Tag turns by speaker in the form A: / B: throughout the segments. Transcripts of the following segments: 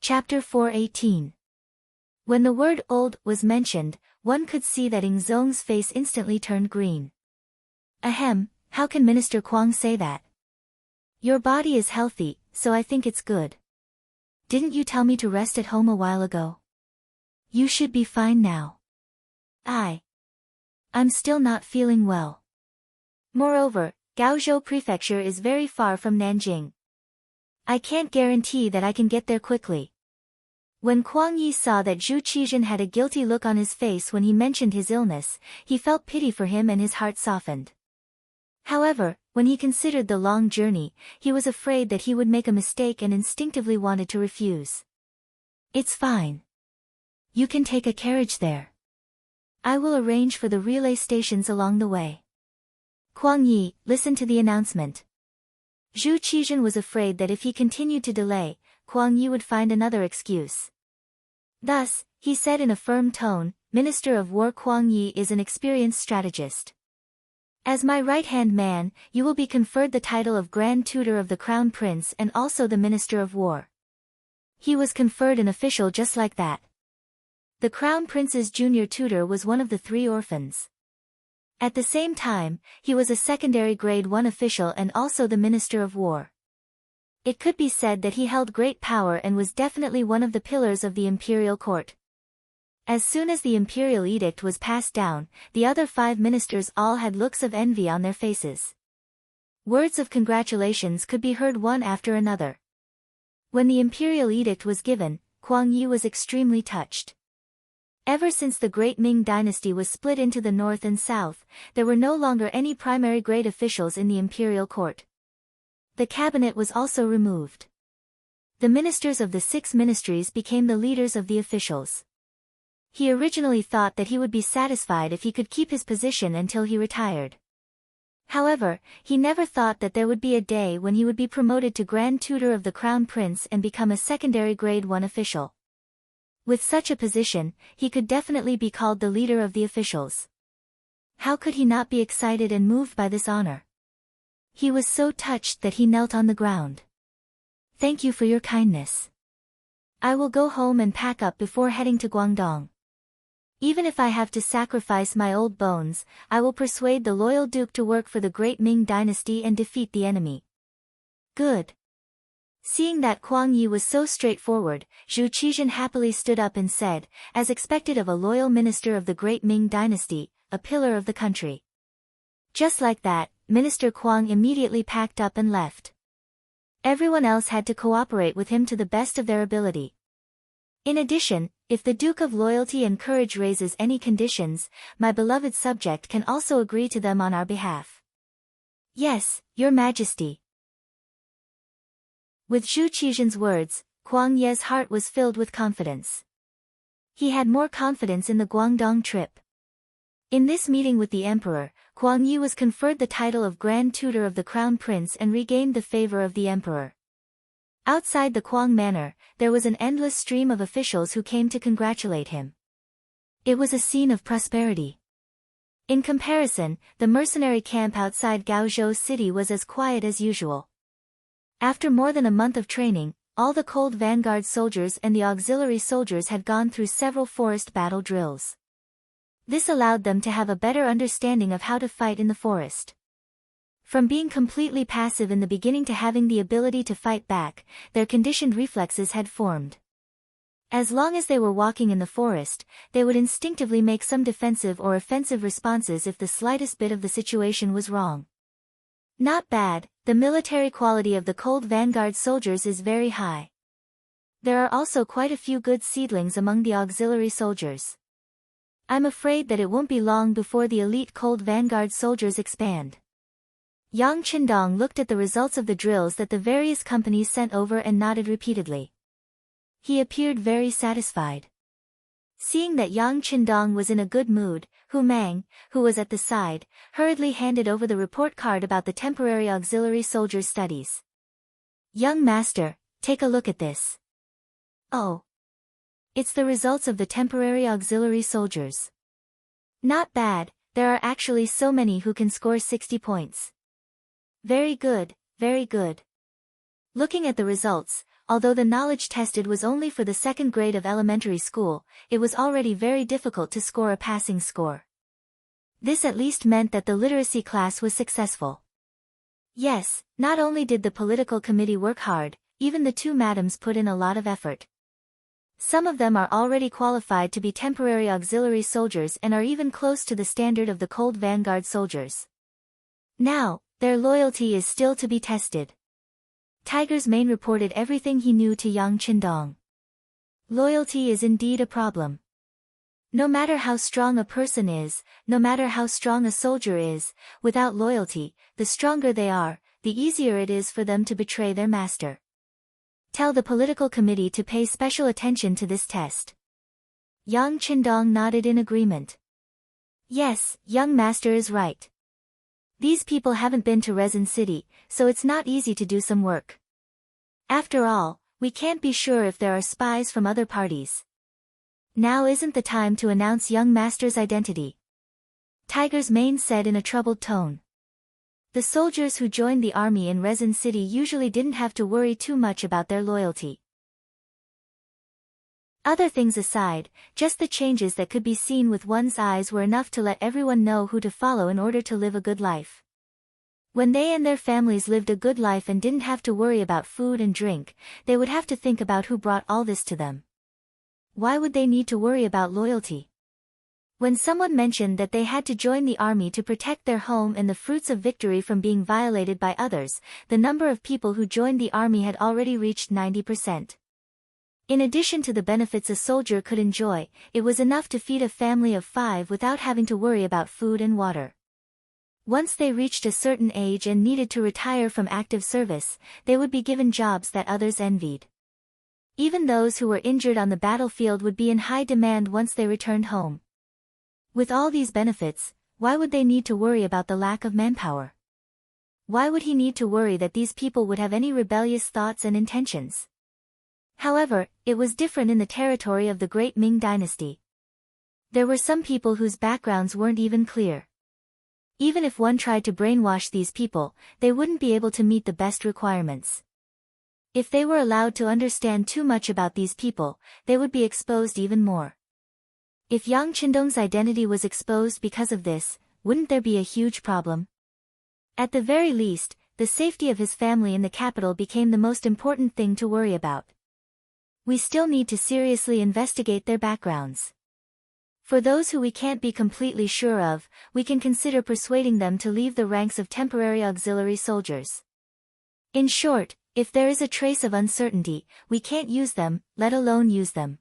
A: Chapter 418. When the word old was mentioned, one could see that Ing Zong's face instantly turned green. Ahem, how can Minister Qing say that? Your body is healthy, so I think it's good. Didn't you tell me to rest at home a while ago? You should be fine now. I'm still not feeling well. Moreover, Gaozhou Prefecture is very far from Nanjing. I can't guarantee that I can get there quickly. When Kuang Yi saw that Zhu Qizhen had a guilty look on his face when he mentioned his illness, he felt pity for him and his heart softened. However, when he considered the long journey, he was afraid that he would make a mistake and instinctively wanted to refuse. It's fine. You can take a carriage there. I will arrange for the relay stations along the way. Kuang Yi listened to the announcement. Zhu Qizhen was afraid that if he continued to delay, Kuang Yi would find another excuse. Thus, he said in a firm tone, Minister of War Kuang Yi is an experienced strategist. As my right-hand man, you will be conferred the title of Grand Tutor of the Crown Prince and also the Minister of War. He was conferred an official just like that. The Crown Prince's junior tutor was one of the 3 orphans. At the same time, he was a secondary grade 1 official and also the Minister of War. It could be said that he held great power and was definitely one of the pillars of the imperial court. As soon as the imperial edict was passed down, the other 5 ministers all had looks of envy on their faces. Words of congratulations could be heard one after another. When the imperial edict was given, Kuang Yi was extremely touched. Ever since the Great Ming dynasty was split into the north and south, there were no longer any primary grade officials in the imperial court. The cabinet was also removed. The ministers of the 6 ministries became the leaders of the officials. He originally thought that he would be satisfied if he could keep his position until he retired. However, he never thought that there would be a day when he would be promoted to Grand Tutor of the Crown Prince and become a secondary grade 1 official. With such a position, he could definitely be called the leader of the officials. How could he not be excited and moved by this honor? He was so touched that he knelt on the ground. Thank you for your kindness. I will go home and pack up before heading to Guangdong. Even if I have to sacrifice my old bones, I will persuade the loyal duke to work for the Great Ming dynasty and defeat the enemy. Good. Seeing that Kuang Yi was so straightforward, Zhu Qizhen happily stood up and said, as expected of a loyal minister of the Great Ming dynasty, a pillar of the country. Just like that, Minister Kuang immediately packed up and left. Everyone else had to cooperate with him to the best of their ability. In addition, if the Duke of Loyalty and Courage raises any conditions, my beloved subject can also agree to them on our behalf. Yes, Your Majesty. With Zhu Qizhen's words, Kuang Ye's heart was filled with confidence. He had more confidence in the Guangdong trip. In this meeting with the emperor, Kuang Yi was conferred the title of Grand Tutor of the Crown Prince and regained the favor of the emperor. Outside the Kuang Manor, there was an endless stream of officials who came to congratulate him. It was a scene of prosperity. In comparison, the mercenary camp outside Gaozhou City was as quiet as usual. After more than a month of training, all the Cold Vanguard soldiers and the auxiliary soldiers had gone through several forest battle drills. This allowed them to have a better understanding of how to fight in the forest. From being completely passive in the beginning to having the ability to fight back, their conditioned reflexes had formed. As long as they were walking in the forest, they would instinctively make some defensive or offensive responses if the slightest bit of the situation was wrong. Not bad, the military quality of the Cold Vanguard soldiers is very high. There are also quite a few good seedlings among the auxiliary soldiers. I'm afraid that it won't be long before the elite Cold Vanguard soldiers expand. Yang Qindong looked at the results of the drills that the various companies sent over and nodded repeatedly. He appeared very satisfied. Seeing that Yang Qindong was in a good mood, Hu Mang, who was at the side, hurriedly handed over the report card about the temporary auxiliary soldiers' studies. Young master, take a look at this. Oh. It's the results of the temporary auxiliary soldiers. Not bad, there are actually so many who can score 60 points. Very good, very good. Looking at the results, although the knowledge tested was only for the second grade of elementary school, it was already very difficult to score a passing score. This at least meant that the literacy class was successful. Yes, not only did the political committee work hard, even the two madams put in a lot of effort. Some of them are already qualified to be temporary auxiliary soldiers and are even close to the standard of the cold vanguard soldiers. Now, their loyalty is still to be tested. Tiger's Mane reported everything he knew to Yang Qindong. Loyalty is indeed a problem. No matter how strong a person is, no matter how strong a soldier is, without loyalty, the stronger they are, the easier it is for them to betray their master. Tell the political committee to pay special attention to this test. Yang Qindong nodded in agreement. Yes, young master is right. These people haven't been to Resin City, so it's not easy to do some work. After all, we can't be sure if there are spies from other parties. Now isn't the time to announce young master's identity. Tiger's Mane said in a troubled tone. The soldiers who joined the army in Resin City usually didn't have to worry too much about their loyalty. Other things aside, just the changes that could be seen with one's eyes were enough to let everyone know who to follow in order to live a good life. When they and their families lived a good life and didn't have to worry about food and drink, they would have to think about who brought all this to them. Why would they need to worry about loyalty? When someone mentioned that they had to join the army to protect their home and the fruits of victory from being violated by others, the number of people who joined the army had already reached 90%. In addition to the benefits a soldier could enjoy, it was enough to feed a family of 5 without having to worry about food and water. Once they reached a certain age and needed to retire from active service, they would be given jobs that others envied. Even those who were injured on the battlefield would be in high demand once they returned home. With all these benefits, why would they need to worry about the lack of manpower? Why would he need to worry that these people would have any rebellious thoughts and intentions? However, it was different in the territory of the Great Ming Dynasty. There were some people whose backgrounds weren't even clear. Even if one tried to brainwash these people, they wouldn't be able to meet the best requirements. If they were allowed to understand too much about these people, they would be exposed even more. If Yang Qindong's identity was exposed because of this, wouldn't there be a huge problem? At the very least, the safety of his family in the capital became the most important thing to worry about. We still need to seriously investigate their backgrounds. For those who we can't be completely sure of, we can consider persuading them to leave the ranks of temporary auxiliary soldiers. In short, if there is a trace of uncertainty, we can't use them, let alone use them.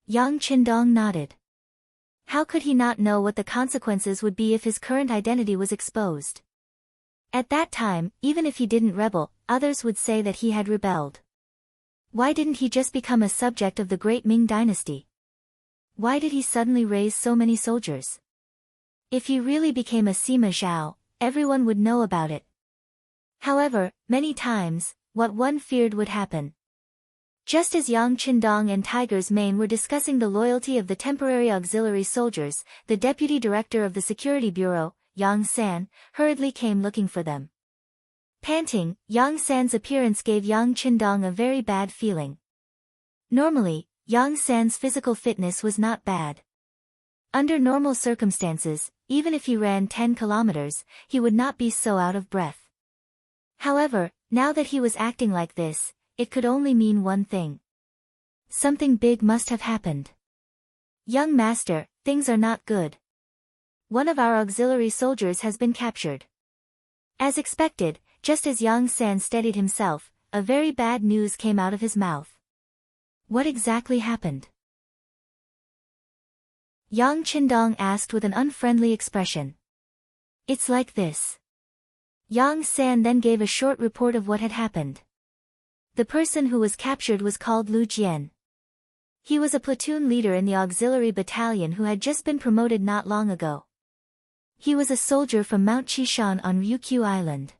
A: Yang Qindong nodded. How could he not know what the consequences would be if his current identity was exposed? At that time, even if he didn't rebel, others would say that he had rebelled. Why didn't he just become a subject of the Great Ming Dynasty? Why did he suddenly raise so many soldiers? If he really became a Sima Zhao, everyone would know about it. However, many times, what one feared would happen. Just as Yang Qindong and Tiger's Mane were discussing the loyalty of the temporary auxiliary soldiers, the deputy director of the security bureau, Yang San, hurriedly came looking for them. Panting, Yang San's appearance gave Yang Qindong a very bad feeling. Normally, Yang San's physical fitness was not bad. Under normal circumstances, even if he ran 10 kilometers, he would not be so out of breath. However, now that he was acting like this, it could only mean one thing. Something big must have happened. Young master, things are not good. One of our auxiliary soldiers has been captured. As expected, just as Yang San steadied himself, a very bad news came out of his mouth. What exactly happened? Yang Qindong asked with an unfriendly expression. It's like this. Yang San then gave a short report of what had happened. The person who was captured was called Lu Jian. He was a platoon leader in the auxiliary battalion who had just been promoted not long ago. He was a soldier from Mount Qishan on Ryukyu Island.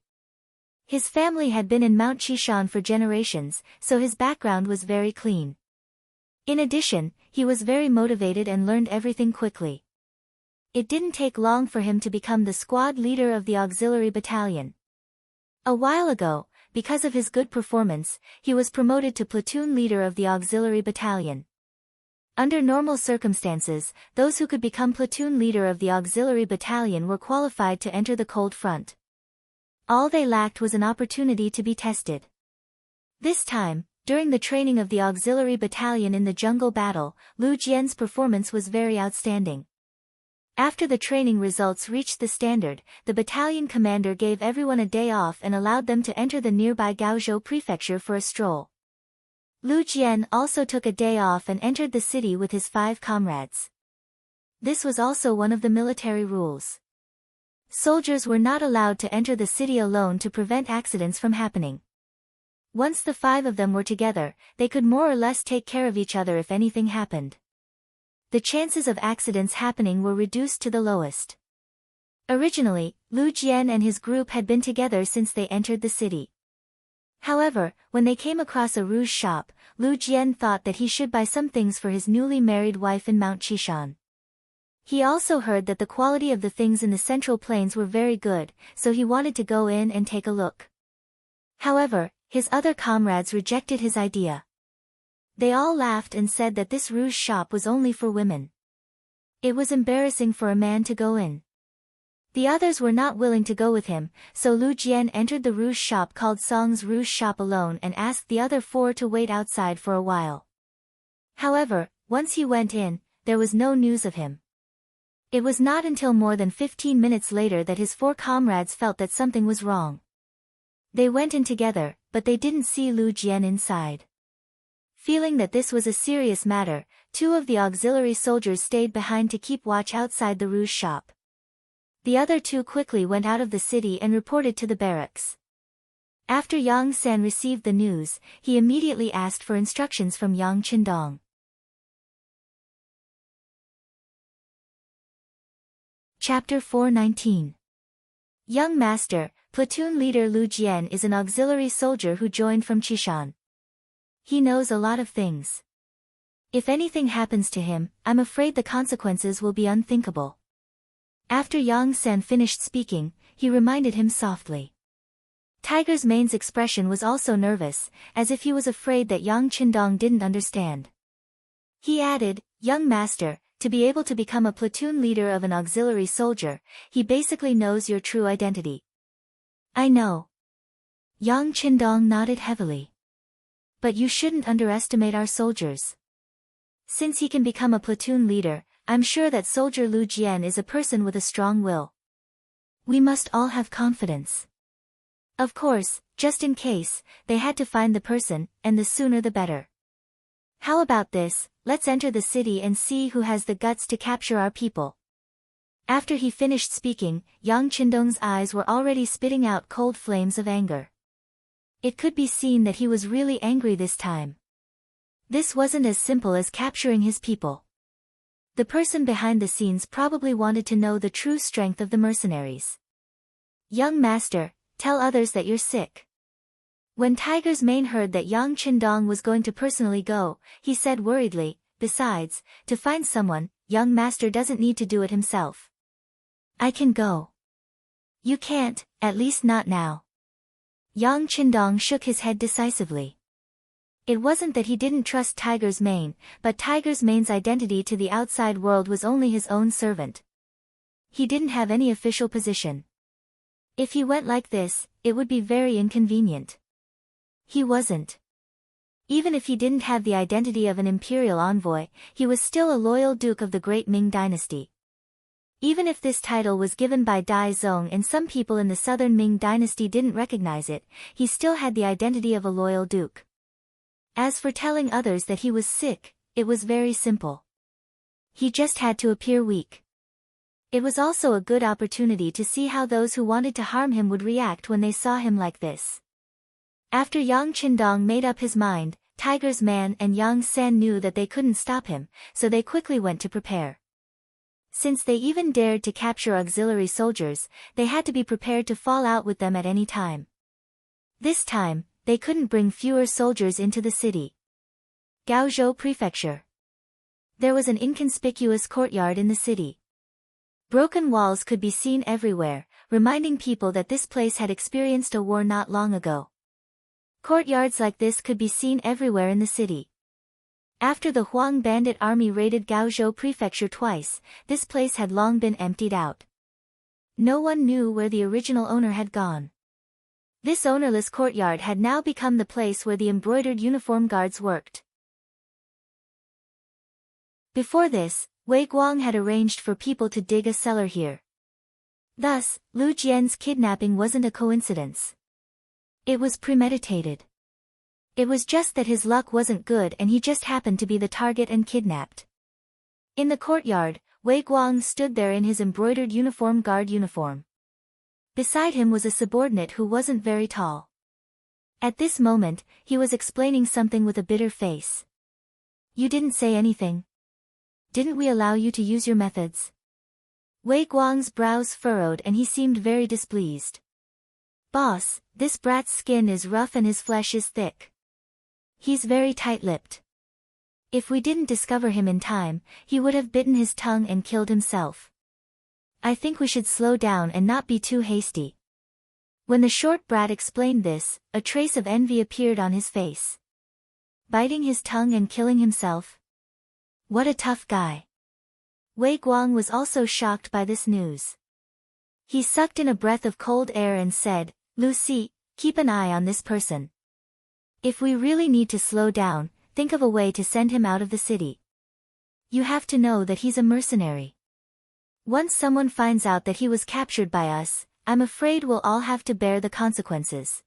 A: His family had been in Mount Qishan for generations, so his background was very clean. In addition, he was very motivated and learned everything quickly. It didn't take long for him to become the squad leader of the auxiliary battalion. A while ago, because of his good performance, he was promoted to platoon leader of the auxiliary battalion. Under normal circumstances, those who could become platoon leader of the auxiliary battalion were qualified to enter the cold front. All they lacked was an opportunity to be tested. This time, during the training of the auxiliary battalion in the jungle battle, Lu Jian's performance was very outstanding. After the training results reached the standard, the battalion commander gave everyone a day off and allowed them to enter the nearby Gaozhou prefecture for a stroll. Lu Jian also took a day off and entered the city with his 5 comrades. This was also one of the military rules. Soldiers were not allowed to enter the city alone to prevent accidents from happening. Once the 5 of them were together, they could more or less take care of each other if anything happened. The chances of accidents happening were reduced to the lowest. Originally, Lu Jian and his group had been together since they entered the city. However, when they came across a rouge shop, Lu Jian thought that he should buy some things for his newly married wife in Mount Qishan. He also heard that the quality of the things in the Central Plains were very good, so he wanted to go in and take a look. However, his other comrades rejected his idea. They all laughed and said that this rouge shop was only for women. It was embarrassing for a man to go in. The others were not willing to go with him, so Lu Jian entered the rouge shop called Song's Rouge Shop alone and asked the other 4 to wait outside for a while. However, once he went in, there was no news of him. It was not until more than 15 minutes later that his 4 comrades felt that something was wrong. They went in together, but they didn't see Lu Jian inside. Feeling that this was a serious matter, 2 of the auxiliary soldiers stayed behind to keep watch outside the rouge shop. The other 2 quickly went out of the city and reported to the barracks. After Yang San received the news, he immediately asked for instructions from Yang Qindong. Chapter 419. Young Master, Platoon Leader Lu Jian is an auxiliary soldier who joined from Qishan. He knows a lot of things. If anything happens to him, I'm afraid the consequences will be unthinkable. After Yang San finished speaking, he reminded him softly. Tiger's Mane's expression was also nervous, as if he was afraid that Yang Qindong didn't understand. He added, Young Master, to be able to become a platoon leader of an auxiliary soldier, he basically knows your true identity. I know. Yang Qindong nodded heavily. But you shouldn't underestimate our soldiers. Since he can become a platoon leader, I'm sure that soldier Lu Jian is a person with a strong will. We must all have confidence. Of course, just in case, they had to find the person, and the sooner the better. How about this, let's enter the city and see who has the guts to capture our people. After he finished speaking, Yang Qindong's eyes were already spitting out cold flames of anger. It could be seen that he was really angry this time. This wasn't as simple as capturing his people. The person behind the scenes probably wanted to know the true strength of the mercenaries. Young Master, tell others that you're sick. When Tiger's Mane heard that Yang Qindong was going to personally go, he said worriedly, besides, to find someone, Young Master doesn't need to do it himself. I can go. You can't, at least not now. Yang Qindong shook his head decisively. It wasn't that he didn't trust Tiger's Mane, but Tiger's Mane's identity to the outside world was only his own servant. He didn't have any official position. If he went like this, it would be very inconvenient. He wasn't. Even if he didn't have the identity of an imperial envoy, he was still a loyal duke of the great Ming dynasty. Even if this title was given by Dai Zong and some people in the southern Ming dynasty didn't recognize it, he still had the identity of a loyal duke. As for telling others that he was sick, it was very simple. He just had to appear weak. It was also a good opportunity to see how those who wanted to harm him would react when they saw him like this. After Yang Qindong made up his mind, Tiger's Man and Yang San knew that they couldn't stop him, so they quickly went to prepare. Since they even dared to capture auxiliary soldiers, they had to be prepared to fall out with them at any time. This time, they couldn't bring fewer soldiers into the city. Gaozhou Prefecture. There was an inconspicuous courtyard in the city. Broken walls could be seen everywhere, reminding people that this place had experienced a war not long ago. Courtyards like this could be seen everywhere in the city. After the Huang bandit army raided Gaozhou prefecture twice, this place had long been emptied out. No one knew where the original owner had gone. This ownerless courtyard had now become the place where the embroidered uniform guards worked. Before this, Wei Guang had arranged for people to dig a cellar here. Thus, Lu Jian's kidnapping wasn't a coincidence. It was premeditated. It was just that his luck wasn't good and he just happened to be the target and kidnapped. In the courtyard, Wei Guang stood there in his embroidered uniform guard uniform. Beside him was a subordinate who wasn't very tall. At this moment, he was explaining something with a bitter face. "You didn't say anything. Didn't we allow you to use your methods?" Wei Guang's brows furrowed and he seemed very displeased. "Boss, this brat's skin is rough and his flesh is thick. He's very tight-lipped. If we didn't discover him in time, he would have bitten his tongue and killed himself. I think we should slow down and not be too hasty." When the short brat explained this, a trace of envy appeared on his face. Biting his tongue and killing himself? What a tough guy. Wei Guang was also shocked by this news. He sucked in a breath of cold air and said, "Lucy, keep an eye on this person. If we really need to slow down, think of a way to send him out of the city. You have to know that he's a mercenary. Once someone finds out that he was captured by us, I'm afraid we'll all have to bear the consequences."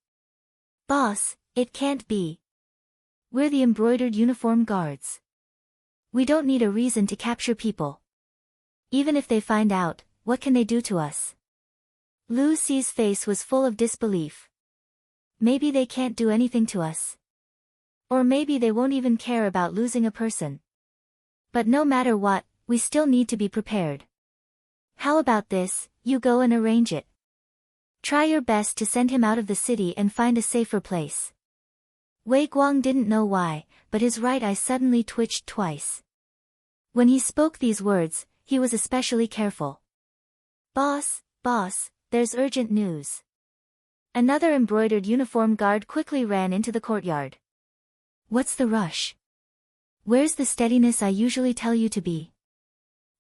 A: "Boss, it can't be. We're the embroidered uniform guards. We don't need a reason to capture people. Even if they find out, what can they do to us?" Lu Si's face was full of disbelief. Maybe they can't do anything to us. Or maybe they won't even care about losing a person. But no matter what, we still need to be prepared. How about this, you go and arrange it. Try your best to send him out of the city and find a safer place. Wei Guang didn't know why, but his right eye suddenly twitched twice. When he spoke these words, he was especially careful. Boss, there's urgent news." Another embroidered uniform guard quickly ran into the courtyard. "What's the rush? Where's the steadiness I usually tell you to be?"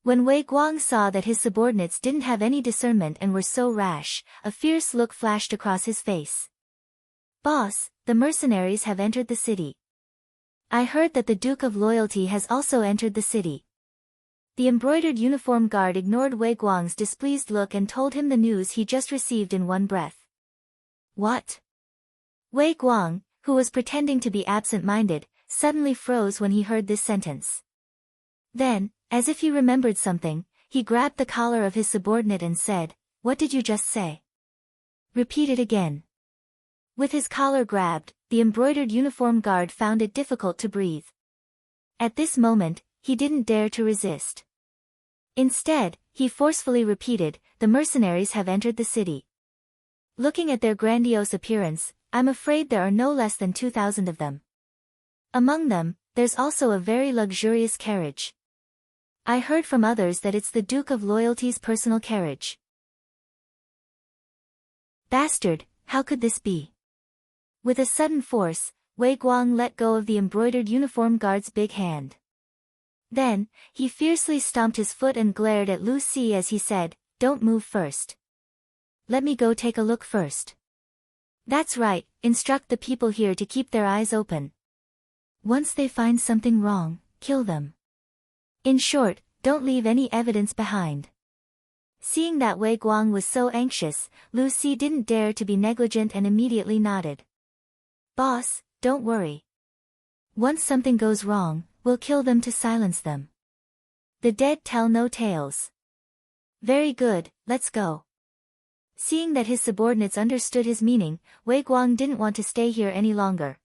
A: When Wei Guang saw that his subordinates didn't have any discernment and were so rash, a fierce look flashed across his face. "Boss, the mercenaries have entered the city. I heard that the Duke of Loyalty has also entered the city." The embroidered uniform guard ignored Wei Guang's displeased look and told him the news he just received in one breath. "What?" Wei Guang, who was pretending to be absent-minded, suddenly froze when he heard this sentence. Then, as if he remembered something, he grabbed the collar of his subordinate and said, "What did you just say? Repeat it again." With his collar grabbed, the embroidered uniform guard found it difficult to breathe. At this moment, he didn't dare to resist. Instead, he forcefully repeated, "The mercenaries have entered the city. Looking at their grandiose appearance, I'm afraid there are no less than 2,000 of them. Among them, there's also a very luxurious carriage. I heard from others that it's the Duke of Loyalty's personal carriage." Bastard, how could this be? With a sudden force, Wei Guang let go of the embroidered uniform guard's big hand. Then, he fiercely stomped his foot and glared at Lu Si as he said, "Don't move first. Let me go take a look first. That's right, instruct the people here to keep their eyes open. Once they find something wrong, kill them. In short, don't leave any evidence behind." Seeing that Wei Guang was so anxious, Lu Si didn't dare to be negligent and immediately nodded. "Boss, don't worry. Once something goes wrong, we'll kill them to silence them. The dead tell no tales." "Very good, let's go." Seeing that his subordinates understood his meaning, Wei Guang didn't want to stay here any longer.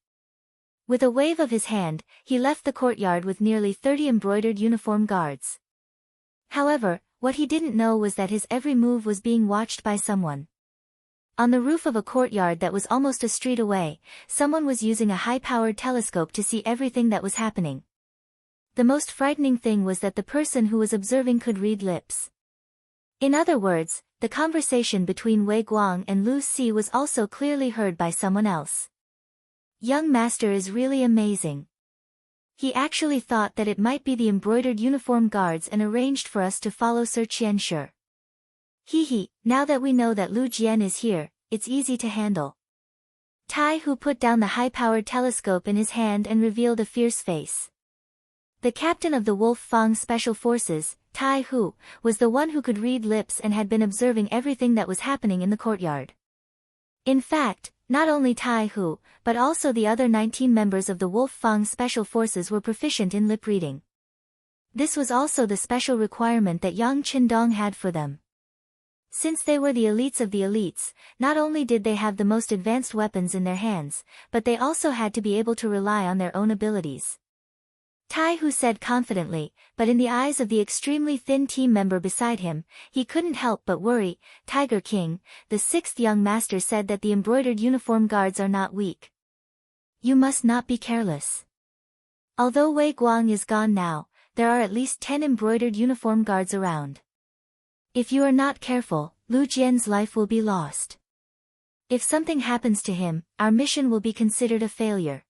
A: With a wave of his hand, he left the courtyard with nearly 30 embroidered uniform guards. However, what he didn't know was that his every move was being watched by someone. On the roof of a courtyard that was almost a street away, someone was using a high-powered telescope to see everything that was happening. The most frightening thing was that the person who was observing could read lips. In other words, the conversation between Wei Guang and Lu Si was also clearly heard by someone else. young master is really amazing. He actually thought that it might be the embroidered uniform guards and arranged for us to follow Sir Qianshi. Hee, now that we know that Lu Jian is here, it's easy to handle. Tai Hu put down the high-powered telescope in his hand and revealed a fierce face. The captain of the Wolf Fang Special Forces, Tai Hu, was the one who could read lips and had been observing everything that was happening in the courtyard. In fact, not only Tai Hu, but also the other 19 members of the Wolf Fang Special Forces were proficient in lip reading. This was also the special requirement that Yang Qindong had for them. Since they were the elites of the elites, not only did they have the most advanced weapons in their hands, but they also had to be able to rely on their own abilities. Tai Hu said confidently, but in the eyes of the extremely thin team member beside him, he couldn't help but worry. Tiger King, the sixth young master, said that the embroidered uniform guards are not weak. You must not be careless. Although Wei Guang is gone now, there are at least 10 embroidered uniform guards around. If you are not careful, Lu Jian's life will be lost. If something happens to him, our mission will be considered a failure.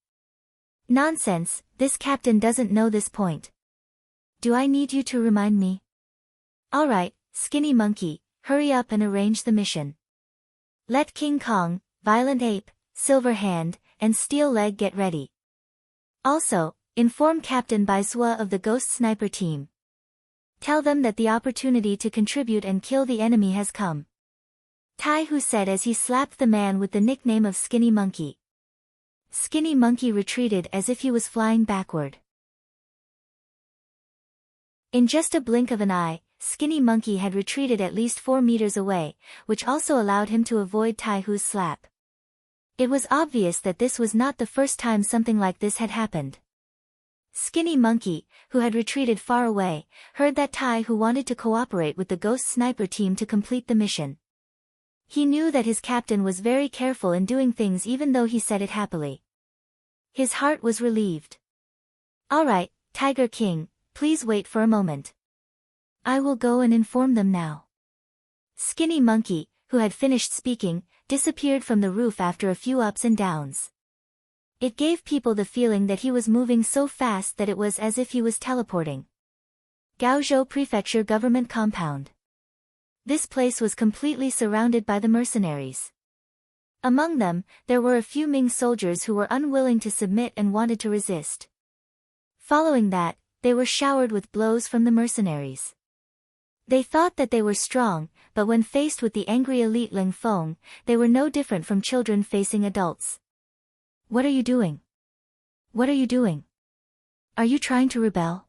A: Nonsense, this captain doesn't know this point. Do I need you to remind me? Alright, Skinny Monkey, hurry up and arrange the mission. Let King Kong, Violent Ape, Silver Hand, and Steel Leg get ready. Also, inform Captain Baizhua of the Ghost Sniper team. Tell them that the opportunity to contribute and kill the enemy has come. Tai Hu said as he slapped the man with the nickname of Skinny Monkey. Skinny Monkey retreated as if he was flying backward. In just a blink of an eye, Skinny Monkey had retreated at least 4 meters away, which also allowed him to avoid Tai Hu's slap. It was obvious that this was not the first time something like this had happened. Skinny Monkey, who had retreated far away, heard that Tai Hu wanted to cooperate with the Ghost Sniper team to complete the mission. He knew that his captain was very careful in doing things even though he said it happily. His heart was relieved. Alright, Tiger King, please wait for a moment. I will go and inform them now. Skinny Monkey, who had finished speaking, disappeared from the roof after a few ups and downs. It gave people the feeling that he was moving so fast that it was as if he was teleporting. Gaozhou Prefecture Government Compound. This place was completely surrounded by the mercenaries. Among them, there were a few Ming soldiers who were unwilling to submit and wanted to resist. Following that, they were showered with blows from the mercenaries. They thought that they were strong, but when faced with the angry elite Ling Feng, they were no different from children facing adults. What are you doing? What are you doing? Are you trying to rebel?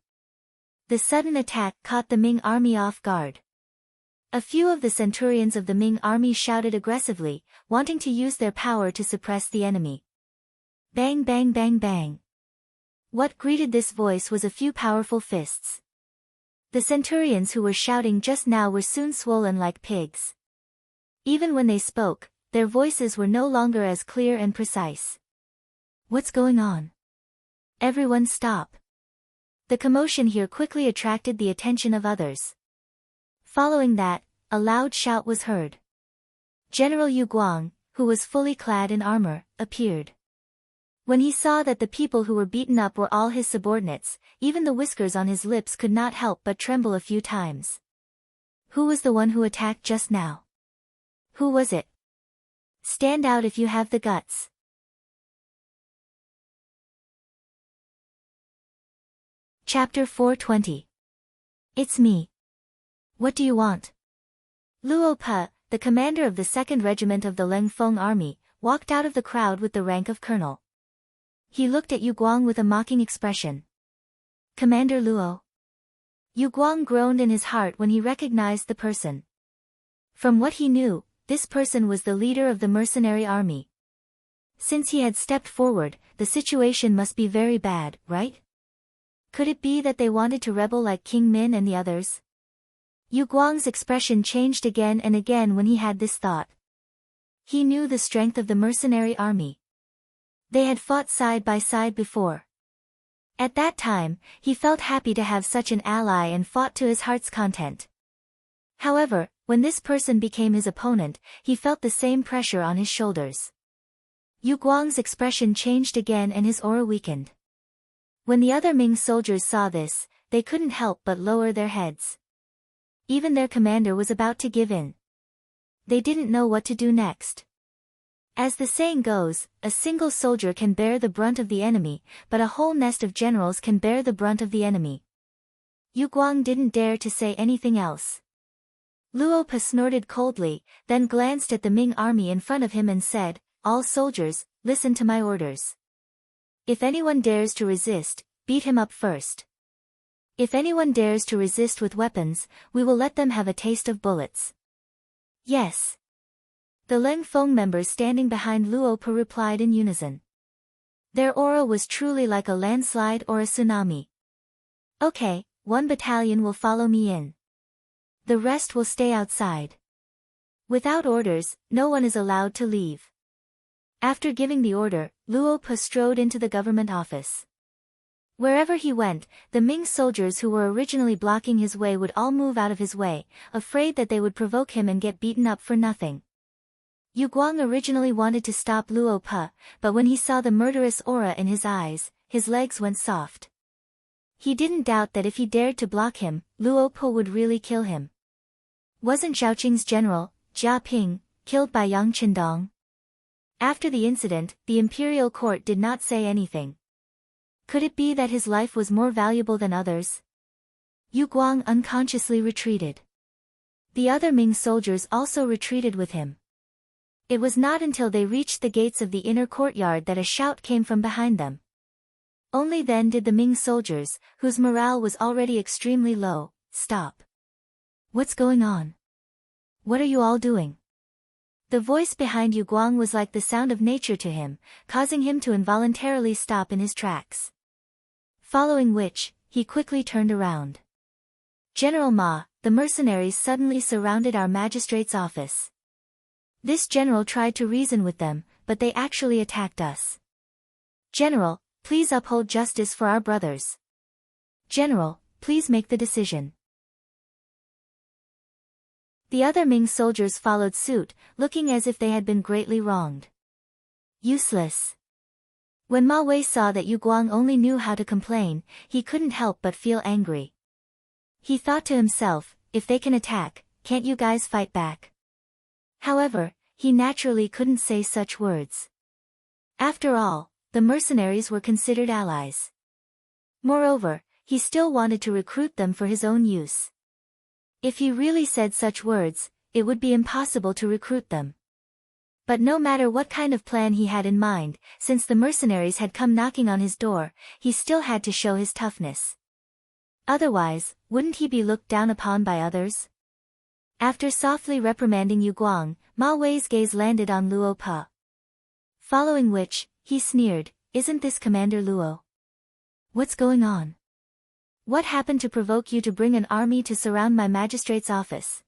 A: The sudden attack caught the Ming army off guard. A few of the centurions of the Ming army shouted aggressively, wanting to use their power to suppress the enemy. Bang bang bang bang. What greeted this voice was a few powerful fists. The centurions who were shouting just now were soon swollen like pigs. Even when they spoke, their voices were no longer as clear and precise. What's going on? Everyone stop. The commotion here quickly attracted the attention of others. Following that, a loud shout was heard. General Yu Guang, who was fully clad in armor, appeared. When he saw that the people who were beaten up were all his subordinates, even the whiskers on his lips could not help but tremble a few times. Who was the one who attacked just now? Who was it? Stand out if you have the guts. Chapter 420. It's me. What do you want? Luo Pe, the commander of the 2nd Regiment of the Leng Feng Army, walked out of the crowd with the rank of colonel. He looked at Yu Guang with a mocking expression. Commander Luo. Yu Guang groaned in his heart when he recognized the person. From what he knew, this person was the leader of the mercenary army. Since he had stepped forward, the situation must be very bad, right? Could it be that they wanted to rebel like King Min and the others? Yu Guang's expression changed again and again when he had this thought. He knew the strength of the mercenary army. They had fought side by side before. At that time, he felt happy to have such an ally and fought to his heart's content. However, when this person became his opponent, he felt the same pressure on his shoulders. Yu Guang's expression changed again and his aura weakened. When the other Ming soldiers saw this, they couldn't help but lower their heads. Even their commander was about to give in. They didn't know what to do next. As the saying goes, a single soldier can bear the brunt of the enemy, but a whole nest of generals can bear the brunt of the enemy. Yu Guang didn't dare to say anything else. Luo Pa snorted coldly, then glanced at the Ming army in front of him and said, "All soldiers, listen to my orders. If anyone dares to resist, beat him up first. If anyone dares to resist with weapons, we will let them have a taste of bullets." "Yes." The Leng Feng members standing behind Luo Pa replied in unison. Their aura was truly like a landslide or a tsunami. "Okay, one battalion will follow me in. The rest will stay outside. Without orders, no one is allowed to leave." After giving the order, Luo Pa strode into the government office. Wherever he went, the Ming soldiers who were originally blocking his way would all move out of his way, afraid that they would provoke him and get beaten up for nothing. Yu Guang originally wanted to stop Luo Pa, but when he saw the murderous aura in his eyes, his legs went soft. He didn't doubt that if he dared to block him, Luo Pa would really kill him. Wasn't Zhaoqing's general, Jia Ping, killed by Yang Qindong? After the incident, the imperial court did not say anything. Could it be that his life was more valuable than others? Yu Guang unconsciously retreated. The other Ming soldiers also retreated with him. It was not until they reached the gates of the inner courtyard that a shout came from behind them. Only then did the Ming soldiers, whose morale was already extremely low, stop. "What's going on? What are you all doing?" The voice behind Yu Guang was like the sound of nature to him, causing him to involuntarily stop in his tracks. Following which, he quickly turned around. "General Ma, the mercenaries suddenly surrounded our magistrate's office. This general tried to reason with them, but they actually attacked us. General, please uphold justice for our brothers. General, please make the decision." The other Ming soldiers followed suit, looking as if they had been greatly wronged. Useless. When Ma Wei saw that Yu Guang only knew how to complain, he couldn't help but feel angry. He thought to himself, if they can attack, can't you guys fight back? However, he naturally couldn't say such words. After all, the mercenaries were considered allies. Moreover, he still wanted to recruit them for his own use. If he really said such words, it would be impossible to recruit them. But no matter what kind of plan he had in mind, since the mercenaries had come knocking on his door, he still had to show his toughness. Otherwise, wouldn't he be looked down upon by others? After softly reprimanding Yu Guang, Ma Wei's gaze landed on Luo Pa. Following which, he sneered, "Isn't this Commander Luo? What's going on? What happened to provoke you to bring an army to surround my magistrate's office?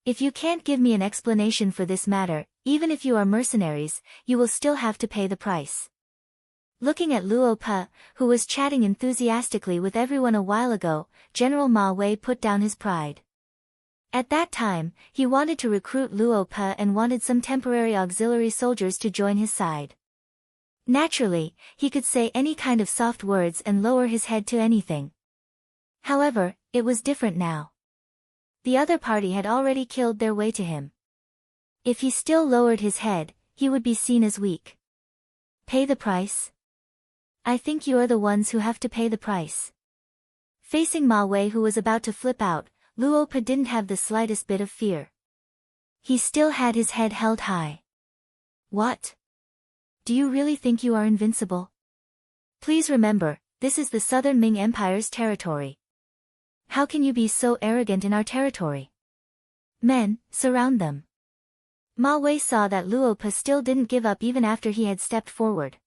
A: If you can't give me an explanation for this matter, even if you are mercenaries, you will still have to pay the price." Looking at Luo Pa, who was chatting enthusiastically with everyone a while ago, General Ma Wei put down his pride. At that time, he wanted to recruit Luo Pa and wanted some temporary auxiliary soldiers to join his side. Naturally, he could say any kind of soft words and lower his head to anything. However, it was different now. The other party had already killed their way to him. If he still lowered his head, he would be seen as weak. Pay the price? I think you are the ones who have to pay the price. Facing Ma Wei, who was about to flip out, Luo Pa didn't have the slightest bit of fear. He still had his head held high. What? Do you really think you are invincible? Please remember, this is the Southern Ming Empire's territory. How can you be so arrogant in our territory? Men, surround them. Ma Wei saw that Luo Pa still didn't give up even after he had stepped forward.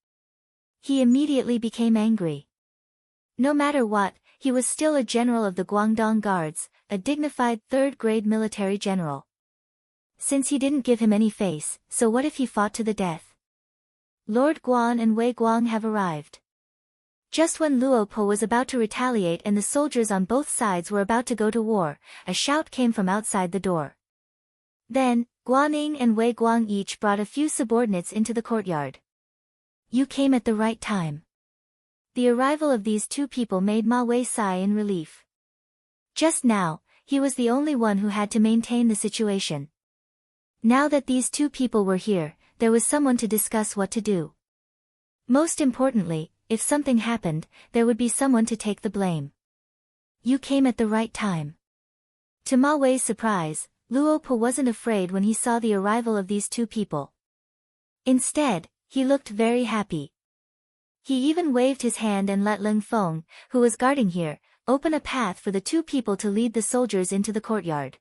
A: He immediately became angry. No matter what, he was still a general of the Guangdong Guards, a dignified third-grade military general. Since he didn't give him any face, so what if he fought to the death? Lord Guan and Wei Guang have arrived. Just when Luo Pa was about to retaliate and the soldiers on both sides were about to go to war, a shout came from outside the door. Then, Guaning and Wei Guang each brought a few subordinates into the courtyard. You came at the right time. The arrival of these two people made Ma Wei sigh in relief. Just now, he was the only one who had to maintain the situation. Now that these two people were here, there was someone to discuss what to do. Most importantly, if something happened, there would be someone to take the blame. You came at the right time. To Ma Wei's surprise, Luo Po wasn't afraid when he saw the arrival of these two people. Instead, he looked very happy. He even waved his hand and let Ling Feng, who was guarding here, open a path for the two people to lead the soldiers into the courtyard.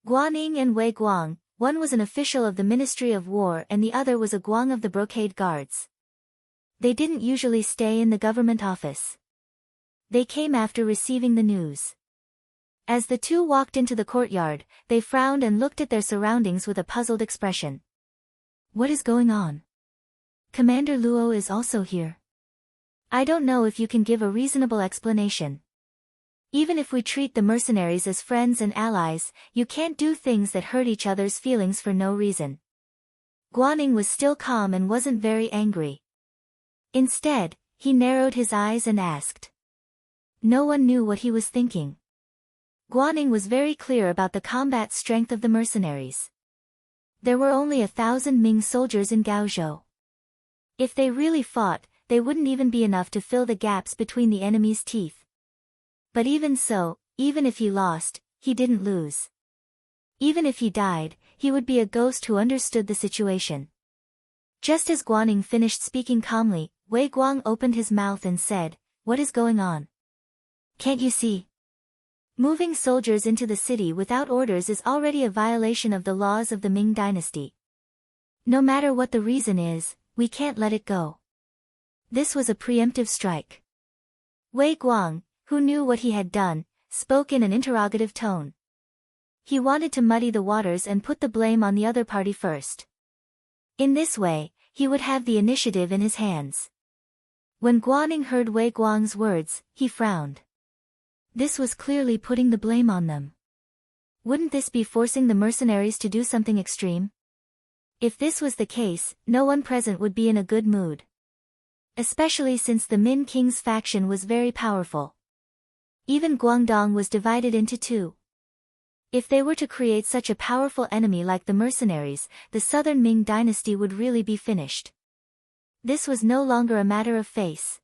A: Guaning and Wei Guang, one was an official of the Ministry of War and the other was a Guang of the Brocade Guards. They didn't usually stay in the government office. They came after receiving the news. As the two walked into the courtyard, they frowned and looked at their surroundings with a puzzled expression. What is going on? Commander Luo is also here. I don't know if you can give a reasonable explanation. Even if we treat the mercenaries as friends and allies, you can't do things that hurt each other's feelings for no reason. Guaning was still calm and wasn't very angry. Instead, he narrowed his eyes and asked. No one knew what he was thinking. Guaning was very clear about the combat strength of the mercenaries. There were only 1,000 Ming soldiers in Gaozhou. If they really fought, they wouldn't even be enough to fill the gaps between the enemy's teeth. But even so, even if he lost, he didn't lose. Even if he died, he would be a ghost who understood the situation. Just as Guaning finished speaking calmly, Wei Guang opened his mouth and said, What is going on? Can't you see? Moving soldiers into the city without orders is already a violation of the laws of the Ming dynasty. No matter what the reason is, we can't let it go. This was a preemptive strike. Wei Guang, who knew what he had done, spoke in an interrogative tone. He wanted to muddy the waters and put the blame on the other party first. In this way, he would have the initiative in his hands. When Guaning heard Wei Guang's words, he frowned. This was clearly putting the blame on them. Wouldn't this be forcing the mercenaries to do something extreme? If this was the case, no one present would be in a good mood. Especially since the Min King's faction was very powerful. Even Guangdong was divided into two. If they were to create such a powerful enemy like the mercenaries, the southern Ming dynasty would really be finished. This was no longer a matter of face.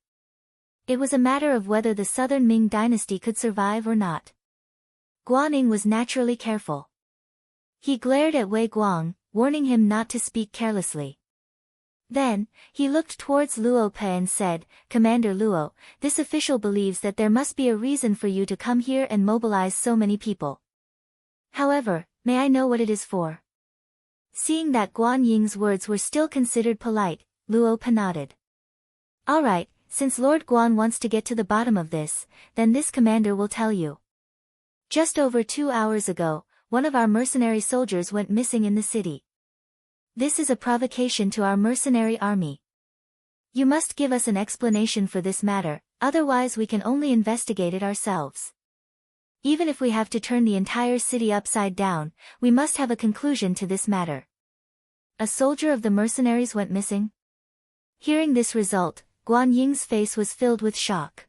A: It was a matter of whether the southern Ming dynasty could survive or not. Guaning was naturally careful. He glared at Wei Guang, warning him not to speak carelessly. Then, he looked towards Luo Pe and said, Commander Luo, this official believes that there must be a reason for you to come here and mobilize so many people. However, may I know what it is for? Seeing that Guan Ying's words were still considered polite, Luo Pe nodded. All right, since Lord Guan wants to get to the bottom of this, then this commander will tell you. Just over 2 hours ago, one of our mercenary soldiers went missing in the city. This is a provocation to our mercenary army. You must give us an explanation for this matter, otherwise we can only investigate it ourselves. Even if we have to turn the entire city upside down, we must have a conclusion to this matter. A soldier of the mercenaries went missing? Hearing this result, Guan Ying's face was filled with shock.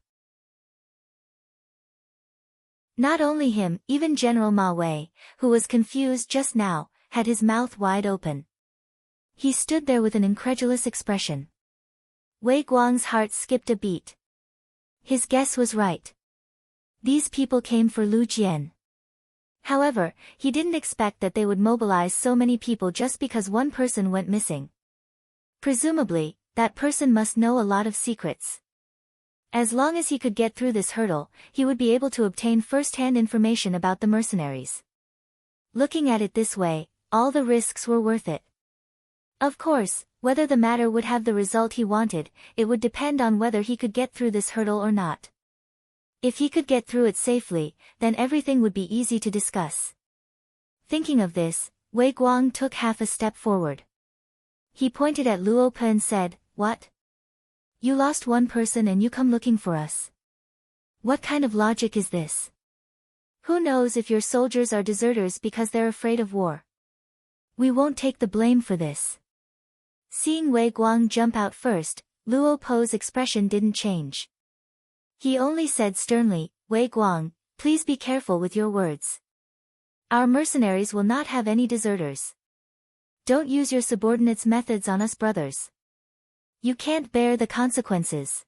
A: Not only him, even General Ma Wei, who was confused just now, had his mouth wide open. He stood there with an incredulous expression. Wei Guang's heart skipped a beat. His guess was right. These people came for Lu Jian. However, he didn't expect that they would mobilize so many people just because one person went missing. Presumably, that person must know a lot of secrets. As long as he could get through this hurdle, he would be able to obtain first-hand information about the mercenaries. Looking at it this way, all the risks were worth it. Of course, whether the matter would have the result he wanted, it would depend on whether he could get through this hurdle or not. If he could get through it safely, then everything would be easy to discuss. Thinking of this, Wei Guang took half a step forward. He pointed at Luo Pe and said, What? You lost one person and you come looking for us. What kind of logic is this? Who knows if your soldiers are deserters because they're afraid of war? We won't take the blame for this. Seeing Wei Guang jump out first, Luo Po's expression didn't change. He only said sternly, Wei Guang, please be careful with your words. Our mercenaries will not have any deserters. Don't use your subordinates' methods on us brothers. You can't bear the consequences.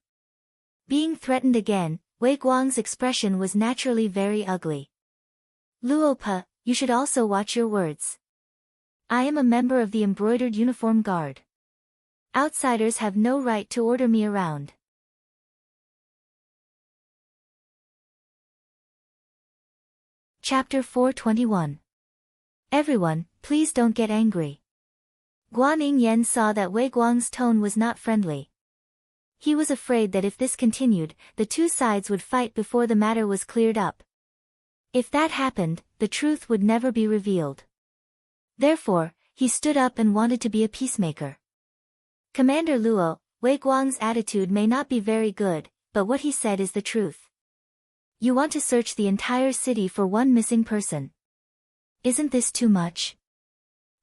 A: Being threatened again, Wei Guang's expression was naturally very ugly. Luo Po, you should also watch your words. I am a member of the embroidered uniform guard. Outsiders have no right to order me around. Chapter 421. Everyone, please don't get angry. Guan Yingyan saw that Wei Guang's tone was not friendly. He was afraid that if this continued, the two sides would fight before the matter was cleared up. If that happened, the truth would never be revealed. Therefore, he stood up and wanted to be a peacemaker. Commander Luo, Wei Guang's attitude may not be very good, but what he said is the truth. You want to search the entire city for one missing person. Isn't this too much?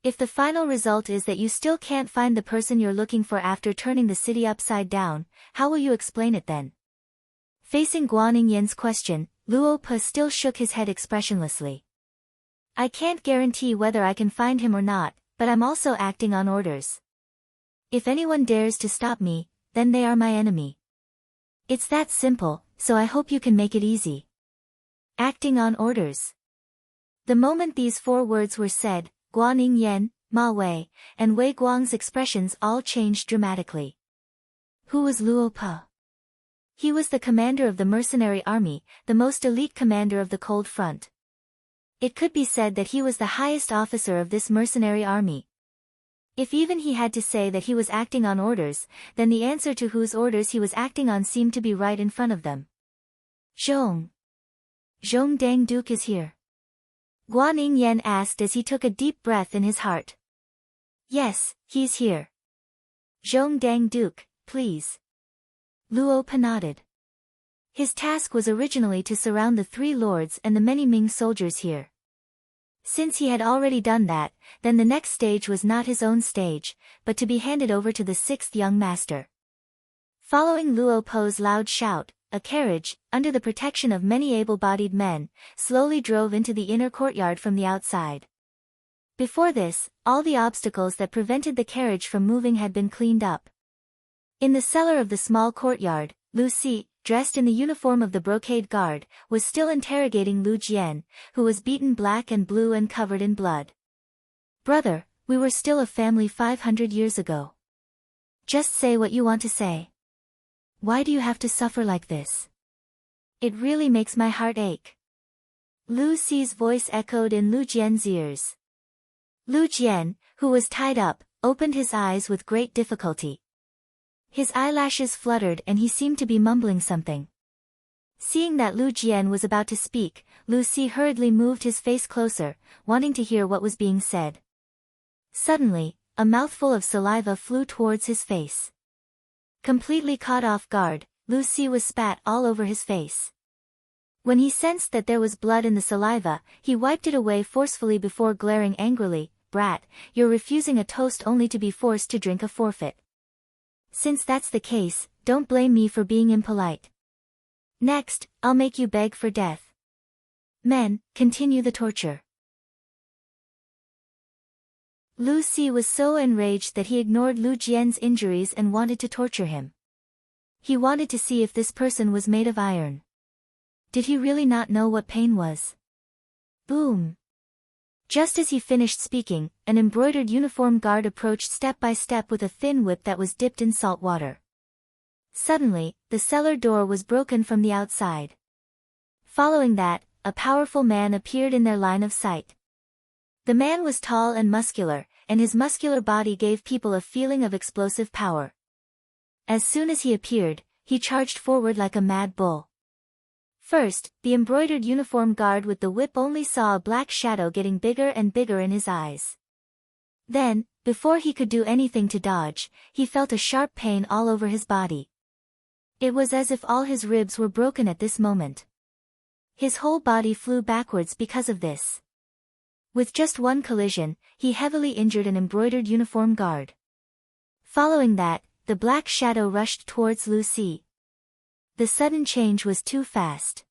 A: If the final result is that you still can't find the person you're looking for after turning the city upside down, how will you explain it then? Facing Guan Yingyan's question, Luo Po still shook his head expressionlessly. I can't guarantee whether I can find him or not, but I'm also acting on orders. If anyone dares to stop me, then they are my enemy. It's that simple, so I hope you can make it easy. Acting on orders. The moment these 4 words were said, Guan Yingyan, Ma Wei, and Wei Guang's expressions all changed dramatically. Who was Luo Po? He was the commander of the mercenary army, the most elite commander of the Cold Front. It could be said that he was the highest officer of this mercenary army. If even he had to say that he was acting on orders, then the answer to whose orders he was acting on seemed to be right in front of them. Zhong Dang Duke is here. Guan Yingyan asked as he took a deep breath in his heart. Yes, he's here. Zhong Dang Duke, please. Luo Po nodded. His task was originally to surround the 3 lords and the many Ming soldiers here. Since he had already done that, then the next stage was not his own stage, but to be handed over to the 6th young master. Following Luo Po's loud shout, a carriage, under the protection of many able-bodied men, slowly drove into the inner courtyard from the outside. Before this, all the obstacles that prevented the carriage from moving had been cleaned up. In the cellar of the small courtyard, Lu Si, dressed in the uniform of the brocade guard, was still interrogating Lu Jian, who was beaten black and blue and covered in blood. Brother, we were still a family 500 years ago. Just say what you want to say. Why do you have to suffer like this? It really makes my heart ache. Lu Si's voice echoed in Lu Jian's ears. Lu Jian, who was tied up, opened his eyes with great difficulty. His eyelashes fluttered and he seemed to be mumbling something. Seeing that Lu Jian was about to speak, Lu Si hurriedly moved his face closer, wanting to hear what was being said. Suddenly, a mouthful of saliva flew towards his face. Completely caught off guard, Lu Si was spat all over his face. When he sensed that there was blood in the saliva, he wiped it away forcefully before glaring angrily, Brat, you're refusing a toast only to be forced to drink a forfeit. Since that's the case, don't blame me for being impolite. Next, I'll make you beg for death. Men, continue the torture. Lu Si was so enraged that he ignored Lu Jian's injuries and wanted to torture him. He wanted to see if this person was made of iron. Did he really not know what pain was? Boom! Just as he finished speaking, an embroidered uniform guard approached step by step with a thin whip that was dipped in salt water. Suddenly, the cellar door was broken from the outside. Following that, a powerful man appeared in their line of sight. The man was tall and muscular, and his muscular body gave people a feeling of explosive power. As soon as he appeared, he charged forward like a mad bull. First, the embroidered uniform guard with the whip only saw a black shadow getting bigger and bigger in his eyes. Then, before he could do anything to dodge, he felt a sharp pain all over his body. It was as if all his ribs were broken at this moment. His whole body flew backwards because of this. With just one collision, he heavily injured an embroidered uniform guard. Following that, the black shadow rushed towards Lu Si. The sudden change was too fast.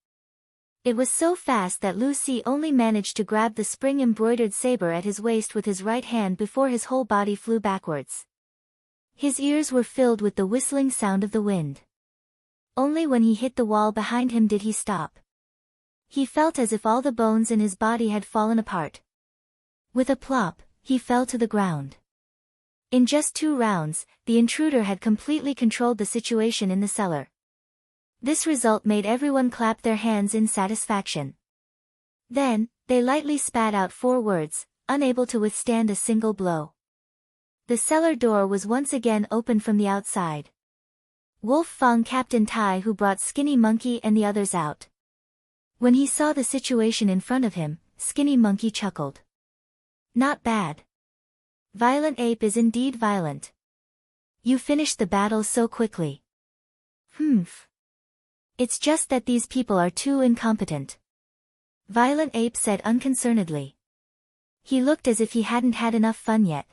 A: It was so fast that Lu Si only managed to grab the spring-embroidered saber at his waist with his right hand before his whole body flew backwards. His ears were filled with the whistling sound of the wind. Only when he hit the wall behind him did he stop. He felt as if all the bones in his body had fallen apart. With a plop, he fell to the ground. In just 2 rounds, the intruder had completely controlled the situation in the cellar. This result made everyone clap their hands in satisfaction. Then, they lightly spat out 4 words, unable to withstand a single blow. The cellar door was once again opened from the outside. Wolf found Captain Tai, who brought Skinny Monkey and the others out. When he saw the situation in front of him, Skinny Monkey chuckled. Not bad. Violent Ape is indeed violent. You finished the battle so quickly. Humph. It's just that these people are too incompetent. Violent Ape said unconcernedly. He looked as if he hadn't had enough fun yet.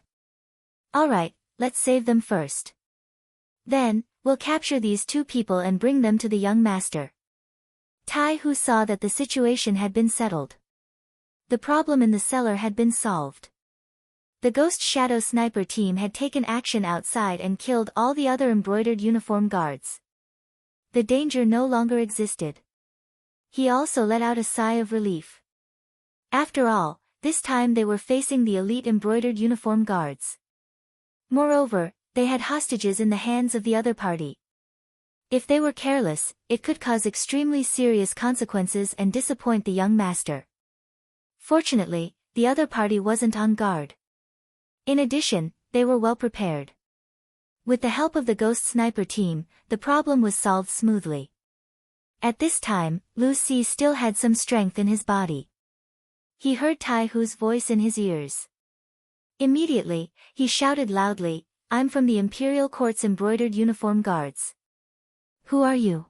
A: Alright, let's save them first. Then, we'll capture these 2 people and bring them to the young master. Tai Hu saw that the situation had been settled. The problem in the cellar had been solved. The Ghost Shadow Sniper team had taken action outside and killed all the other embroidered uniform guards. The danger no longer existed. He also let out a sigh of relief. After all, this time they were facing the elite embroidered uniform guards. Moreover, they had hostages in the hands of the other party. If they were careless, it could cause extremely serious consequences and disappoint the young master. Fortunately, the other party wasn't on guard. In addition, they were well prepared. With the help of the Ghost Sniper team, the problem was solved smoothly. At this time, Lu Si still had some strength in his body. He heard Tai Hu's voice in his ears. Immediately, he shouted loudly, I'm from the Imperial Court's embroidered uniform guards. Who are you?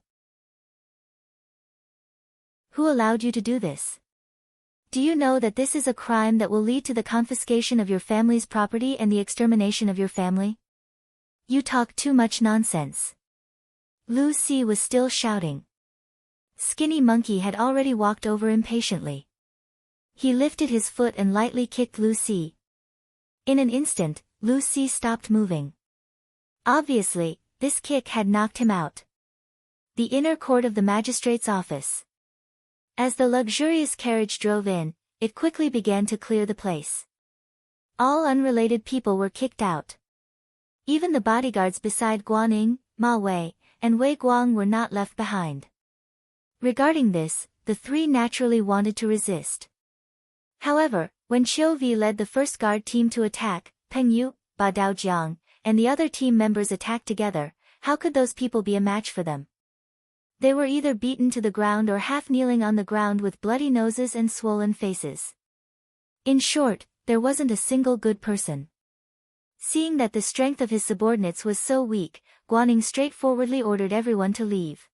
A: Who allowed you to do this? Do you know that this is a crime that will lead to the confiscation of your family's property and the extermination of your family? You talk too much nonsense. Lu Si was still shouting. Skinny Monkey had already walked over impatiently. He lifted his foot and lightly kicked Lu Si. In an instant, Lu Si stopped moving. Obviously, this kick had knocked him out. The inner court of the magistrate's office. As the luxurious carriage drove in, it quickly began to clear the place. All unrelated people were kicked out. Even the bodyguards beside Guaning, Ma Wei, and Wei Guang were not left behind. Regarding this, the 3 naturally wanted to resist. However, when Qiu Vi led the first guard team to attack, Peng Yu, Ba Daojiang, and the other team members attacked together, how could those people be a match for them? They were either beaten to the ground or half kneeling on the ground with bloody noses and swollen faces. In short, there wasn't a single good person. Seeing that the strength of his subordinates was so weak, Guaning straightforwardly ordered everyone to leave.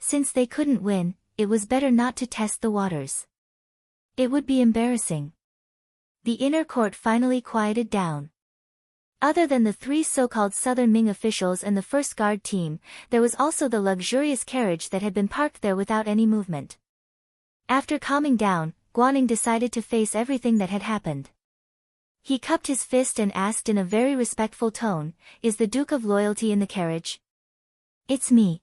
A: Since they couldn't win, it was better not to test the waters. It would be embarrassing. The inner court finally quieted down. Other than the 3 so-called Southern Ming officials and the first guard team, there was also the luxurious carriage that had been parked there without any movement. After calming down, Guaning decided to face everything that had happened. He cupped his fist and asked in a very respectful tone, Is the Duke of Loyalty in the carriage? It's me.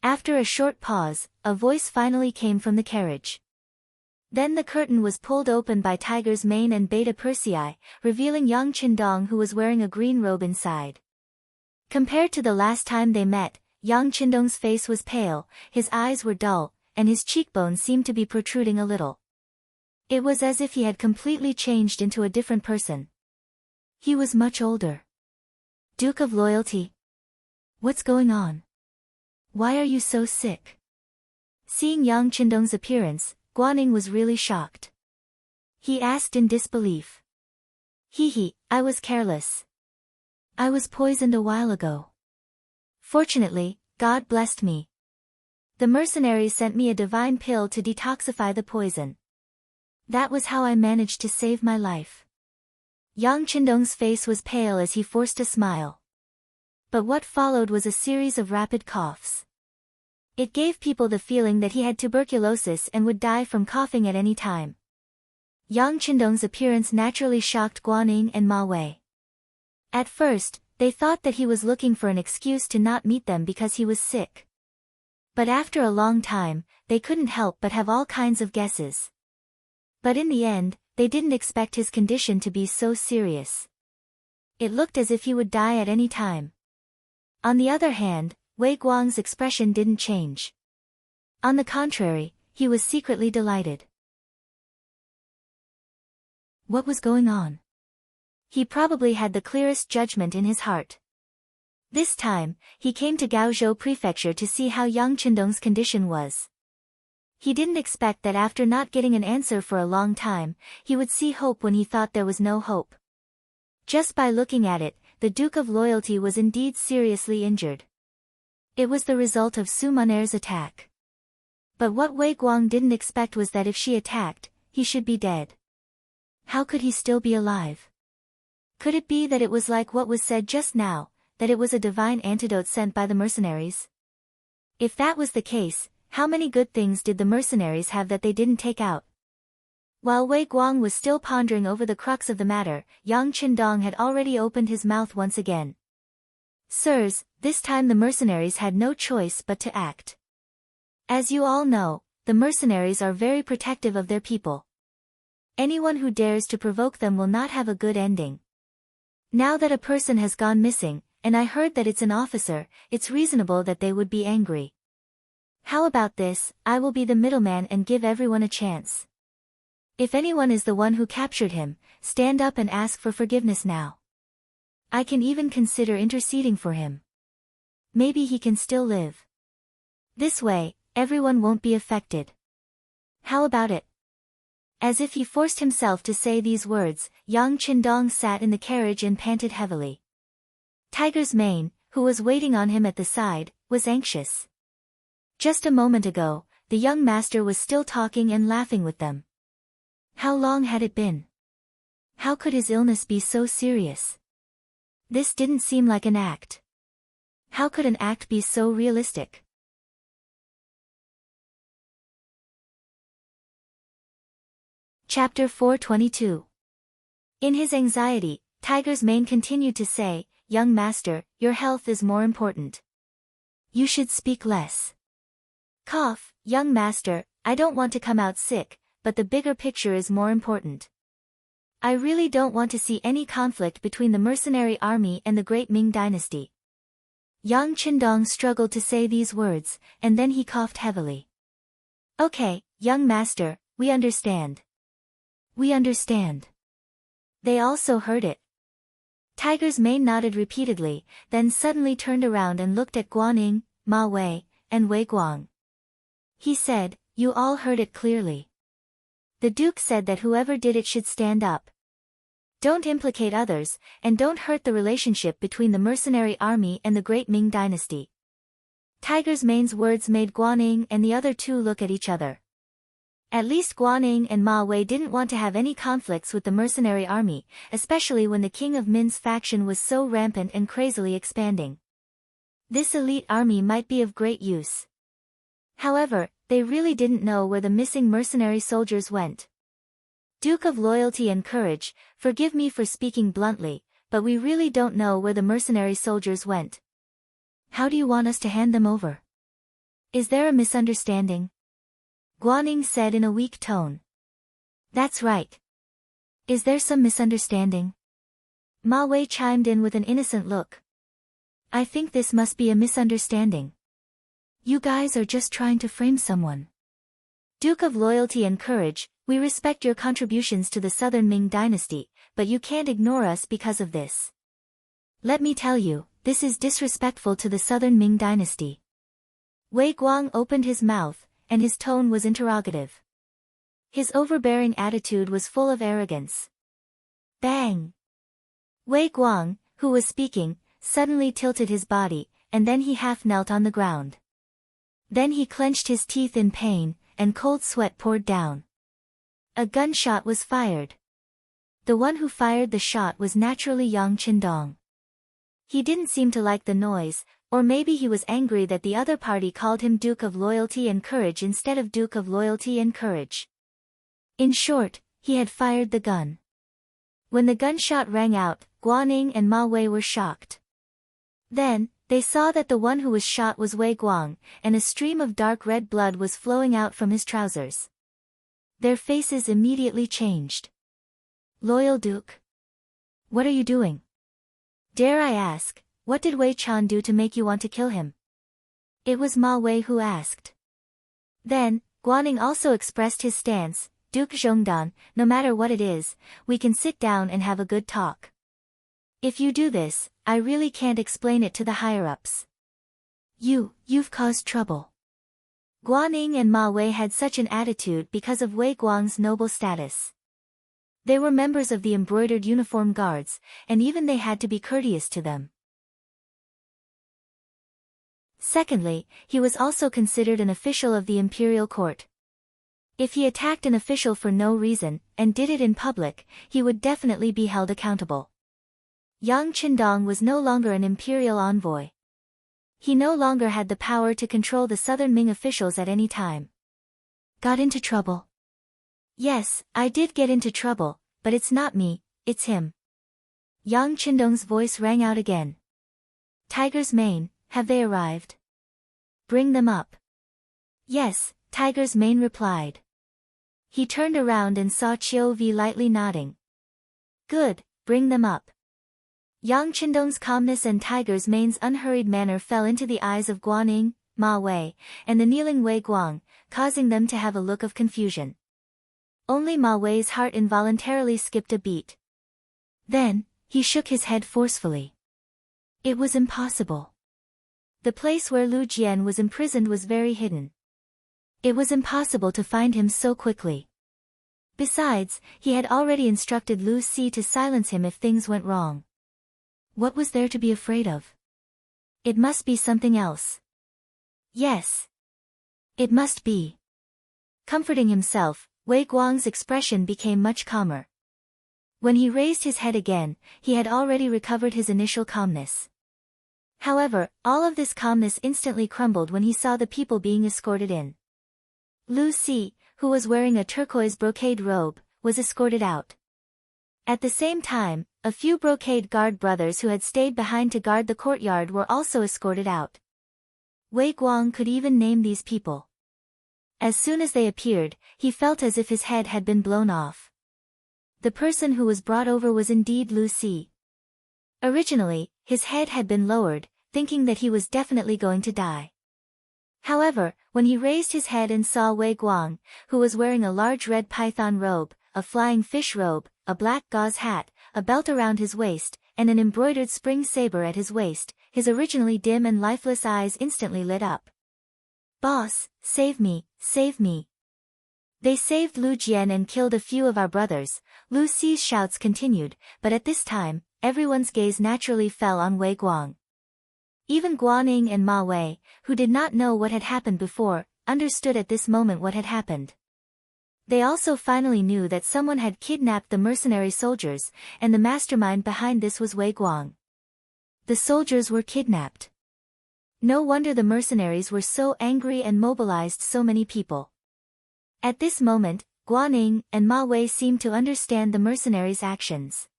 A: After a short pause, a voice finally came from the carriage. Then the curtain was pulled open by Tiger's Mane and Beta Persei, revealing Yang Qindong, who was wearing a green robe inside. Compared to the last time they met, Yang Qindong's face was pale, his eyes were dull, and his cheekbones seemed to be protruding a little. It was as if he had completely changed into a different person. He was much older. Duke of Loyalty? What's going on? Why are you so sick? Seeing Yang Qindong's appearance, Guaning was really shocked. He asked in disbelief. I was careless. I was poisoned a while ago. Fortunately, God blessed me. The mercenaries sent me a divine pill to detoxify the poison. That was how I managed to save my life. Yang Qindong's face was pale as he forced a smile. But what followed was a series of rapid coughs. It gave people the feeling that he had tuberculosis and would die from coughing at any time. Yang Qindong's appearance naturally shocked Guanning and Ma Wei. At first, they thought that he was looking for an excuse to not meet them because he was sick. But after a long time, they couldn't help but have all kinds of guesses. But in the end, they didn't expect his condition to be so serious. It looked as if he would die at any time. On the other hand, Wei Guang's expression didn't change. On the contrary, he was secretly delighted. What was going on? He probably had the clearest judgment in his heart. This time, he came to Gaozhou Prefecture to see how Yang Qindong's condition was. He didn't expect that after not getting an answer for a long time, he would see hope when he thought there was no hope. Just by looking at it, the Duke of Loyalty was indeed seriously injured. It was the result of Su Muner's attack. But what Wei Guang didn't expect was that if she attacked, he should be dead. How could he still be alive? Could it be that it was like what was said just now, that it was a divine antidote sent by the mercenaries? If that was the case, how many good things did the mercenaries have that they didn't take out? While Wei Guang was still pondering over the crux of the matter, Yang Qindong had already opened his mouth once again. Sirs, this time the mercenaries had no choice but to act. As you all know, the mercenaries are very protective of their people. Anyone who dares to provoke them will not have a good ending. Now that a person has gone missing, and I heard that it's an officer, it's reasonable that they would be angry. How about this? I will be the middleman and give everyone a chance. If anyone is the one who captured him, stand up and ask for forgiveness now. I can even consider interceding for him. Maybe he can still live. This way, everyone won't be affected. How about it? As if he forced himself to say these words, Yang Qindong sat in the carriage and panted heavily. Tiger's Mane, who was waiting on him at the side, was anxious. Just a moment ago, the young master was still talking and laughing with them. How long had it been? How could his illness be so serious? This didn't seem like an act. How could an act be so realistic? Chapter 422. In his anxiety, Tiger's Mane continued to say, Young master, your health is more important. You should speak less. Cough, young master, I don't want to come out sick, but the bigger picture is more important. I really don't want to see any conflict between the mercenary army and the great Ming dynasty. Yang Qindong struggled to say these words, and then he coughed heavily. Okay, young master, we understand. We understand. They also heard it. Tiger's Mane nodded repeatedly, then suddenly turned around and looked at Guanning, Ma Wei, and Wei Guang. He said, You all heard it clearly. The Duke said that whoever did it should stand up. Don't implicate others, and don't hurt the relationship between the mercenary army and the great Ming dynasty. Tiger's Mane's words made Guanning and the other two look at each other. At least Guanning and Ma Wei didn't want to have any conflicts with the mercenary army, especially when the King of Min's faction was so rampant and crazily expanding. This elite army might be of great use. However, they really didn't know where the missing mercenary soldiers went. Duke of Loyalty and Courage, forgive me for speaking bluntly, but we really don't know where the mercenary soldiers went. How do you want us to hand them over? Is there a misunderstanding? Guanning said in a weak tone. That's right. Is there some misunderstanding? Ma Wei chimed in with an innocent look. I think this must be a misunderstanding. You guys are just trying to frame someone. Duke of Loyalty and Courage, we respect your contributions to the Southern Ming dynasty, but you can't ignore us because of this. Let me tell you, this is disrespectful to the Southern Ming dynasty. Wei Guang opened his mouth, and his tone was interrogative. His overbearing attitude was full of arrogance. Bang! Wei Guang, who was speaking, suddenly tilted his body, and then he half knelt on the ground. Then he clenched his teeth in pain, and cold sweat poured down. A gunshot was fired. The one who fired the shot was naturally Yang Qindong. He didn't seem to like the noise, or maybe he was angry that the other party called him Duke of Loyalty and Courage instead of Duke of Loyalty and Courage. In short, he had fired the gun. When the gunshot rang out, Guaning and Ma Wei were shocked. Then, they saw that the one who was shot was Wei Guang, and a stream of dark red blood was flowing out from his trousers. Their faces immediately changed. Loyal Duke? What are you doing? Dare I ask, what did Wei Chan do to make you want to kill him? It was Ma Wei who asked. Then, Guaning also expressed his stance. Duke Zhongdan, no matter what it is, we can sit down and have a good talk. If you do this, I really can't explain it to the higher-ups. You've caused trouble. Guaning and Ma Wei had such an attitude because of Wei Guang's noble status. They were members of the embroidered uniform guards, and even they had to be courteous to them. Secondly, he was also considered an official of the imperial court. If he attacked an official for no reason, and did it in public, he would definitely be held accountable. Yang Qindong was no longer an imperial envoy. He no longer had the power to control the southern Ming officials at any time. Got into trouble? Yes, I did get into trouble, but it's not me, it's him. Yang Qindong's voice rang out again. Tiger's Mane, have they arrived? Bring them up. Yes, Tiger's Mane replied. He turned around and saw Chiu Vi lightly nodding. Good, bring them up. Yang Qindong's calmness and Tiger's Mane's unhurried manner fell into the eyes of Guaning, Ma Wei, and the kneeling Wei Guang, causing them to have a look of confusion. Only Ma Wei's heart involuntarily skipped a beat. Then, he shook his head forcefully. It was impossible. The place where Lu Jian was imprisoned was very hidden. It was impossible to find him so quickly. Besides, he had already instructed Lu Si to silence him if things went wrong. What was there to be afraid of? It must be something else. Yes. It must be. Comforting himself, Wei Guang's expression became much calmer. When he raised his head again, he had already recovered his initial calmness. However, all of this calmness instantly crumbled when he saw the people being escorted in. Lu Si, who was wearing a turquoise brocade robe, was escorted out. At the same time, a few brocade guard brothers who had stayed behind to guard the courtyard were also escorted out. Wei Guang could even name these people. As soon as they appeared, he felt as if his head had been blown off. The person who was brought over was indeed Lu Si. Originally, his head had been lowered, thinking that he was definitely going to die. However, when he raised his head and saw Wei Guang, who was wearing a large red python robe, a flying fish robe, a black gauze hat, a belt around his waist, and an embroidered spring saber at his waist, his originally dim and lifeless eyes instantly lit up. Boss, save me, save me. They saved Lu Jian and killed a few of our brothers, Lu Si's shouts continued, but at this time, everyone's gaze naturally fell on Wei Guang. Even Guaning and Ma Wei, who did not know what had happened before, understood at this moment what had happened. They also finally knew that someone had kidnapped the mercenary soldiers, and the mastermind behind this was Wei Guang. The soldiers were kidnapped. No wonder the mercenaries were so angry and mobilized so many people. At this moment, Guaning and Ma Wei seemed to understand the mercenaries' actions.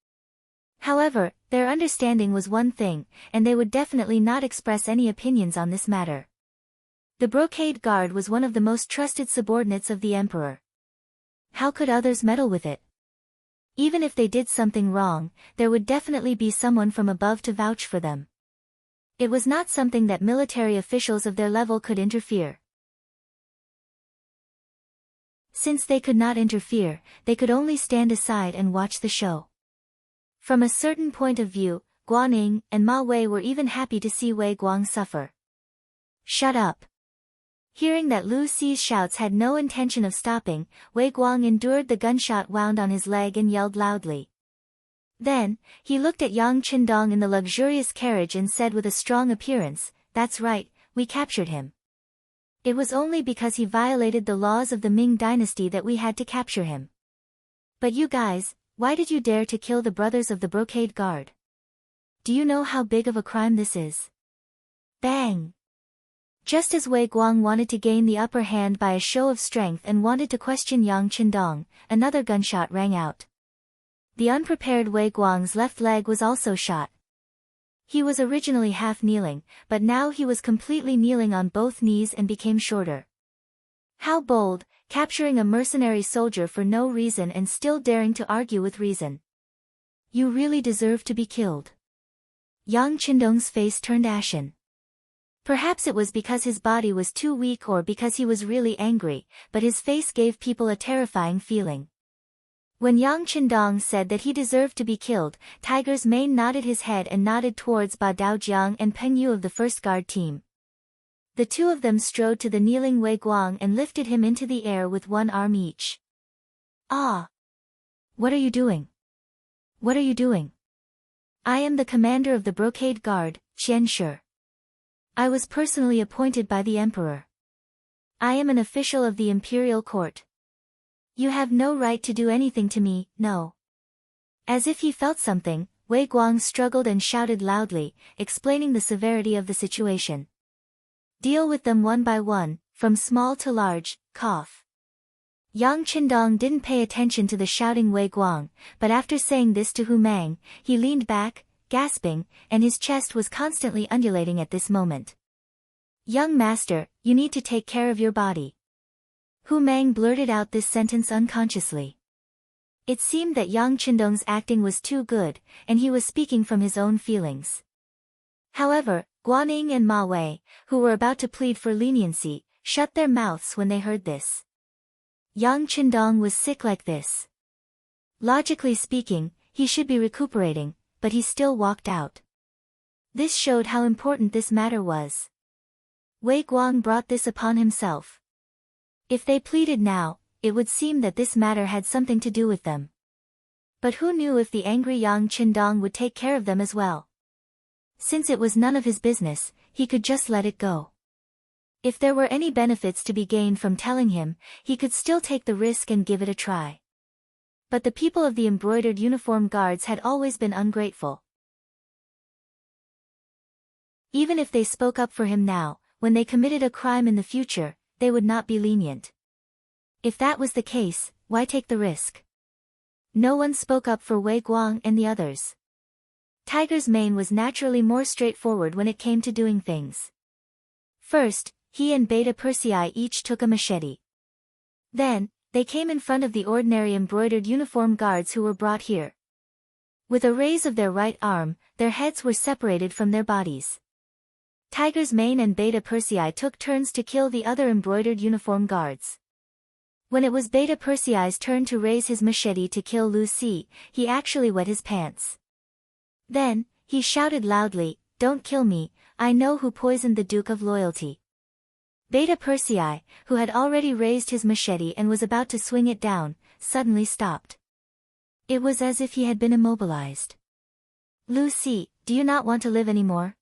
A: However, their understanding was one thing, and they would definitely not express any opinions on this matter. The brocade guard was one of the most trusted subordinates of the emperor. How could others meddle with it? Even if they did something wrong, there would definitely be someone from above to vouch for them. It was not something that military officials of their level could interfere. Since they could not interfere, they could only stand aside and watch the show. From a certain point of view, Guaning and Ma Wei were even happy to see Wei Guang suffer. Shut up. Hearing that Lu Si's shouts had no intention of stopping, Wei Guang endured the gunshot wound on his leg and yelled loudly. Then, he looked at Yang Qindong in the luxurious carriage and said with a strong appearance, "That's right, we captured him." It was only because he violated the laws of the Ming dynasty that we had to capture him. But you guys, why did you dare to kill the brothers of the Brocade Guard? Do you know how big of a crime this is? Bang! Just as Wei Guang wanted to gain the upper hand by a show of strength and wanted to question Yang Qindong, another gunshot rang out. The unprepared Wei Guang's left leg was also shot. He was originally half kneeling, but now he was completely kneeling on both knees and became shorter. How bold, capturing a mercenary soldier for no reason and still daring to argue with reason. You really deserve to be killed. Yang Qindong's face turned ashen. Perhaps it was because his body was too weak or because he was really angry, but his face gave people a terrifying feeling. When Yang Qindong said that he deserved to be killed, Tiger's mane nodded his head and nodded towards Ba Daojiang and Peng Yu of the first guard team. The two of them strode to the kneeling Wei Guang and lifted him into the air with one arm each. Ah! What are you doing? What are you doing? I am the commander of the Brocade Guard, Qian Shi. I was personally appointed by the emperor. I am an official of the imperial court. You have no right to do anything to me, no. As if he felt something, Wei Guang struggled and shouted loudly, explaining the severity of the situation. Deal with them one by one, from small to large, cough. Yang Qindong didn't pay attention to the shouting Wei Guang, but after saying this to Hu Mang, he leaned back, gasping, and his chest was constantly undulating at this moment. Young master, you need to take care of your body. Hu Mang blurted out this sentence unconsciously. It seemed that Yang Qindong's acting was too good, and he was speaking from his own feelings. However, Guaning and Ma Wei, who were about to plead for leniency, shut their mouths when they heard this. Yang Qindong was sick like this. Logically speaking, he should be recuperating, but he still walked out. This showed how important this matter was. Wei Guang brought this upon himself. If they pleaded now, it would seem that this matter had something to do with them. But who knew if the angry Yang Qindong would take care of them as well? Since it was none of his business, he could just let it go. If there were any benefits to be gained from telling him, he could still take the risk and give it a try. But the people of the embroidered uniform guards had always been ungrateful. Even if they spoke up for him now, when they committed a crime in the future, they would not be lenient. If that was the case, why take the risk? No one spoke up for Wei Guang and the others. Tiger's mane was naturally more straightforward when it came to doing things. First, he and Beta Persei each took a machete. Then, they came in front of the ordinary embroidered uniform guards who were brought here. With a raise of their right arm, their heads were separated from their bodies. Tiger's mane and Beta Persei took turns to kill the other embroidered uniform guards. When it was Beta Persei's turn to raise his machete to kill Lu Si, he actually wet his pants. Then, he shouted loudly, "Don't kill me, I know who poisoned the Duke of Loyalty." Beta Persei, who had already raised his machete and was about to swing it down, suddenly stopped. It was as if he had been immobilized. "Lu Si, do you not want to live anymore?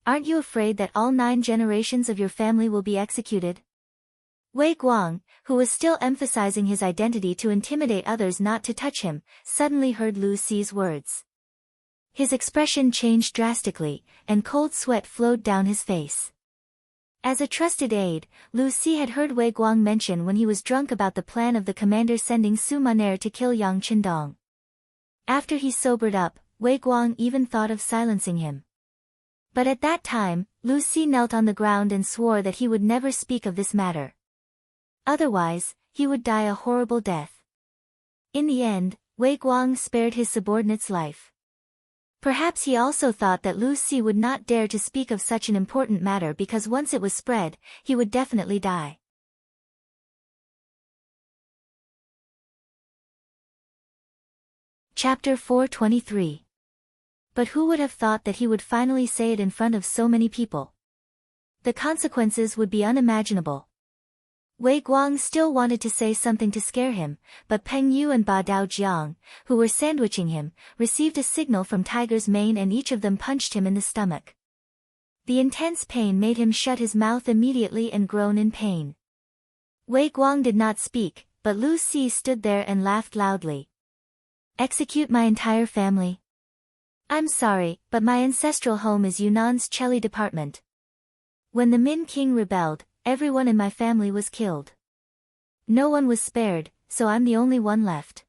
A: Aren't you afraid that all 9 generations of your family will be executed?" Wei Guang, who was still emphasizing his identity to intimidate others not to touch him, suddenly heard Lu Si's words. His expression changed drastically, and cold sweat flowed down his face. As a trusted aide, Lu Si had heard Wei Guang mention when he was drunk about the plan of the commander sending Su Maner to kill Yang Qindong. After he sobered up, Wei Guang even thought of silencing him. But at that time, Lu Si knelt on the ground and swore that he would never speak of this matter. Otherwise, he would die a horrible death. In the end, Wei Guang spared his subordinate's life. Perhaps he also thought that Lu Si would not dare to speak of such an important matter because once it was spread, he would definitely die. Chapter 423. But who would have thought that he would finally say it in front of so many people? The consequences would be unimaginable. Wei Guang still wanted to say something to scare him, but Peng Yu and Ba Daojiang, who were sandwiching him, received a signal from Tiger's mane and each of them punched him in the stomach. The intense pain made him shut his mouth immediately and groan in pain. Wei Guang did not speak, but Lu Si stood there and laughed loudly. Execute my entire family? I'm sorry, but my ancestral home is Yunnan's Cheli department. When the Min King rebelled, everyone in my family was killed. No one was spared, so I'm the only one left.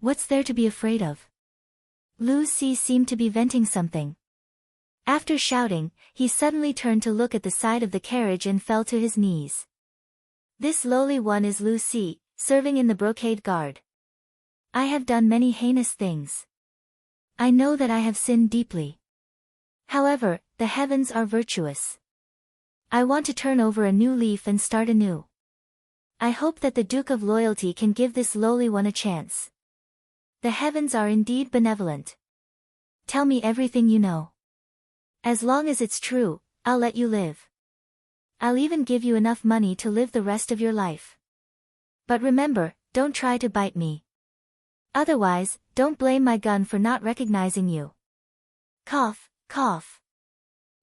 A: What's there to be afraid of? Lu Si seemed to be venting something. After shouting, he suddenly turned to look at the side of the carriage and fell to his knees. This lowly one is Lu Si, serving in the brocade guard. I have done many heinous things. I know that I have sinned deeply. However, the heavens are virtuous. I want to turn over a new leaf and start anew. I hope that the Duke of Loyalty can give this lowly one a chance. The heavens are indeed benevolent. Tell me everything you know. As long as it's true, I'll let you live. I'll even give you enough money to live the rest of your life. But remember, don't try to bite me. Otherwise, don't blame my gun for not recognizing you. Cough, cough.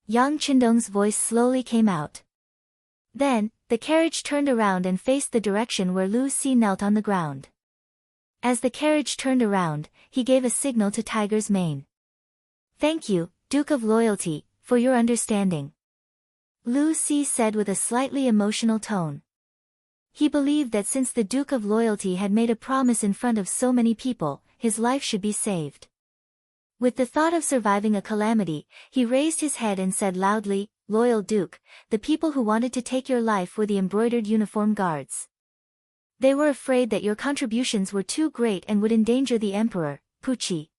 A: Yang Qindong's voice slowly came out. Then, the carriage turned around and faced the direction where Lu Si knelt on the ground. As the carriage turned around, he gave a signal to Tiger's mane. Thank you, Duke of Loyalty, for your understanding. Lu Si said with a slightly emotional tone. He believed that since the Duke of Loyalty had made a promise in front of so many people, his life should be saved. With the thought of surviving a calamity, he raised his head and said loudly, Loyal Duke, the people who wanted to take your life were the embroidered uniform guards. They were afraid that your contributions were too great and would endanger the Emperor, Puchi.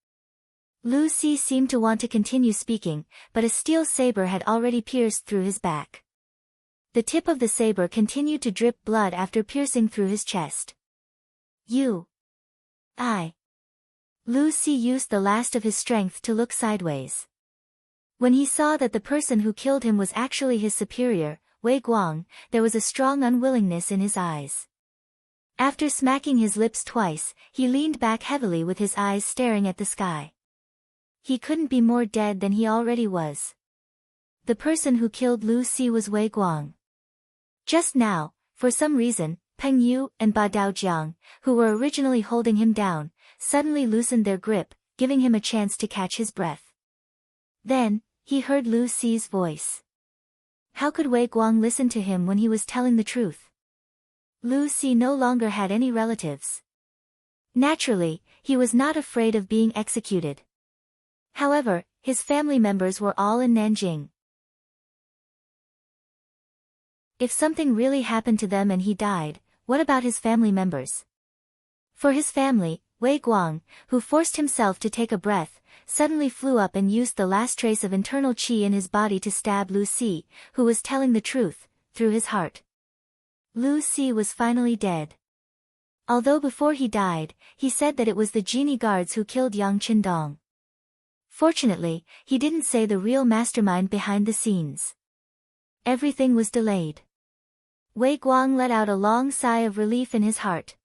A: Lu Si seemed to want to continue speaking, but a steel saber had already pierced through his back. The tip of the saber continued to drip blood after piercing through his chest. Lu Si used the last of his strength to look sideways. When he saw that the person who killed him was actually his superior, Wei Guang, there was a strong unwillingness in his eyes. After smacking his lips twice, he leaned back heavily with his eyes staring at the sky. He couldn't be more dead than he already was. The person who killed Lu Si was Wei Guang. Just now, for some reason, Peng Yu and Ba Daojiang, who were originally holding him down, suddenly loosened their grip, giving him a chance to catch his breath. Then, he heard Lu Si's voice. How could Wei Guang listen to him when he was telling the truth? Lu Si no longer had any relatives. Naturally, he was not afraid of being executed. However, his family members were all in Nanjing. If something really happened to them and he died, what about his family members? For his family, Wei Guang, who forced himself to take a breath, suddenly flew up and used the last trace of internal qi in his body to stab Lu Si, who was telling the truth, through his heart. Lu Si was finally dead. Although before he died, he said that it was the genie guards who killed Yang Qindong. Fortunately, he didn't say the real mastermind behind the scenes. Everything was delayed. Wei Guang let out a long sigh of relief in his heart.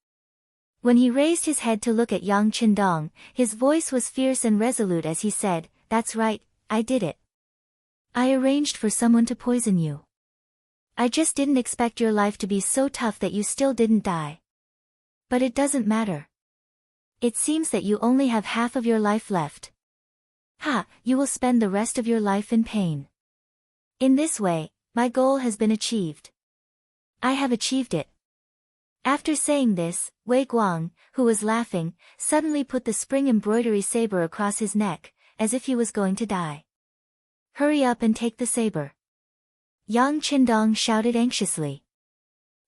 A: When he raised his head to look at Yang Qindong, his voice was fierce and resolute as he said, That's right, I did it. I arranged for someone to poison you. I just didn't expect your life to be so tough that you still didn't die. But it doesn't matter. It seems that you only have half of your life left. You will spend the rest of your life in pain. In this way, my goal has been achieved. I have achieved it. After saying this, Wei Guang, who was laughing, suddenly put the spring embroidery saber across his neck, as if he was going to die. Hurry up and take the saber. Yang Qindong shouted anxiously.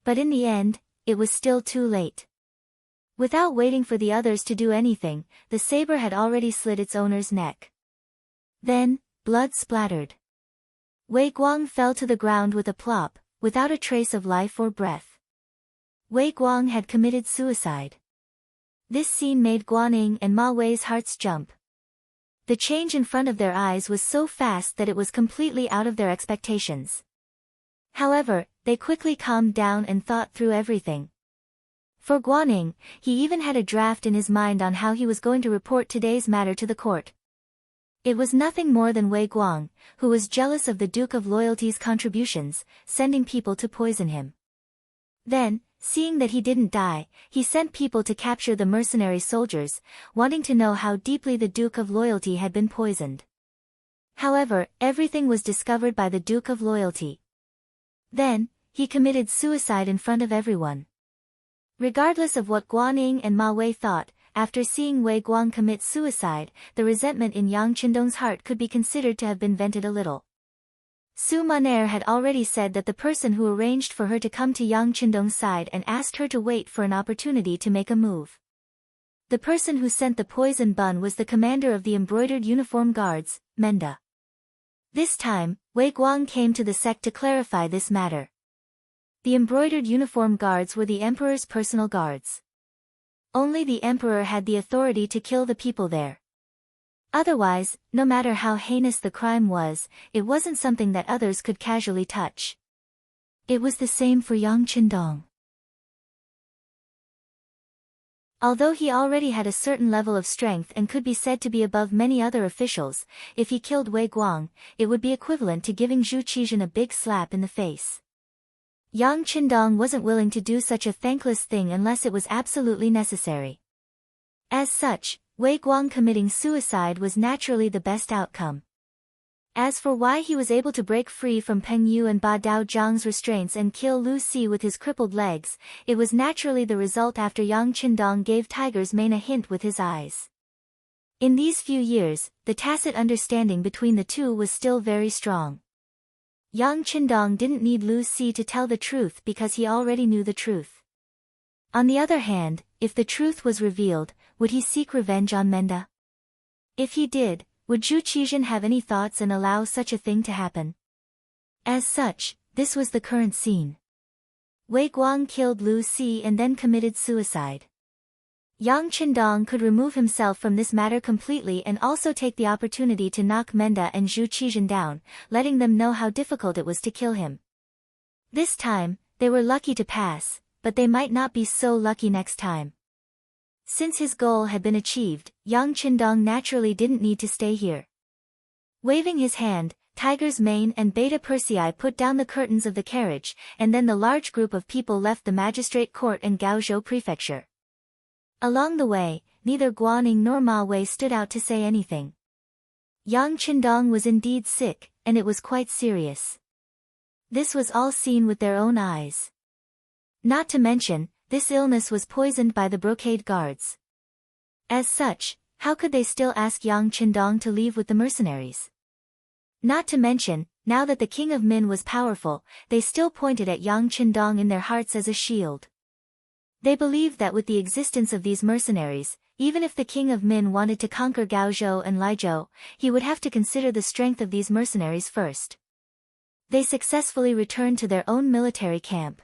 A: But in the end, it was still too late. Without waiting for the others to do anything, the saber had already slit its owner's neck. Then, blood splattered. Wei Guang fell to the ground with a plop, without a trace of life or breath. Wei Guang had committed suicide. This scene made Guaning and Ma Wei's hearts jump. The change in front of their eyes was so fast that it was completely out of their expectations. However, they quickly calmed down and thought through everything. For Guaning, he even had a draft in his mind on how he was going to report today's matter to the court. It was nothing more than Wei Guang, who was jealous of the Duke of Loyalty's contributions, sending people to poison him. Then, seeing that he didn't die, he sent people to capture the mercenary soldiers, wanting to know how deeply the Duke of Loyalty had been poisoned. However, everything was discovered by the Duke of Loyalty. Then, he committed suicide in front of everyone. Regardless of what Guan Ying and Ma Wei thought, after seeing Wei Guang commit suicide, the resentment in Yang Qindong's heart could be considered to have been vented a little. Su Maner had already said that the person who arranged for her to come to Yang Qindong's side and asked her to wait for an opportunity to make a move. The person who sent the poison bun was the commander of the embroidered uniform guards, Menda. This time, Wei Guang came to the sect to clarify this matter. The embroidered uniform guards were the emperor's personal guards. Only the emperor had the authority to kill the people there. Otherwise, no matter how heinous the crime was, it wasn't something that others could casually touch. It was the same for Yang Qindong. Although he already had a certain level of strength and could be said to be above many other officials, if he killed Wei Guang, it would be equivalent to giving Zhu Qizhen a big slap in the face. Yang Qindong wasn't willing to do such a thankless thing unless it was absolutely necessary. As such, Wei Guang committing suicide was naturally the best outcome. As for why he was able to break free from Peng Yu and Ba Dao Zhang's restraints and kill Lu Si with his crippled legs, it was naturally the result after Yang Qindong gave Tiger's Mane a hint with his eyes. In these few years, the tacit understanding between the two was still very strong. Yang Qindong didn't need Lu Si to tell the truth because he already knew the truth. On the other hand, if the truth was revealed, would he seek revenge on Menda? If he did, would Zhu Qizhen have any thoughts and allow such a thing to happen? As such, this was the current scene. Wei Guang killed Lu Si and then committed suicide. Yang Qindong could remove himself from this matter completely and also take the opportunity to knock Menda and Zhu Qizhen down, letting them know how difficult it was to kill him. This time, they were lucky to pass, but they might not be so lucky next time. Since his goal had been achieved, Yang Qindong naturally didn't need to stay here. Waving his hand, Tiger's Mane and Beta Persei put down the curtains of the carriage, and then the large group of people left the magistrate court and Gaozhou prefecture. Along the way, neither Guan Ying nor Ma Wei stood out to say anything. Yang Qindong was indeed sick, and it was quite serious. This was all seen with their own eyes. Not to mention, this illness was poisoned by the brocade guards. As such, how could they still ask Yang Qindong to leave with the mercenaries? Not to mention, now that the King of Min was powerful, they still pointed at Yang Qindong in their hearts as a shield. They believed that with the existence of these mercenaries, even if the King of Min wanted to conquer Gaozhou and Laizhou, he would have to consider the strength of these mercenaries first. They successfully returned to their own military camp.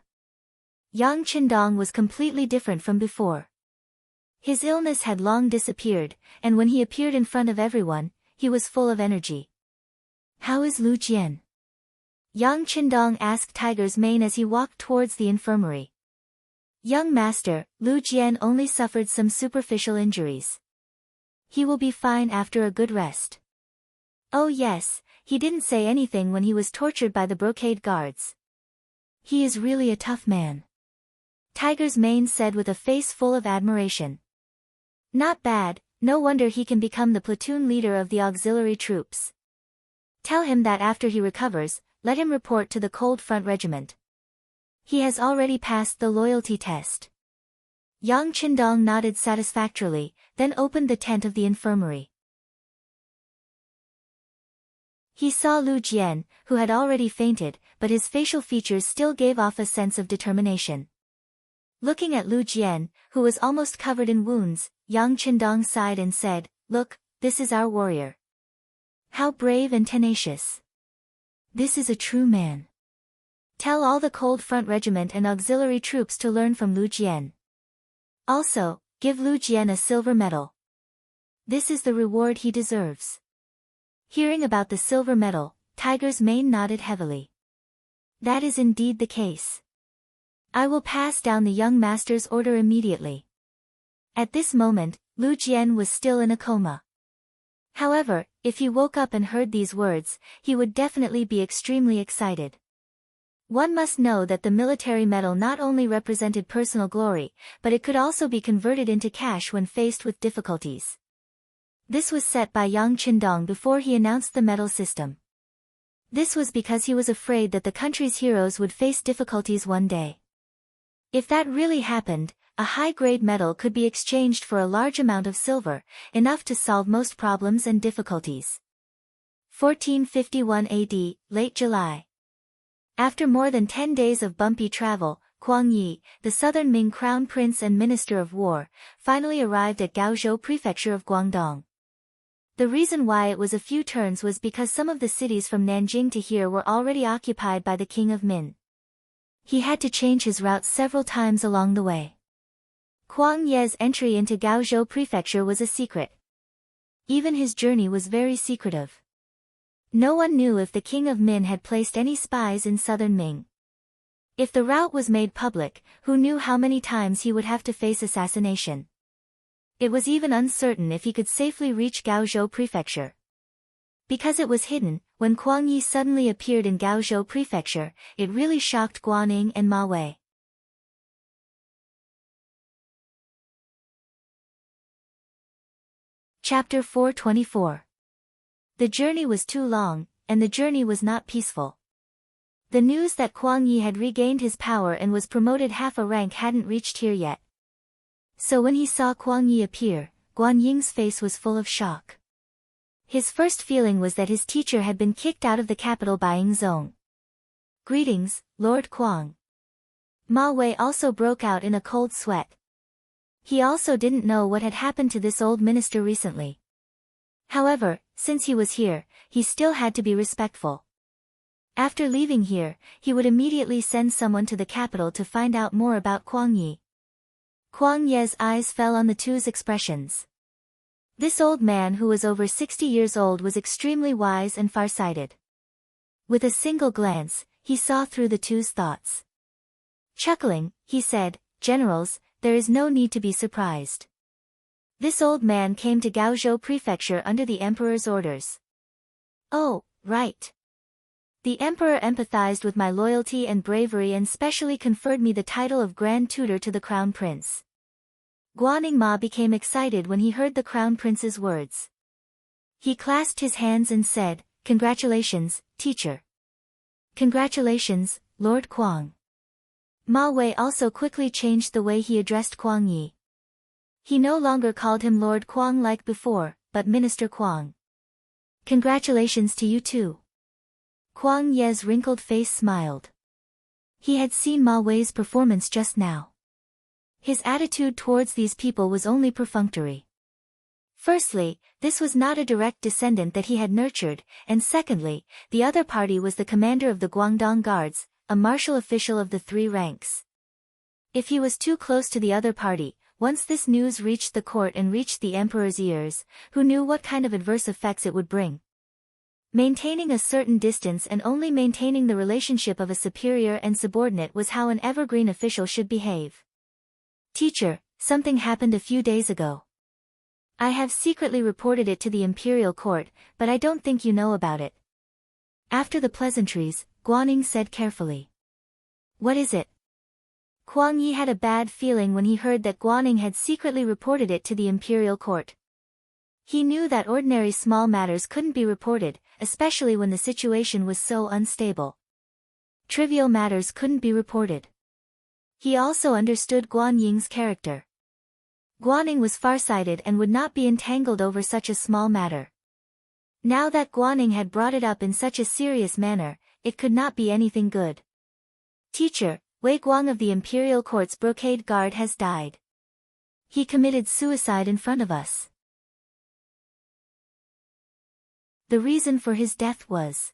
A: Yang Qindong was completely different from before. His illness had long disappeared, and when he appeared in front of everyone, he was full of energy. "How is Lu Jian?" Yang Qindong asked Tiger's Mane as he walked towards the infirmary. "Young master, Lu Jian only suffered some superficial injuries. He will be fine after a good rest." "Oh yes, he didn't say anything when he was tortured by the brocade guards. He is really a tough man," Tiger's Mane said with a face full of admiration. "Not bad, no wonder he can become the platoon leader of the auxiliary troops. Tell him that after he recovers, let him report to the Cold Front Regiment. He has already passed the loyalty test." Yang Qindong nodded satisfactorily, then opened the tent of the infirmary. He saw Lu Jian, who had already fainted, but his facial features still gave off a sense of determination. Looking at Lu Jian, who was almost covered in wounds, Yang Qindong sighed and said, "Look, this is our warrior. How brave and tenacious. This is a true man. Tell all the Cold Front Regiment and auxiliary troops to learn from Lu Jian. Also, give Lu Jian a silver medal. This is the reward he deserves." Hearing about the silver medal, Tiger's Mane nodded heavily. "That is indeed the case. I will pass down the young master's order immediately." At this moment, Lu Jian was still in a coma. However, If he woke up and heard these words, he would definitely be extremely excited. One must know that the military medal not only represented personal glory, but it could also be converted into cash when faced with difficulties. This was set by Yang Qindong before he announced the medal system. This was because he was afraid that the country's heroes would face difficulties one day. If that really happened, a high-grade medal could be exchanged for a large amount of silver, enough to solve most problems and difficulties. 1451 AD, late July. After more than 10 days of bumpy travel, Kuang Yi, the southern Ming crown prince and minister of war, finally arrived at Gaozhou prefecture of Guangdong. The reason why it was a few turns was because some of the cities from Nanjing to here were already occupied by the king of Min. He had to change his route several times along the way. Kuang Ye's entry into Gaozhou prefecture was a secret. Even his journey was very secretive. No one knew if the king of Min had placed any spies in southern Ming. If the route was made public, who knew how many times he would have to face assassination? It was even uncertain if he could safely reach Gaozhou prefecture. Because it was hidden, when Kuang Yi suddenly appeared in Gaozhou prefecture, it really shocked Guanning and Ma Wei. Chapter 424. The journey was too long, and the journey was not peaceful. The news that Kuang Yi had regained his power and was promoted half a rank hadn't reached here yet. So when he saw Kuang Yi appear, Guan Ying's face was full of shock. His first feeling was that his teacher had been kicked out of the capital by Yingzong. Greetings, Lord Kuang. Ma Wei also broke out in a cold sweat. He also didn't know what had happened to this old minister recently. However, since he was here, he still had to be respectful. After leaving here, he would immediately send someone to the capital to find out more about Kuang Yi. Kuang Ye's eyes fell on the two's expressions. This old man who was over 60 years old was extremely wise and far-sighted. With a single glance, he saw through the two's thoughts. Chuckling, he said, "Generals, there is no need to be surprised. This old man came to Gaozhou prefecture under the emperor's orders." "Oh, right. The emperor empathized with my loyalty and bravery and specially conferred me the title of Grand Tutor to the Crown Prince." Guanning Ma became excited when he heard the Crown Prince's words. He clasped his hands and said, "Congratulations, teacher." "Congratulations, Lord Kuang." Ma Wei also quickly changed the way he addressed Kuang Yi. He no longer called him Lord Kuang like before, but Minister Kuang. "Congratulations to you too." Kuang Ye's wrinkled face smiled. He had seen Ma Wei's performance just now. His attitude towards these people was only perfunctory. Firstly, this was not a direct descendant that he had nurtured, and secondly, the other party was the commander of the Guangdong Guards, a martial official of the 3 ranks. If he was too close to the other party, once this news reached the court and reached the emperor's ears, who knew what kind of adverse effects it would bring? Maintaining a certain distance and only maintaining the relationship of a superior and subordinate was how an evergreen official should behave. "Teacher, something happened a few days ago. I have secretly reported it to the imperial court, but I don't think you know about it." After the pleasantries, Guanning said carefully. "What is it?" Kuang Yi had a bad feeling when he heard that Guanning had secretly reported it to the imperial court. He knew that ordinary small matters couldn't be reported, especially when the situation was so unstable. Trivial matters couldn't be reported. He also understood Guan Ying's character. Guanning was farsighted and would not be entangled over such a small matter. Now that Guanning had brought it up in such a serious manner, it could not be anything good. "Teacher, Wei Guang of the Imperial Court's Brocade Guard has died. He committed suicide in front of us." The reason for his death was.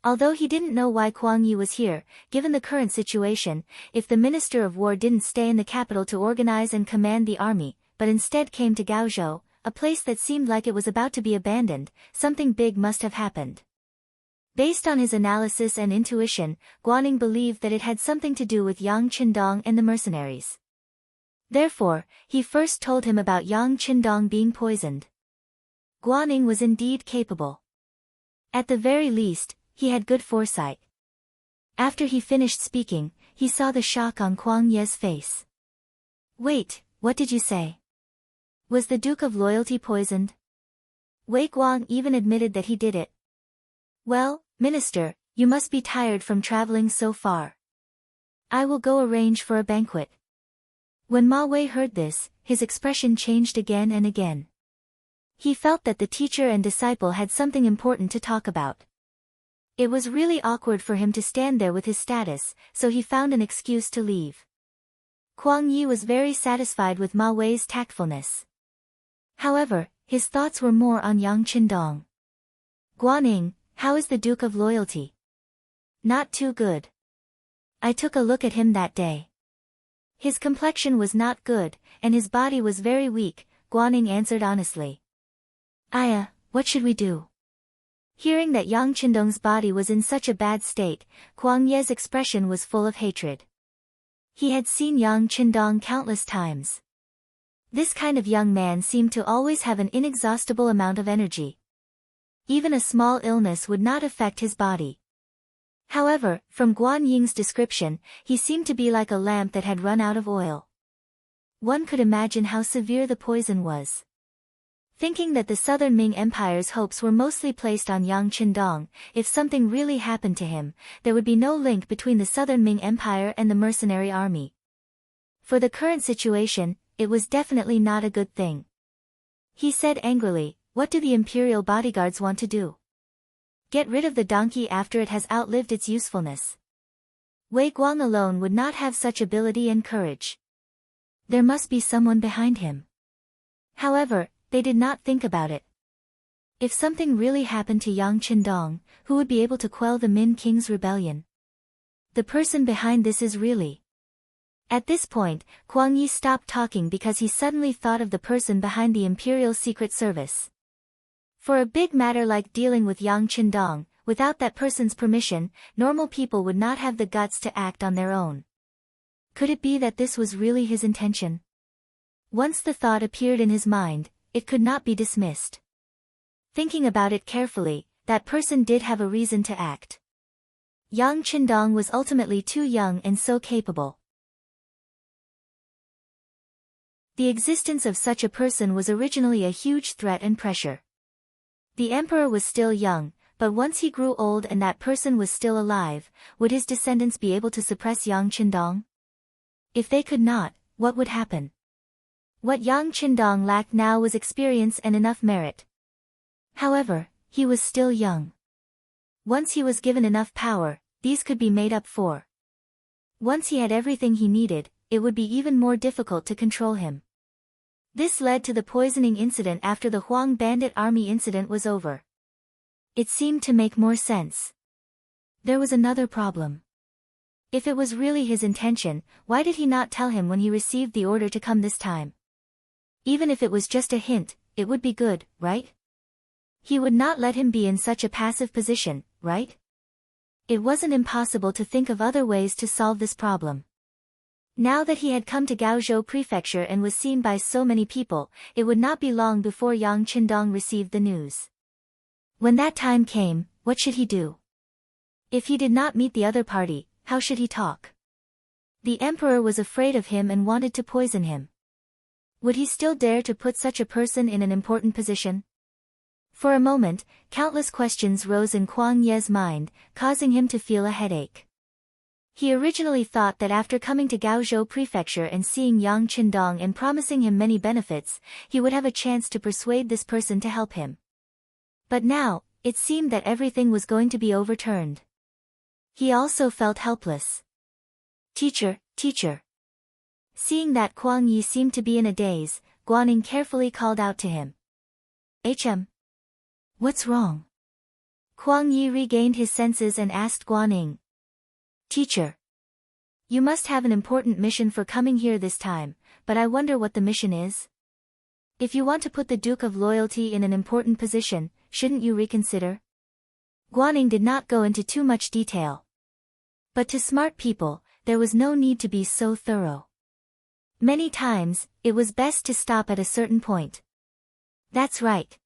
A: Although he didn't know why Kuang Yi was here, given the current situation, if the Minister of War didn't stay in the capital to organize and command the army, but instead came to Gaozhou, a place that seemed like it was about to be abandoned, something big must have happened. Based on his analysis and intuition, Guanning believed that it had something to do with Yang Qindong and the mercenaries. Therefore, he first told him about Yang Qindong being poisoned. Guan was indeed capable. At the very least, he had good foresight. After he finished speaking, he saw the shock on Kuang Ye's face. Wait, what did you say? Was the Duke of Loyalty poisoned? Wei Guang even admitted that he did it. Well, Minister, you must be tired from traveling so far. I will go arrange for a banquet. When Ma Wei heard this, his expression changed again and again. He felt that the teacher and disciple had something important to talk about. It was really awkward for him to stand there with his status, so he found an excuse to leave. Kuang Yi was very satisfied with Ma Wei's tactfulness. However, his thoughts were more on Yang Qindong. Guan, how is the Duke of Loyalty? Not too good. I took a look at him that day. His complexion was not good, and his body was very weak, Guan answered honestly. Aya, what should we do? Hearing that Yang Qindong's body was in such a bad state, Kuang Ye's expression was full of hatred. He had seen Yang Qindong countless times. This kind of young man seemed to always have an inexhaustible amount of energy. Even a small illness would not affect his body. However, from Guan Ying's description, he seemed to be like a lamp that had run out of oil. One could imagine how severe the poison was. Thinking that the Southern Ming Empire's hopes were mostly placed on Yang Qindong, if something really happened to him, there would be no link between the Southern Ming Empire and the mercenary army. For the current situation, it was definitely not a good thing. He said angrily, what do the imperial bodyguards want to do? Get rid of the donkey after it has outlived its usefulness. Wei Guang alone would not have such ability and courage. There must be someone behind him. However, they did not think about it. If something really happened to Yang Qindong, who would be able to quell the Min King's rebellion? The person behind this is really... At this point, Kuang Yi stopped talking because he suddenly thought of the person behind the Imperial Secret Service. For a big matter like dealing with Yang Qindong, without that person's permission, normal people would not have the guts to act on their own. Could it be that this was really his intention? Once the thought appeared in his mind, it could not be dismissed. Thinking about it carefully, that person did have a reason to act. Yang Qindong was ultimately too young and so capable. The existence of such a person was originally a huge threat and pressure. The emperor was still young, but once he grew old and that person was still alive, would his descendants be able to suppress Yang Qindong? If they could not, what would happen? What Yang Qindong lacked now was experience and enough merit. However, he was still young. Once he was given enough power, these could be made up for. Once he had everything he needed, it would be even more difficult to control him. This led to the poisoning incident after the Huang bandit army incident was over. It seemed to make more sense. There was another problem. If it was really his intention, why did he not tell him when he received the order to come this time? Even if it was just a hint, it would be good, right? He would not let him be in such a passive position, right? It wasn't impossible to think of other ways to solve this problem. Now that he had come to Gaozhou Prefecture and was seen by so many people, it would not be long before Yang Qindong received the news. When that time came, what should he do? If he did not meet the other party, how should he talk? The emperor was afraid of him and wanted to poison him. Would he still dare to put such a person in an important position? For a moment, countless questions rose in Kuang Ye's mind, causing him to feel a headache. He originally thought that after coming to Gaozhou Prefecture and seeing Yang Qindong and promising him many benefits, he would have a chance to persuade this person to help him. But now, it seemed that everything was going to be overturned. He also felt helpless. Teacher, teacher. Seeing that Kuang Yi seemed to be in a daze, Guan carefully called out to him. "HM. What's wrong?" Kuang Yi regained his senses and asked Guan. "Teacher. You must have an important mission for coming here this time, but I wonder what the mission is? If you want to put the Duke of Loyalty in an important position, shouldn't you reconsider?" Guan did not go into too much detail. But to smart people, there was no need to be so thorough. Many times, it was best to stop at a certain point. That's right.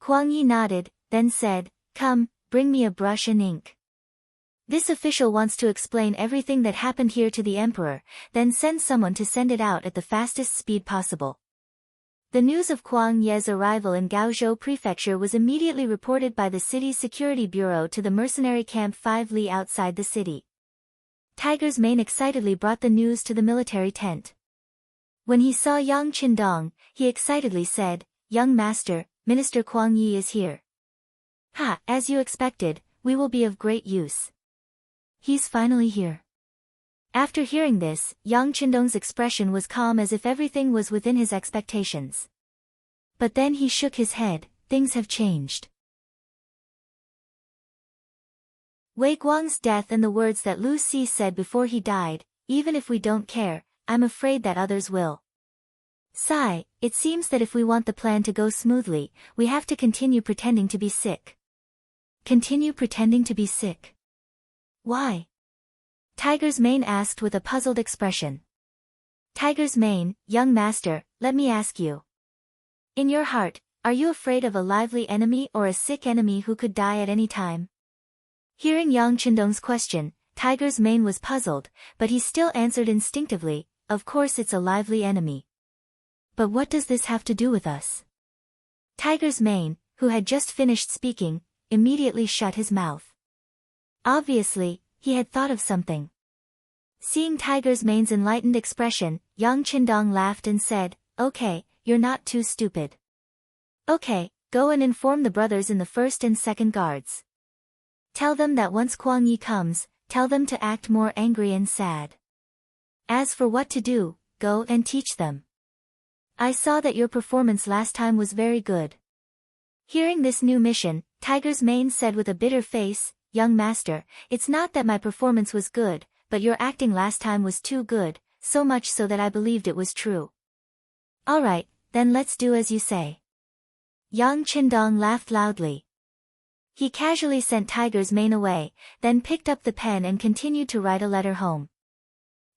A: Kuang Yi nodded, then said, "Come, bring me a brush and ink." This official wants to explain everything that happened here to the emperor, then send someone to send it out at the fastest speed possible. The news of Kuang Ye's arrival in Gaozhou Prefecture was immediately reported by the city's security bureau to the mercenary camp 5 li outside the city. Tiger's Mane excitedly brought the news to the military tent. When he saw Yang Qindong, he excitedly said, "Young master, Minister Kuang Yi is here." "Ha, as you expected, we will be of great use. He's finally here." After hearing this, Yang Qindong's expression was calm as if everything was within his expectations. But then he shook his head. Things have changed. Wei Guang's death and the words that Lu Si said before he died, "Even if we don't care, I'm afraid that others will." Sigh, it seems that if we want the plan to go smoothly, we have to continue pretending to be sick. Continue pretending to be sick. Why? Tiger's Mane asked with a puzzled expression. Tiger's Mane, young master, let me ask you. In your heart, are you afraid of a lively enemy or a sick enemy who could die at any time? Hearing Yang Qindong's question, Tiger's Mane was puzzled, but he still answered instinctively, "Of course it's a lively enemy." "But what does this have to do with us?" Tiger's Mane, who had just finished speaking, immediately shut his mouth. Obviously, he had thought of something. Seeing Tiger's Mane's enlightened expression, Yang Qindong laughed and said, "Okay, you're not too stupid. Okay, go and inform the brothers in the first and second guards. Tell them that once Kuang Yi comes, tell them to act more angry and sad. As for what to do, go and teach them. I saw that your performance last time was very good." Hearing this new mission, Tiger's Mane said with a bitter face, "Young master, it's not that my performance was good, but your acting last time was too good, so much so that I believed it was true." "Alright, then let's do as you say." Yang Qindong laughed loudly. He casually sent Tiger's Mane away, then picked up the pen and continued to write a letter home.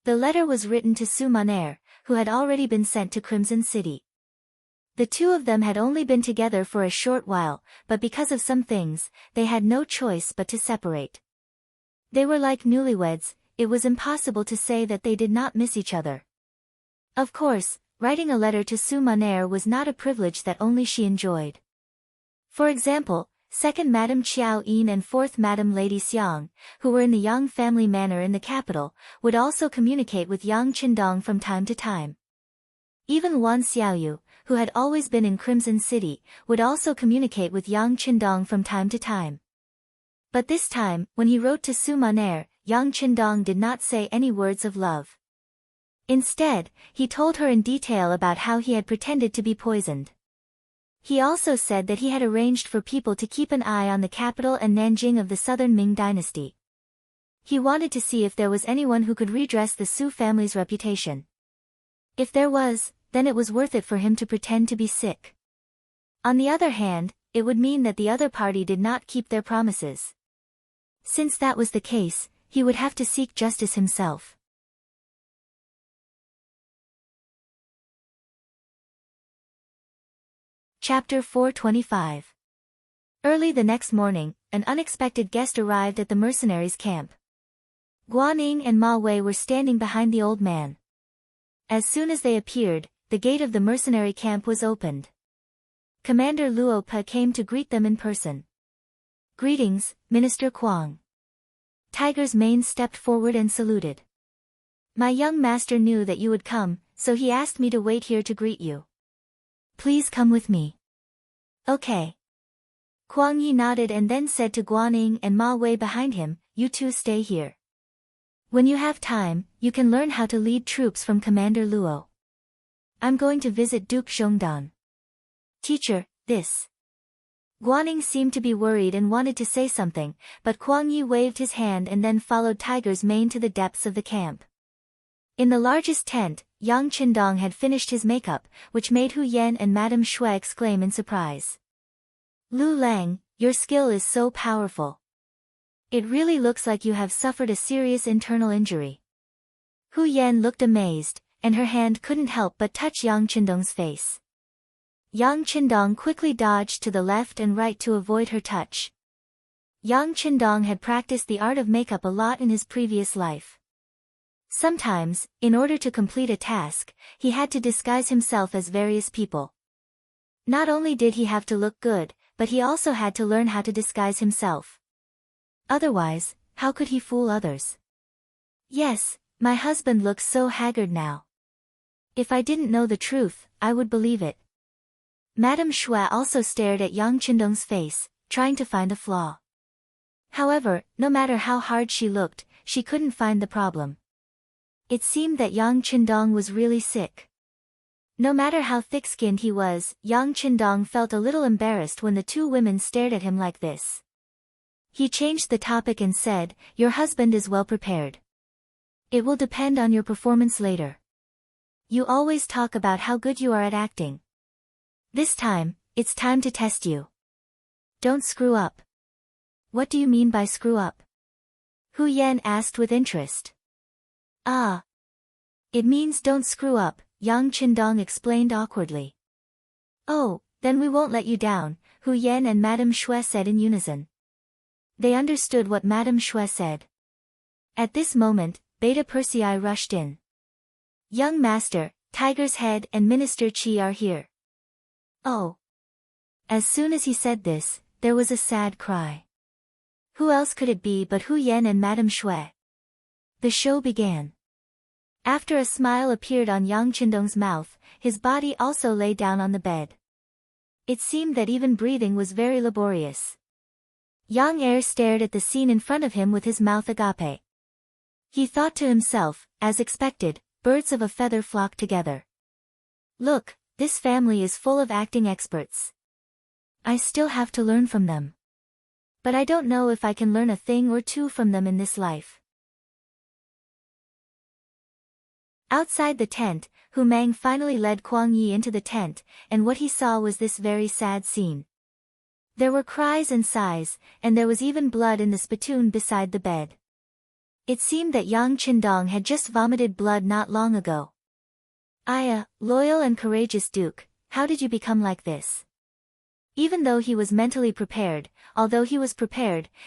A: The letter was written to Su Monair, who had already been sent to Crimson City. The two of them had only been together for a short while, but because of some things, they had no choice but to separate. They were like newlyweds, it was impossible to say that they did not miss each other. Of course, writing a letter to Su Monair was not a privilege that only she enjoyed. For example, second Madame Qiao Yin and fourth Madame Lady Xiang, who were in the Yang family manor in the capital, would also communicate with Yang Qindong from time to time. Even Wan Xiaoyu, who had always been in Crimson City, would also communicate with Yang Qindong from time to time. But this time, when he wrote to Su Monair, Yang Qindong did not say any words of love. Instead, he told her in detail about how he had pretended to be poisoned. He also said that he had arranged for people to keep an eye on the capital and Nanjing of the southern Ming dynasty. He wanted to see if there was anyone who could redress the Su family's reputation. If there was, then it was worth it for him to pretend to be sick. On the other hand, it would mean that the other party did not keep their promises. Since that was the case, he would have to seek justice himself. Chapter 425. Early the next morning, an unexpected guest arrived at the mercenaries' camp. Guaning and Ma Wei were standing behind the old man. As soon as they appeared, the gate of the mercenary camp was opened. Commander Luo Pa came to greet them in person. "Greetings, Minister Kuang." Tiger's Mane stepped forward and saluted. "My young master knew that you would come, so he asked me to wait here to greet you." "Please come with me." "Okay." Kuang Yi nodded and then said to Guaning and Ma Wei behind him, "You two stay here. When you have time, you can learn how to lead troops from Commander Luo. I'm going to visit Duke Zhongdan." "Teacher, this." Guaning seemed to be worried and wanted to say something, but Kuang Yi waved his hand and then followed Tiger's Mane to the depths of the camp. In the largest tent, Yang Qindong had finished his makeup, which made Hu Yan and Madame Shui exclaim in surprise. "Lu Lang, your skill is so powerful. It really looks like you have suffered a serious internal injury." Hu Yan looked amazed, and her hand couldn't help but touch Yang Qindong's face. Yang Qindong quickly dodged to the left and right to avoid her touch. Yang Qindong had practiced the art of makeup a lot in his previous life. Sometimes, in order to complete a task, he had to disguise himself as various people. Not only did he have to look good, but he also had to learn how to disguise himself. Otherwise, how could he fool others? Yes, my husband looks so haggard now. If I didn't know the truth, I would believe it. Madame Xue also stared at Yang Qindong's face, trying to find a flaw. However, no matter how hard she looked, she couldn't find the problem. It seemed that Yang Qindong was really sick. No matter how thick-skinned he was, Yang Qindong felt a little embarrassed when the two women stared at him like this. He changed the topic and said, "Your husband is well prepared. It will depend on your performance later. You always talk about how good you are at acting. This time, it's time to test you. Don't screw up." "What do you mean by screw up?" Hu Yan asked with interest. "Ah. It means don't screw up," Yang Qindong explained awkwardly. "Oh, then we won't let you down," Hu Yan and Madame Xue said in unison. They understood what Madame Xue said. At this moment, Beta Persei rushed in. "Young master, Tiger's Head and Minister Qi are here." "Oh." As soon as he said this, there was a sad cry. Who else could it be but Hu Yan and Madame Xue? The show began. After a smile appeared on Yang Qindong's mouth, his body also lay down on the bed. It seemed that even breathing was very laborious. Yang Er stared at the scene in front of him with his mouth agape. He thought to himself, as expected, birds of a feather flock together. Look, this family is full of acting experts. I still have to learn from them. But I don't know if I can learn a thing or two from them in this life. Outside the tent, Hu Mang finally led Kuang Yi into the tent, and what he saw was this very sad scene. There were cries and sighs, and there was even blood in the spittoon beside the bed. It seemed that Yang Qindong had just vomited blood not long ago. "Aya, loyal and courageous Duke, how did you become like this?" Even though he was mentally prepared,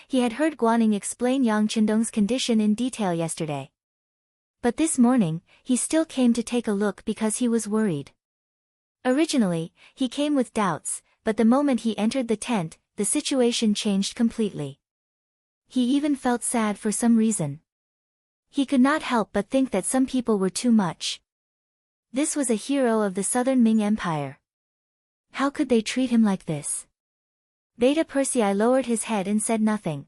A: he had heard Guaning explain Yang Qindong's condition in detail yesterday. But this morning, he still came to take a look because he was worried. Originally, he came with doubts, but the moment he entered the tent, the situation changed completely. He even felt sad for some reason. He could not help but think that some people were too much. This was a hero of the Southern Ming Empire. How could they treat him like this? Beta Persei lowered his head and said nothing.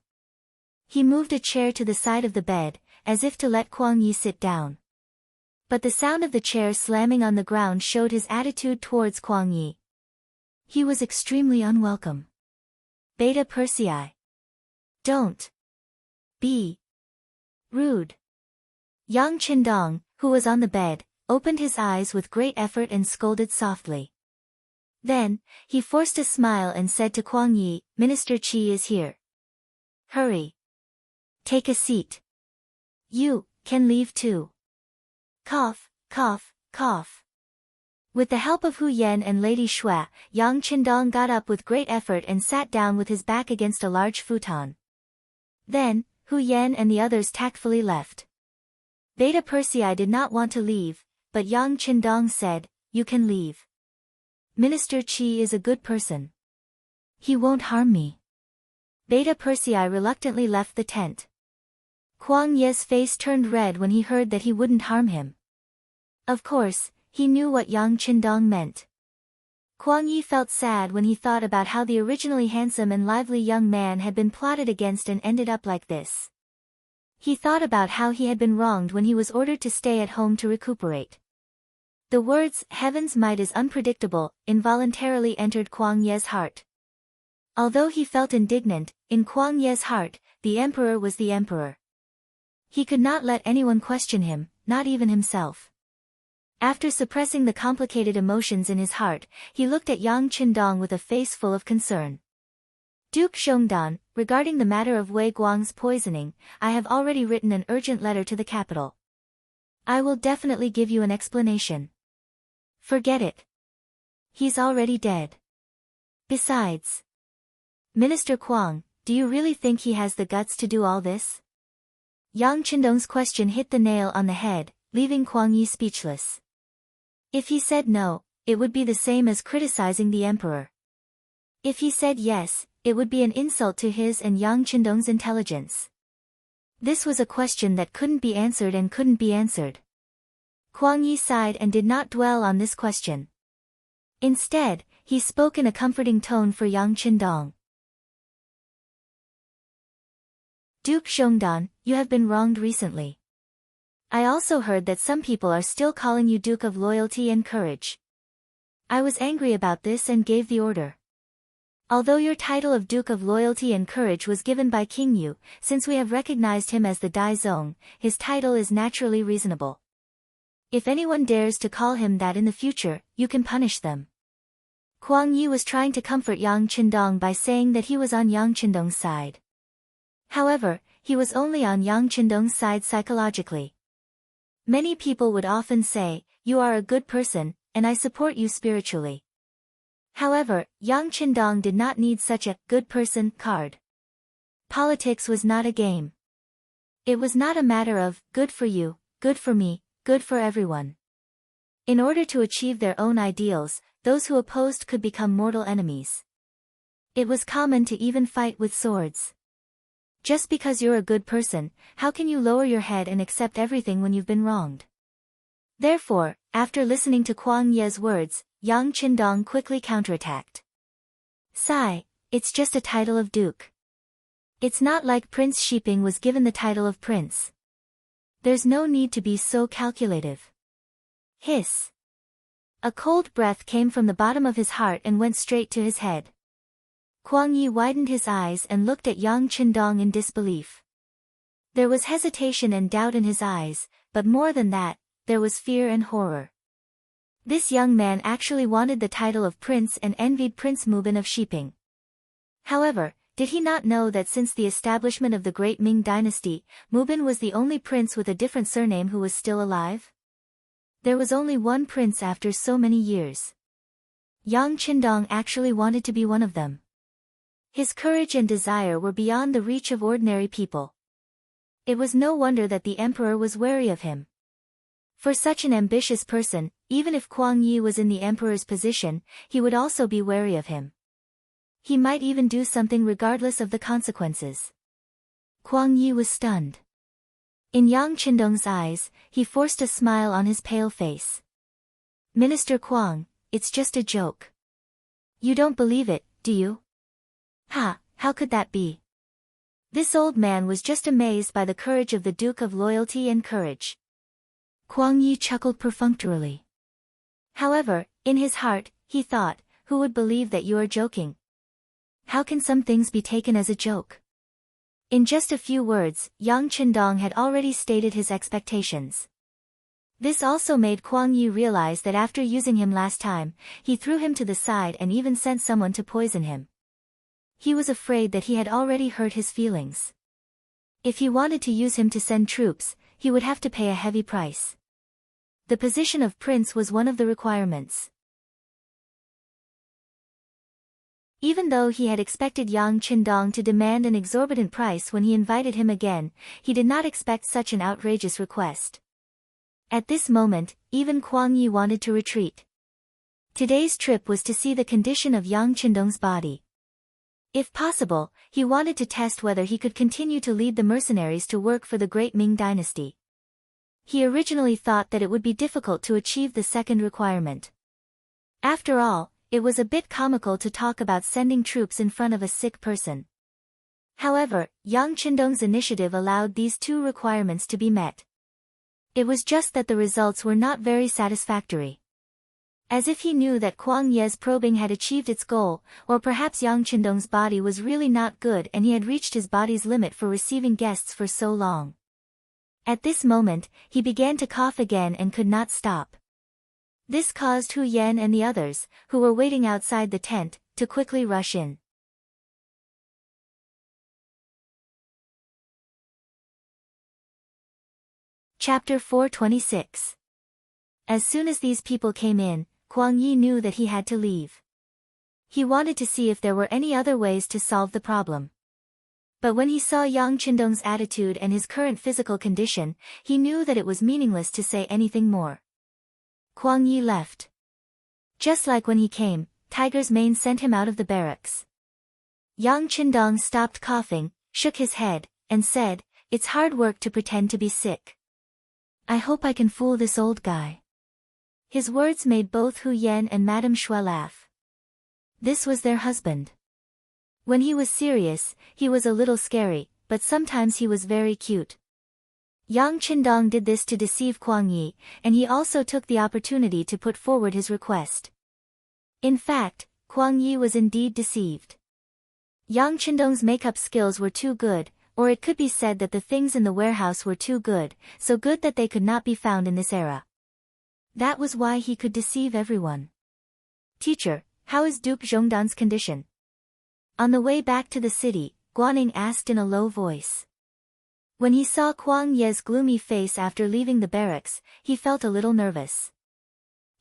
A: He moved a chair to the side of the bed, as if to let Kuang Yi sit down. But the sound of the chair slamming on the ground showed his attitude towards Kuang Yi. He was extremely unwelcome. Beta Persei. Don't be rude. Yang Qindong, who was on the bed, opened his eyes with great effort and scolded softly. Then, he forced a smile and said to Kuang Yi, "Minister Qi is here. Hurry. Take a seat. You can leave too." Cough, cough, cough. With the help of Hu Yan and Lady Xue, Yang Qindong got up with great effort and sat down with his back against a large futon. Then, Hu Yan and the others tactfully left. Beta Persei did not want to leave, but Yang Qindong said, "You can leave. Minister Qi is a good person. He won't harm me." Beta Persei reluctantly left the tent. Kuang Yi's face turned red when he heard that he wouldn't harm him. Of course, he knew what Yang Qindong meant. Kuang Yi felt sad when he thought about how the originally handsome and lively young man had been plotted against and ended up like this. He thought about how he had been wronged when he was ordered to stay at home to recuperate. The words, "Heaven's might is unpredictable," involuntarily entered Kuang Yi's heart. Although he felt indignant, in Kuang Yi's heart, the emperor was the emperor. He could not let anyone question him, not even himself. After suppressing the complicated emotions in his heart, he looked at Yang Qindong with a face full of concern. "Duke Zhongdan, regarding the matter of Wei Guang's poisoning, I have already written an urgent letter to the capital. I will definitely give you an explanation. Forget it." He's already dead. Besides, Minister Qing, do you really think he has the guts to do all this? Yang Qindong's question hit the nail on the head, leaving Kuang Yi speechless. If he said no, it would be the same as criticizing the emperor. If he said yes, it would be an insult to his and Yang Qindong's intelligence. This was a question that couldn't be answered and couldn't be answered. Kuang Yi sighed and did not dwell on this question. Instead, he spoke in a comforting tone for Yang Qindong. Duke Zhongdan, you have been wronged recently. I also heard that some people are still calling you Duke of Loyalty and Courage. I was angry about this and gave the order. Although your title of Duke of Loyalty and Courage was given by King Yu, since we have recognized him as the Dai Zong, his title is naturally reasonable. If anyone dares to call him that in the future, you can punish them. Kuang Yi was trying to comfort Yang Qindong by saying that he was on Yang Qindong's side. However, he was only on Yang Qindong's side psychologically. Many people would often say, "You are a good person, and I support you spiritually." However, Yang Qindong did not need such a good person card. Politics was not a game. It was not a matter of good for you, good for me, good for everyone. In order to achieve their own ideals, those who opposed could become mortal enemies. It was common to even fight with swords. Just because you're a good person, how can you lower your head and accept everything when you've been wronged? Therefore, after listening to Kuang Ye's words, Yang Qindong quickly counterattacked. Sigh, it's just a title of duke. It's not like Prince Shiping was given the title of prince. There's no need to be so calculative. Hiss. A cold breath came from the bottom of his heart and went straight to his head. Kuang Yi widened his eyes and looked at Yang Qindong in disbelief. There was hesitation and doubt in his eyes, but more than that, there was fear and horror. This young man actually wanted the title of prince and envied Prince Mubin of Shiping. However, did he not know that since the establishment of the Great Ming dynasty, Mubin was the only prince with a different surname who was still alive? There was only one prince after so many years. Yang Qindong actually wanted to be one of them. His courage and desire were beyond the reach of ordinary people. It was no wonder that the emperor was wary of him. For such an ambitious person, even if Kuang Yi was in the emperor's position, he would also be wary of him. He might even do something regardless of the consequences. Kuang Yi was stunned. In Yang Qindong's eyes, he forced a smile on his pale face. Minister Kuang, it's just a joke. You don't believe it, do you? Ha, how could that be? This old man was just amazed by the courage of the Duke of Loyalty and Courage. Kuang Yi chuckled perfunctorily. However, in his heart, he thought, who would believe that you are joking? How can some things be taken as a joke? In just a few words, Yang Qindong had already stated his expectations. This also made Kuang Yi realize that after using him last time, he threw him to the side and even sent someone to poison him. He was afraid that he had already hurt his feelings. If he wanted to use him to send troops, he would have to pay a heavy price. The position of prince was one of the requirements. Even though he had expected Yang Qindong to demand an exorbitant price when he invited him again, he did not expect such an outrageous request. At this moment, even Kuang Yi wanted to retreat. Today's trip was to see the condition of Yang Qindong's body. If possible, he wanted to test whether he could continue to lead the mercenaries to work for the Great Ming dynasty. He originally thought that it would be difficult to achieve the second requirement. After all, it was a bit comical to talk about sending troops in front of a sick person. However, Yang Qindong's initiative allowed these two requirements to be met. It was just that the results were not very satisfactory. As if he knew that Kuang Ye's probing had achieved its goal, or perhaps Yang Qindong's body was really not good and he had reached his body's limit for receiving guests for so long. At this moment, he began to cough again and could not stop. This caused Hu Yan and the others, who were waiting outside the tent, to quickly rush in. Chapter 426. As soon as these people came in, Kuang Yi knew that he had to leave. He wanted to see if there were any other ways to solve the problem. But when he saw Yang Qindong's attitude and his current physical condition, he knew that it was meaningless to say anything more. Kuang Yi left. Just like when he came, Tiger's mane sent him out of the barracks. Yang Qindong stopped coughing, shook his head, and said, "It's hard work to pretend to be sick. I hope I can fool this old guy." His words made both Hu Yan and Madame Shui laugh. This was their husband. When he was serious, he was a little scary, but sometimes he was very cute. Yang Qindong did this to deceive Kuang Yi, and he also took the opportunity to put forward his request. In fact, Kuang Yi was indeed deceived. Yang Qindong's makeup skills were too good, or it could be said that the things in the warehouse were too good, so good that they could not be found in this era. That was why he could deceive everyone. "Teacher, how is dupe Zhongdan's condition?" On the way back to the city, Guaning asked in a low voice. When he saw Kuang Ye's gloomy face after leaving the barracks, he felt a little nervous.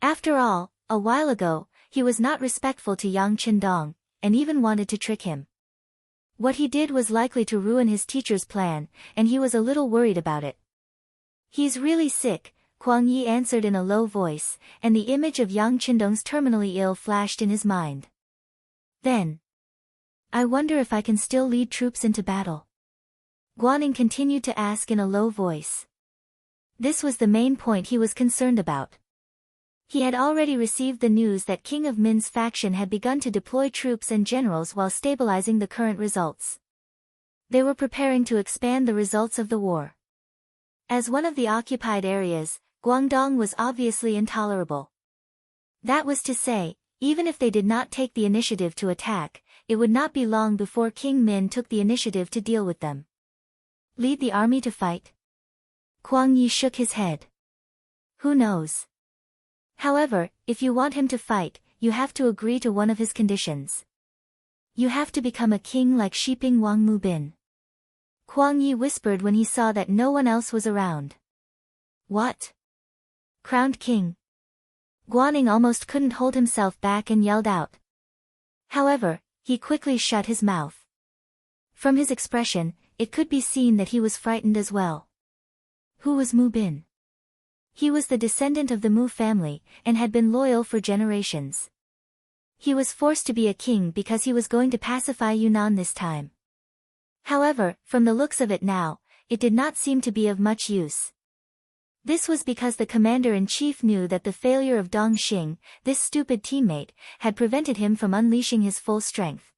A: After all, a while ago, he was not respectful to Yang Qindong, and even wanted to trick him. What he did was likely to ruin his teacher's plan, and he was a little worried about it. "He's really sick," Kuang Yi answered in a low voice, and the image of Yang Qindong's terminally ill flashed in his mind. Then, "I wonder if I can still lead troops into battle?" Guaning continued to ask in a low voice. This was the main point he was concerned about. He had already received the news that King of Min's faction had begun to deploy troops and generals while stabilizing the current results. They were preparing to expand the results of the war. As one of the occupied areas, Guangdong was obviously intolerable. That was to say, even if they did not take the initiative to attack, it would not be long before King Min took the initiative to deal with them. Lead the army to fight? Kuang Yi shook his head. Who knows? However, if you want him to fight, you have to agree to one of his conditions. You have to become a king like Shiping Wang Mubin. Kuang Yi whispered when he saw that no one else was around. What? Crowned king? Guaning almost couldn't hold himself back and yelled out. However, he quickly shut his mouth. From his expression, it could be seen that he was frightened as well. Who was Mu Bin? He was the descendant of the Mu family, and had been loyal for generations. He was forced to be a king because he was going to pacify Yunnan this time. However, from the looks of it now, it did not seem to be of much use. This was because the commander-in-chief knew that the failure of Dong Xing, this stupid teammate, had prevented him from unleashing his full strength.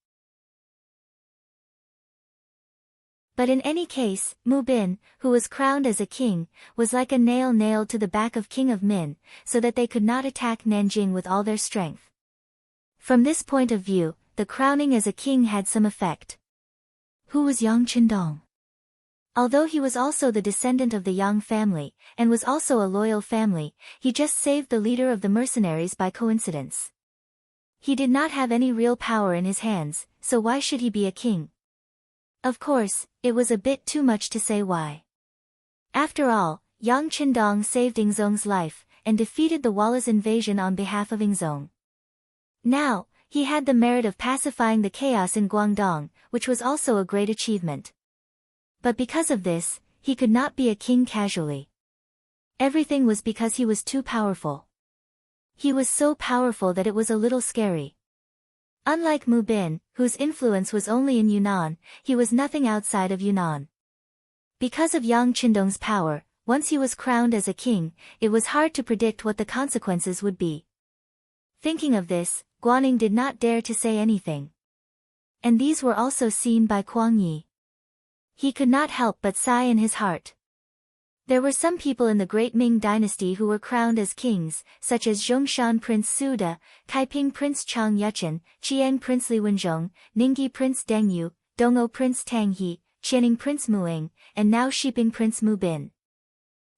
A: But in any case, Mu Bin, who was crowned as a king, was like a nail nailed to the back of King of Min, so that they could not attack Nanjing with all their strength. From this point of view, the crowning as a king had some effect. Who was Yang Qindong? Although he was also the descendant of the Yang family, and was also a loyal family, he just saved the leader of the mercenaries by coincidence. He did not have any real power in his hands, so why should he be a king? Of course, it was a bit too much to say why. After all, Yang Qindong saved Yingzong's life, and defeated the Walla's invasion on behalf of Yingzong. Now, he had the merit of pacifying the chaos in Guangdong, which was also a great achievement. But because of this, he could not be a king casually. Everything was because he was too powerful. He was so powerful that it was a little scary. Unlike Mu Bin, whose influence was only in Yunnan, he was nothing outside of Yunnan. Because of Yang Qindong's power, once he was crowned as a king, it was hard to predict what the consequences would be. Thinking of this, Guaning did not dare to say anything. And these were also seen by Kuang Yi. He could not help but sigh in his heart. There were some people in the Great Ming dynasty who were crowned as kings, such as Zhongshan Prince Su De, Kaiping Prince Chang Yuchen, Chiang Prince Li Wenzhong, Ningyi Prince Deng Yu, Dongou Prince Tang He, Qianing Prince Muing, and now Shiping Prince Mu Bin.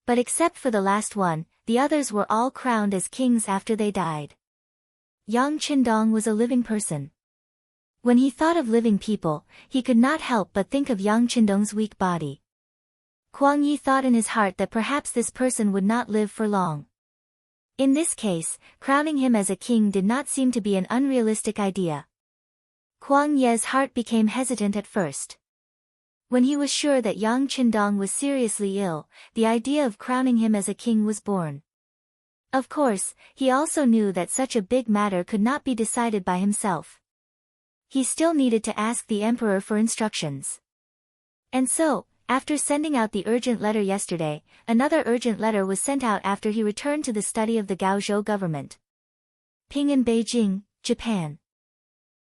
A: But except for the last one, the others were all crowned as kings after they died. Yang Qindong was a living person. When he thought of living people, he could not help but think of Yang Qindong's weak body. Kuang Yi thought in his heart that perhaps this person would not live for long. In this case, crowning him as a king did not seem to be an unrealistic idea. Kuang Ye's heart became hesitant at first. When he was sure that Yang Qindong was seriously ill, the idea of crowning him as a king was born. Of course, he also knew that such a big matter could not be decided by himself. He still needed to ask the emperor for instructions. And so, after sending out the urgent letter yesterday, another urgent letter was sent out after he returned to the study of the Gaozhou government. Qing in Beijing, Japan.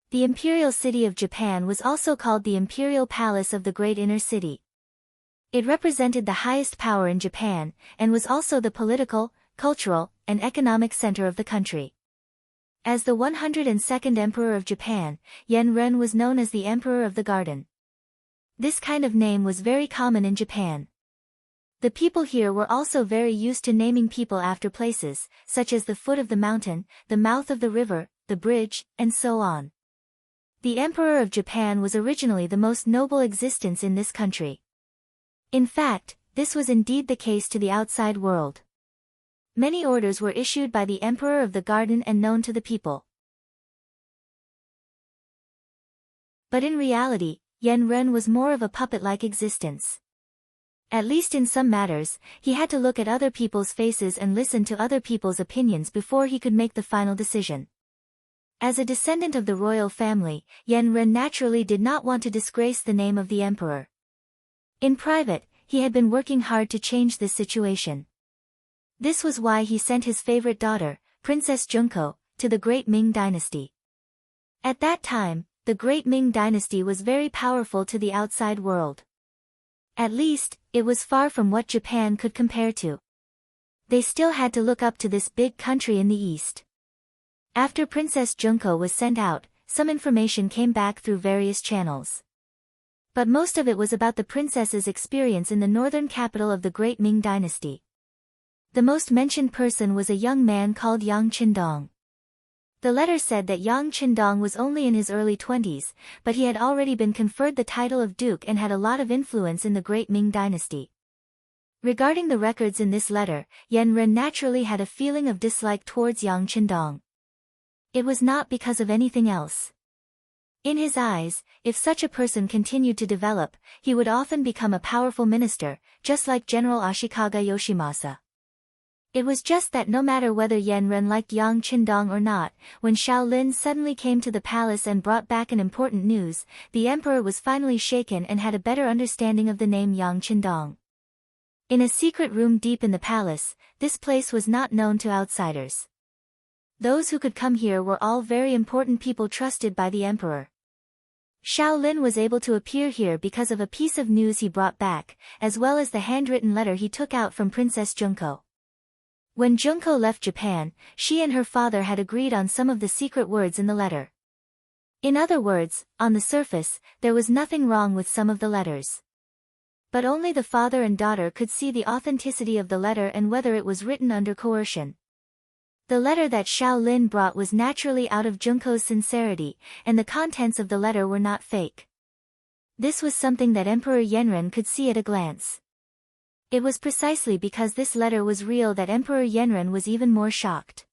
A: The imperial city of Japan was also called the Imperial Palace of the Great Inner City. It represented the highest power in Japan, and was also the political, cultural, and economic center of the country. As the 102nd Emperor of Japan, Yan Ren was known as the Emperor of the Garden. This kind of name was very common in Japan. The people here were also very used to naming people after places, such as the foot of the mountain, the mouth of the river, the bridge, and so on. The Emperor of Japan was originally the most noble existence in this country. In fact, this was indeed the case to the outside world. Many orders were issued by the Emperor of the Garden and known to the people. But in reality, Yan Ren was more of a puppet-like existence. At least in some matters, he had to look at other people's faces and listen to other people's opinions before he could make the final decision. As a descendant of the royal family, Yan Ren naturally did not want to disgrace the name of the emperor. In private, he had been working hard to change this situation. This was why he sent his favorite daughter, Princess Junko, to the Great Ming Dynasty. At that time, the Great Ming Dynasty was very powerful to the outside world. At least, it was far from what Japan could compare to. They still had to look up to this big country in the east. After Princess Junko was sent out, some information came back through various channels. But most of it was about the princess's experience in the northern capital of the Great Ming Dynasty. The most mentioned person was a young man called Yang Qindong. The letter said that Yang Qindong was only in his early 20s, but he had already been conferred the title of duke and had a lot of influence in the Great Ming Dynasty. Regarding the records in this letter, Yan Ren naturally had a feeling of dislike towards Yang Qindong. It was not because of anything else. In his eyes, if such a person continued to develop, he would often become a powerful minister, just like General Ashikaga Yoshimasa. It was just that no matter whether Yan Ren liked Yang Qindong or not, when Shaolin suddenly came to the palace and brought back an important news, the emperor was finally shaken and had a better understanding of the name Yang Qindong. In a secret room deep in the palace, this place was not known to outsiders. Those who could come here were all very important people trusted by the emperor. Shaolin was able to appear here because of a piece of news he brought back, as well as the handwritten letter he took out from Princess Junko. When Junko left Japan, she and her father had agreed on some of the secret words in the letter. In other words, on the surface, there was nothing wrong with some of the letters. But only the father and daughter could see the authenticity of the letter and whether it was written under coercion. The letter that Shaolin brought was naturally out of Junko's sincerity, and the contents of the letter were not fake. This was something that Emperor Yanren could see at a glance. It was precisely because this letter was real that Emperor Yanren was even more shocked.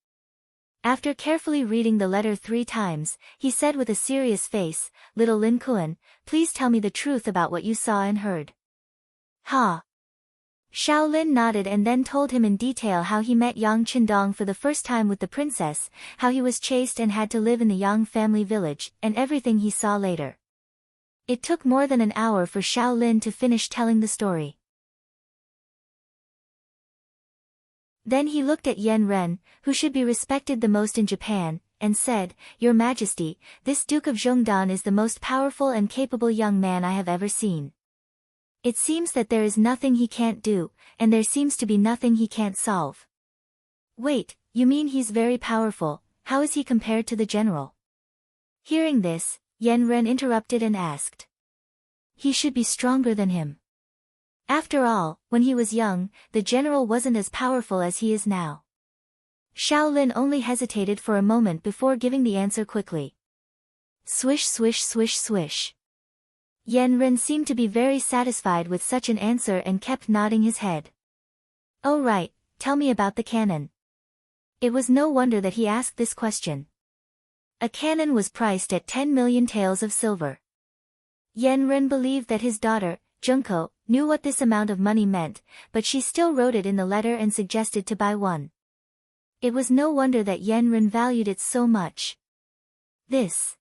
A: After carefully reading the letter 3 times, he said with a serious face, "Little Lin Kuan, please tell me the truth about what you saw and heard." "Ha!" Shaolin nodded and then told him in detail how he met Yang Qindong for the first time with the princess, how he was chased and had to live in the Yang family village, and everything he saw later. It took more than an hour for Shaolin to finish telling the story. Then he looked at Yan Ren, who should be respected the most in Japan, and said, "Your Majesty, this Duke of Zhongdan is the most powerful and capable young man I have ever seen. It seems that there is nothing he can't do, and there seems to be nothing he can't solve." "Wait, you mean he's very powerful? How is he compared to the general?" Hearing this, Yan Ren interrupted and asked. "He should be stronger than him. After all, when he was young, the general wasn't as powerful as he is now." Shaolin only hesitated for a moment before giving the answer quickly. Swish swish swish swish. Yan Ren seemed to be very satisfied with such an answer and kept nodding his head. "Oh right, tell me about the cannon." It was no wonder that he asked this question. A cannon was priced at 10 million taels of silver. Yanren believed that his daughter, Junko, knew what this amount of money meant, but she still wrote it in the letter and suggested to buy one. It was no wonder that Yanren valued it so much. This.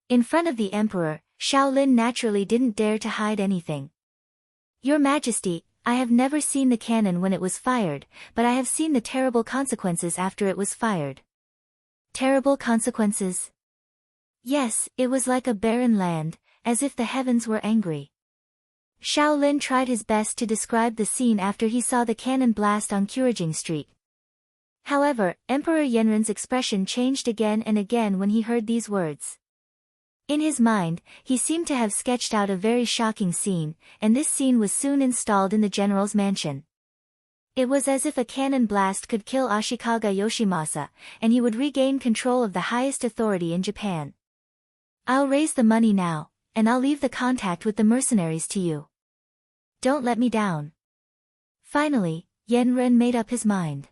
A: In front of the emperor, Shaolin naturally didn't dare to hide anything. Your Majesty, I have never seen the cannon when it was fired, but I have seen the terrible consequences after it was fired. Terrible consequences? Yes, it was like a barren land, as if the heavens were angry. Shaolin tried his best to describe the scene after he saw the cannon blast on Qing Street. However, Emperor Yanren's expression changed again and again when he heard these words. In his mind, he seemed to have sketched out a very shocking scene, and this scene was soon installed in the general's mansion. It was as if a cannon blast could kill Ashikaga Yoshimasa, and he would regain control of the highest authority in Japan. I'll raise the money now, and I'll leave the contact with the mercenaries to you. Don't let me down. Finally, Yanren made up his mind.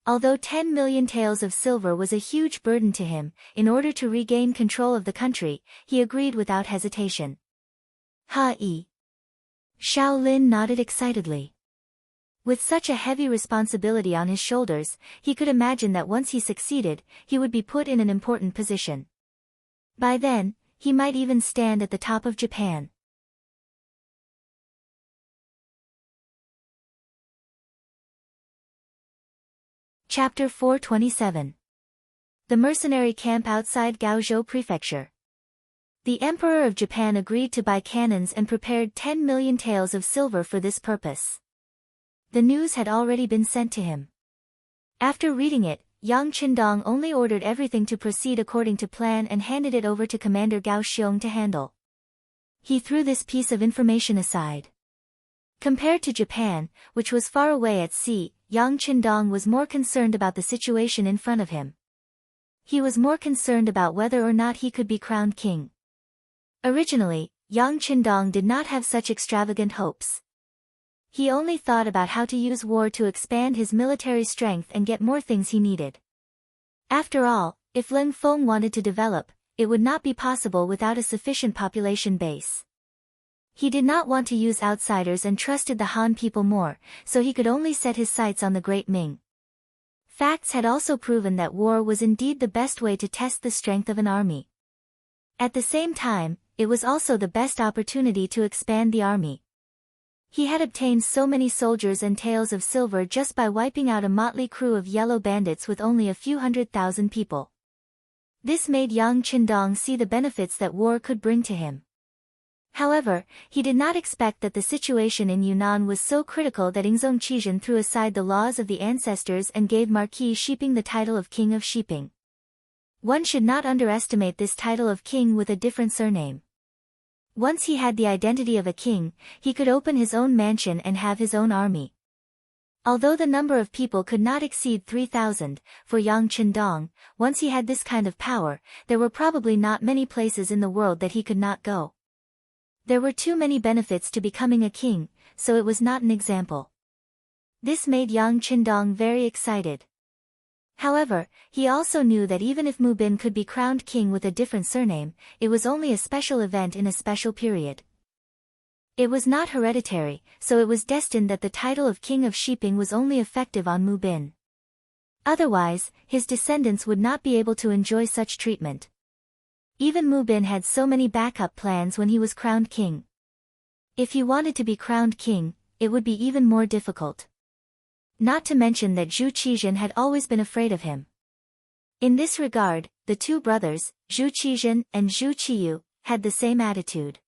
A: Although 10 million taels of silver was a huge burden to him, in order to regain control of the country, he agreed without hesitation. Ha-ee. Shaolin nodded excitedly. With such a heavy responsibility on his shoulders, he could imagine that once he succeeded, he would be put in an important position. By then, he might even stand at the top of Japan. Chapter 427. The mercenary camp outside Gaozhou Prefecture. The Emperor of Japan agreed to buy cannons and prepared 10 million taels of silver for this purpose. The news had already been sent to him. After reading it, Yang Qindong only ordered everything to proceed according to plan and handed it over to Commander Gao Xiong to handle. He threw this piece of information aside. Compared to Japan, which was far away at sea, Yang Qindong was more concerned about the situation in front of him. He was more concerned about whether or not he could be crowned king. Originally, Yang Qindong did not have such extravagant hopes. He only thought about how to use war to expand his military strength and get more things he needed. After all, if Leng Feng wanted to develop, it would not be possible without a sufficient population base. He did not want to use outsiders and trusted the Han people more, so he could only set his sights on the Great Ming. Facts had also proven that war was indeed the best way to test the strength of an army. At the same time, it was also the best opportunity to expand the army. He had obtained so many soldiers and taels of silver just by wiping out a motley crew of yellow bandits with only a few 100,000 people. This made Yang Qindong see the benefits that war could bring to him. However, he did not expect that the situation in Yunnan was so critical that Ingzong Qizhen threw aside the laws of the ancestors and gave Marquis Shiping the title of King of Shiping. One should not underestimate this title of king with a different surname. Once he had the identity of a king, he could open his own mansion and have his own army. Although the number of people could not exceed 3,000, for Yang Qindong, once he had this kind of power, there were probably not many places in the world that he could not go. There were too many benefits to becoming a king, so it was not an example. This made Yang Qindong very excited. However, he also knew that even if Mu Bin could be crowned king with a different surname, it was only a special event in a special period. It was not hereditary, so it was destined that the title of King of Shiping was only effective on Mu Bin. Otherwise, his descendants would not be able to enjoy such treatment. Even Mu Bin had so many backup plans when he was crowned king. If he wanted to be crowned king, it would be even more difficult. Not to mention that Zhu Qizhen had always been afraid of him. In this regard, the two brothers, Zhu Qizhen and Zhu Qiyu, had the same attitude.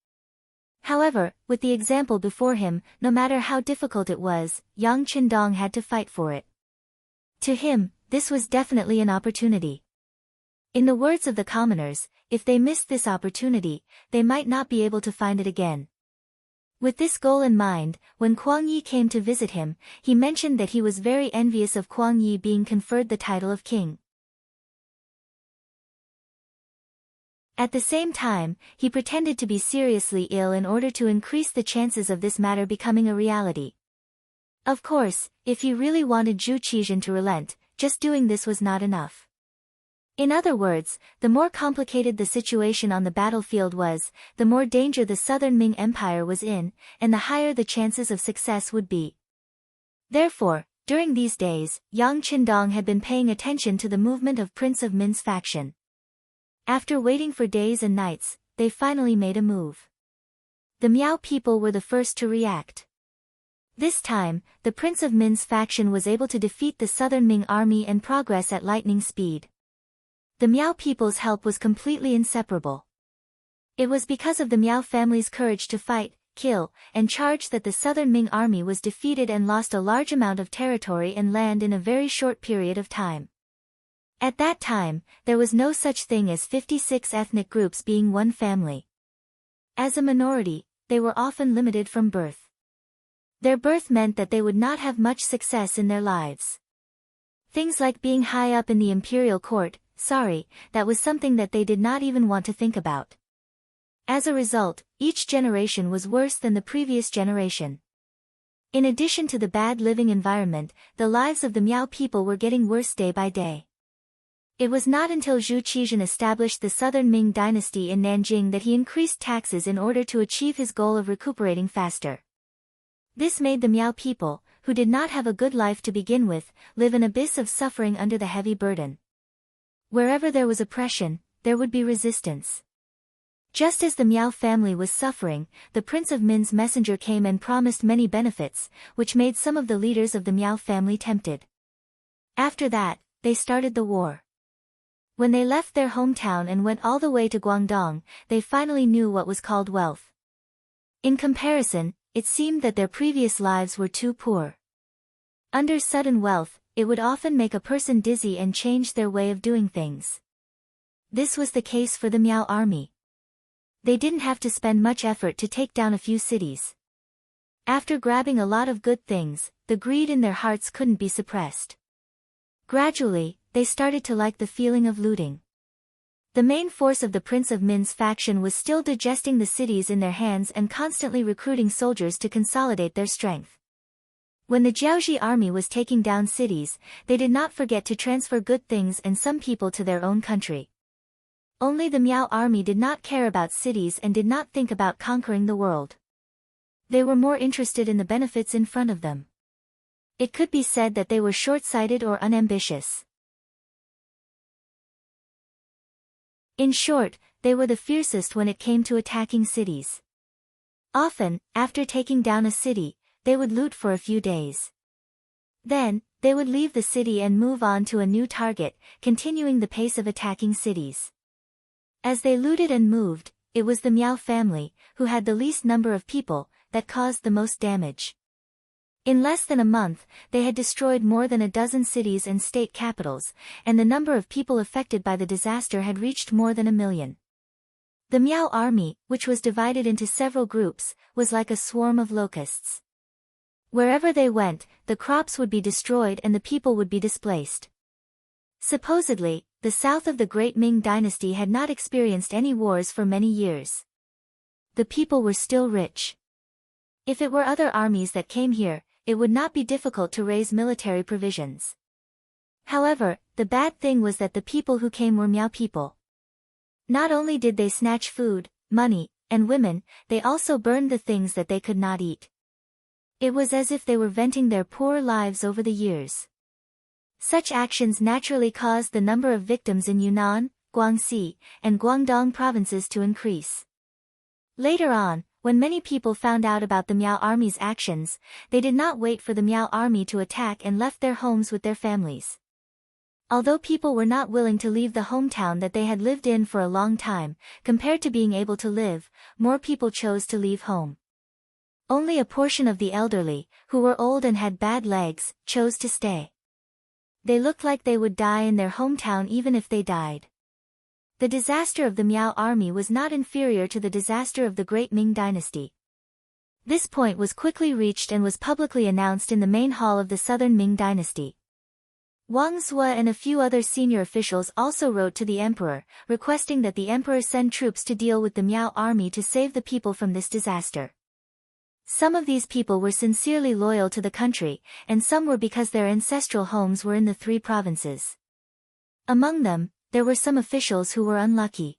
A: However, with the example before him, no matter how difficult it was, Yang Qindong had to fight for it. To him, this was definitely an opportunity. In the words of the commoners, if they missed this opportunity, they might not be able to find it again. With this goal in mind, when Kuang Yi came to visit him, he mentioned that he was very envious of Kuang Yi being conferred the title of king. At the same time, he pretended to be seriously ill in order to increase the chances of this matter becoming a reality. Of course, if he really wanted Zhu Qizhen to relent, just doing this was not enough. In other words, the more complicated the situation on the battlefield was, the more danger the Southern Ming Empire was in, and the higher the chances of success would be. Therefore, during these days, Yang Qindong had been paying attention to the movement of Prince of Min's faction. After waiting for days and nights, they finally made a move. The Miao people were the first to react. This time, the Prince of Min's faction was able to defeat the Southern Ming army and progress at lightning speed. The Miao people's help was completely inseparable. It was because of the Miao family's courage to fight, kill, and charge that the Southern Ming army was defeated and lost a large amount of territory and land in a very short period of time. At that time, there was no such thing as 56 ethnic groups being one family. As a minority, they were often limited from birth. Their birth meant that they would not have much success in their lives. Things like being high up in the imperial court, that was something that they did not even want to think about. As a result, each generation was worse than the previous generation. In addition to the bad living environment, the lives of the Miao people were getting worse day by day. It was not until Zhu Qizhan established the Southern Ming dynasty in Nanjing that he increased taxes in order to achieve his goal of recuperating faster. This made the Miao people, who did not have a good life to begin with, live an abyss of suffering under the heavy burden. Wherever there was oppression, there would be resistance. Just as the Miao family was suffering, the Prince of Min's messenger came and promised many benefits, which made some of the leaders of the Miao family tempted. After that, they started the war. When they left their hometown and went all the way to Guangdong, they finally knew what was called wealth. In comparison, it seemed that their previous lives were too poor. Under sudden wealth, it would often make a person dizzy and change their way of doing things. This was the case for the Miao army. They didn't have to spend much effort to take down a few cities. After grabbing a lot of good things, the greed in their hearts couldn't be suppressed. Gradually, they started to like the feeling of looting. The main force of the Prince of Min's faction was still digesting the cities in their hands and constantly recruiting soldiers to consolidate their strength. When the Jiaoji army was taking down cities, they did not forget to transfer good things and some people to their own country. Only the Miao army did not care about cities and did not think about conquering the world. They were more interested in the benefits in front of them. It could be said that they were short-sighted or unambitious. In short, they were the fiercest when it came to attacking cities. Often, after taking down a city, they would loot for a few days. Then, they would leave the city and move on to a new target, continuing the pace of attacking cities. As they looted and moved, it was the Miao family, who had the least number of people, that caused the most damage. In less than a month, they had destroyed more than a dozen cities and state capitals, and the number of people affected by the disaster had reached more than 1 million. The Miao army, which was divided into several groups, was like a swarm of locusts. Wherever they went, the crops would be destroyed and the people would be displaced. Supposedly, the south of the Great Ming dynasty had not experienced any wars for many years. The people were still rich. If it were other armies that came here, it would not be difficult to raise military provisions. However, the bad thing was that the people who came were Miao people. Not only did they snatch food, money, and women, they also burned the things that they could not eat. It was as if they were venting their poor lives over the years. Such actions naturally caused the number of victims in Yunnan, Guangxi, and Guangdong provinces to increase. Later on, when many people found out about the Miao army's actions, they did not wait for the Miao army to attack and left their homes with their families. Although people were not willing to leave the hometown that they had lived in for a long time, compared to being able to live, more people chose to leave home. Only a portion of the elderly, who were old and had bad legs, chose to stay. They looked like they would die in their hometown even if they died. The disaster of the Miao army was not inferior to the disaster of the Great Ming dynasty. This point was quickly reached and was publicly announced in the main hall of the Southern Ming dynasty. Wang Zhe and a few other senior officials also wrote to the emperor, requesting that the emperor send troops to deal with the Miao army to save the people from this disaster. Some of these people were sincerely loyal to the country, and some were because their ancestral homes were in the three provinces. Among them, there were some officials who were unlucky.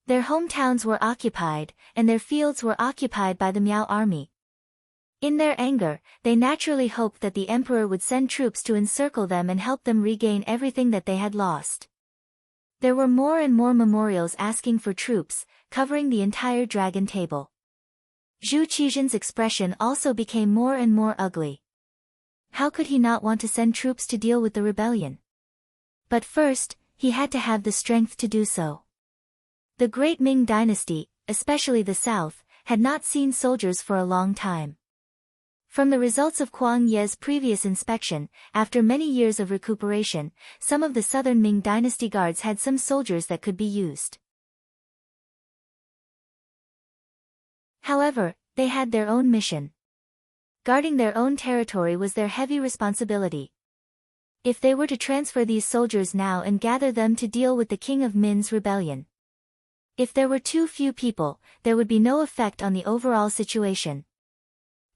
A: Their hometowns were occupied, and their fields were occupied by the Miao army. In their anger, they naturally hoped that the emperor would send troops to encircle them and help them regain everything that they had lost. There were more and more memorials asking for troops, covering the entire dragon table. Zhu Qizhen's expression also became more and more ugly. How could he not want to send troops to deal with the rebellion? But first, he had to have the strength to do so. The great Ming dynasty, especially the south, had not seen soldiers for a long time. From the results of Kuang Ye's previous inspection, after many years of recuperation, some of the southern Ming dynasty guards had some soldiers that could be used. However, they had their own mission. Guarding their own territory was their heavy responsibility. If they were to transfer these soldiers now and gather them to deal with the King of Min's rebellion. If there were too few people, there would be no effect on the overall situation.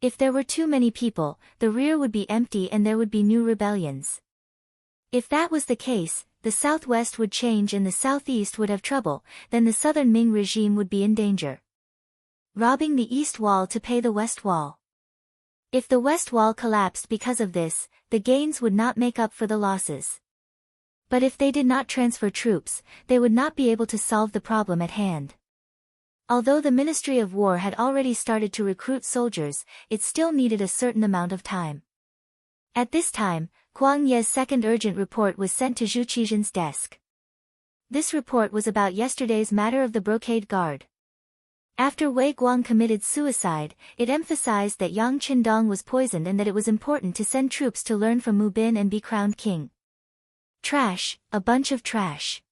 A: If there were too many people, the rear would be empty and there would be new rebellions. If that was the case, the southwest would change and the southeast would have trouble, then the southern Ming regime would be in danger. Robbing the east wall to pay the west wall. If the west wall collapsed because of this, the gains would not make up for the losses. But if they did not transfer troops, they would not be able to solve the problem at hand. Although the Ministry of War had already started to recruit soldiers, it still needed a certain amount of time. At this time, Kuang Ye's second urgent report was sent to Zhu Qizhen's desk. This report was about yesterday's matter of the brocade guard. After Wei Guang committed suicide, it emphasized that Yang Qindong was poisoned and that it was important to send troops to learn from Mu Bin and be crowned king. Trash, a bunch of trash.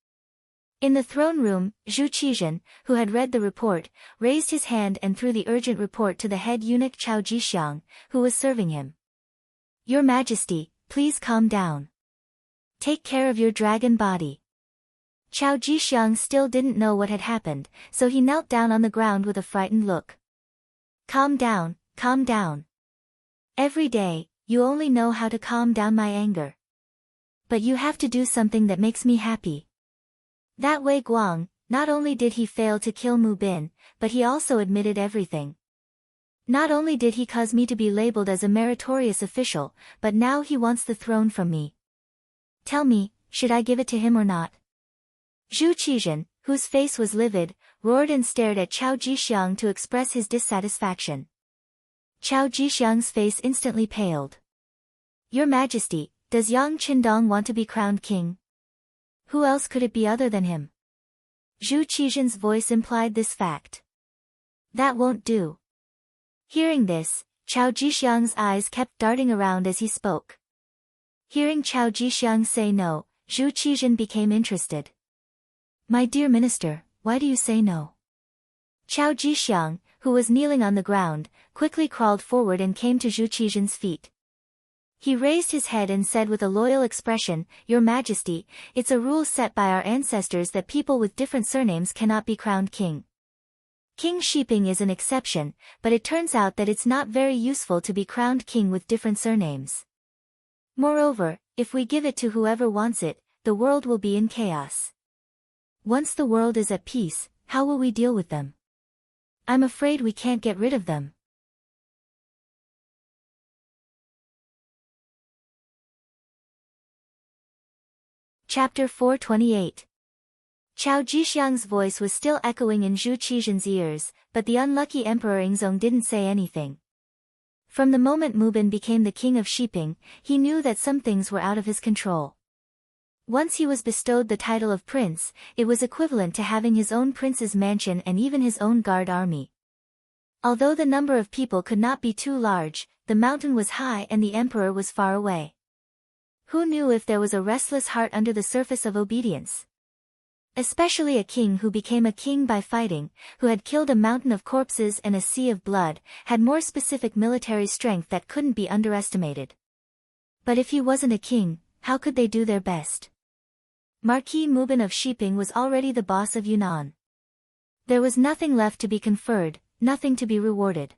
A: In the throne room, Zhu Qizhen, who had read the report, raised his hand and threw the urgent report to the head eunuch Chao Jixiang, who was serving him. Your Majesty, please calm down. Take care of your dragon body. Chao Jixiang still didn't know what had happened, so he knelt down on the ground with a frightened look. Calm down, calm down. Every day, you only know how to calm down my anger. But you have to do something that makes me happy. That Wei Guang, not only did he fail to kill Mu Bin, but he also admitted everything. Not only did he cause me to be labeled as a meritorious official, but now he wants the throne from me. Tell me, should I give it to him or not? Zhu Qizhen, whose face was livid, roared and stared at Chao Jixiang to express his dissatisfaction. Chao Jixiang's face instantly paled. Your Majesty, does Yang Qindong want to be crowned king? Who else could it be other than him? Zhu Qizhen's voice implied this fact. That won't do. Hearing this, Chao Jixiang's eyes kept darting around as he spoke. Hearing Chao Jixiang say no, Zhu Qizhen became interested. My dear minister, why do you say no? Chao Jixiang, who was kneeling on the ground, quickly crawled forward and came to Zhu Qizhen's feet. He raised his head and said with a loyal expression, Your Majesty, it's a rule set by our ancestors that people with different surnames cannot be crowned king. King Shiping is an exception, but it turns out that it's not very useful to be crowned king with different surnames. Moreover, if we give it to whoever wants it, the world will be in chaos. Once the world is at peace, how will we deal with them? I'm afraid we can't get rid of them. Chapter 428. Chao Jixiang's voice was still echoing in Zhu Qizhen's ears, but the unlucky Emperor Yingzong didn't say anything. From the moment Mu Bin became the king of Shiping, he knew that some things were out of his control. Once he was bestowed the title of prince, it was equivalent to having his own prince's mansion and even his own guard army. Although the number of people could not be too large, the mountain was high and the emperor was far away. Who knew if there was a restless heart under the surface of obedience? Especially a king who became a king by fighting, who had killed a mountain of corpses and a sea of blood, had more specific military strength that couldn't be underestimated. But if he wasn't a king, how could they do their best? Marquis Mu Bin of Shiping was already the boss of Yunnan. There was nothing left to be conferred, nothing to be rewarded.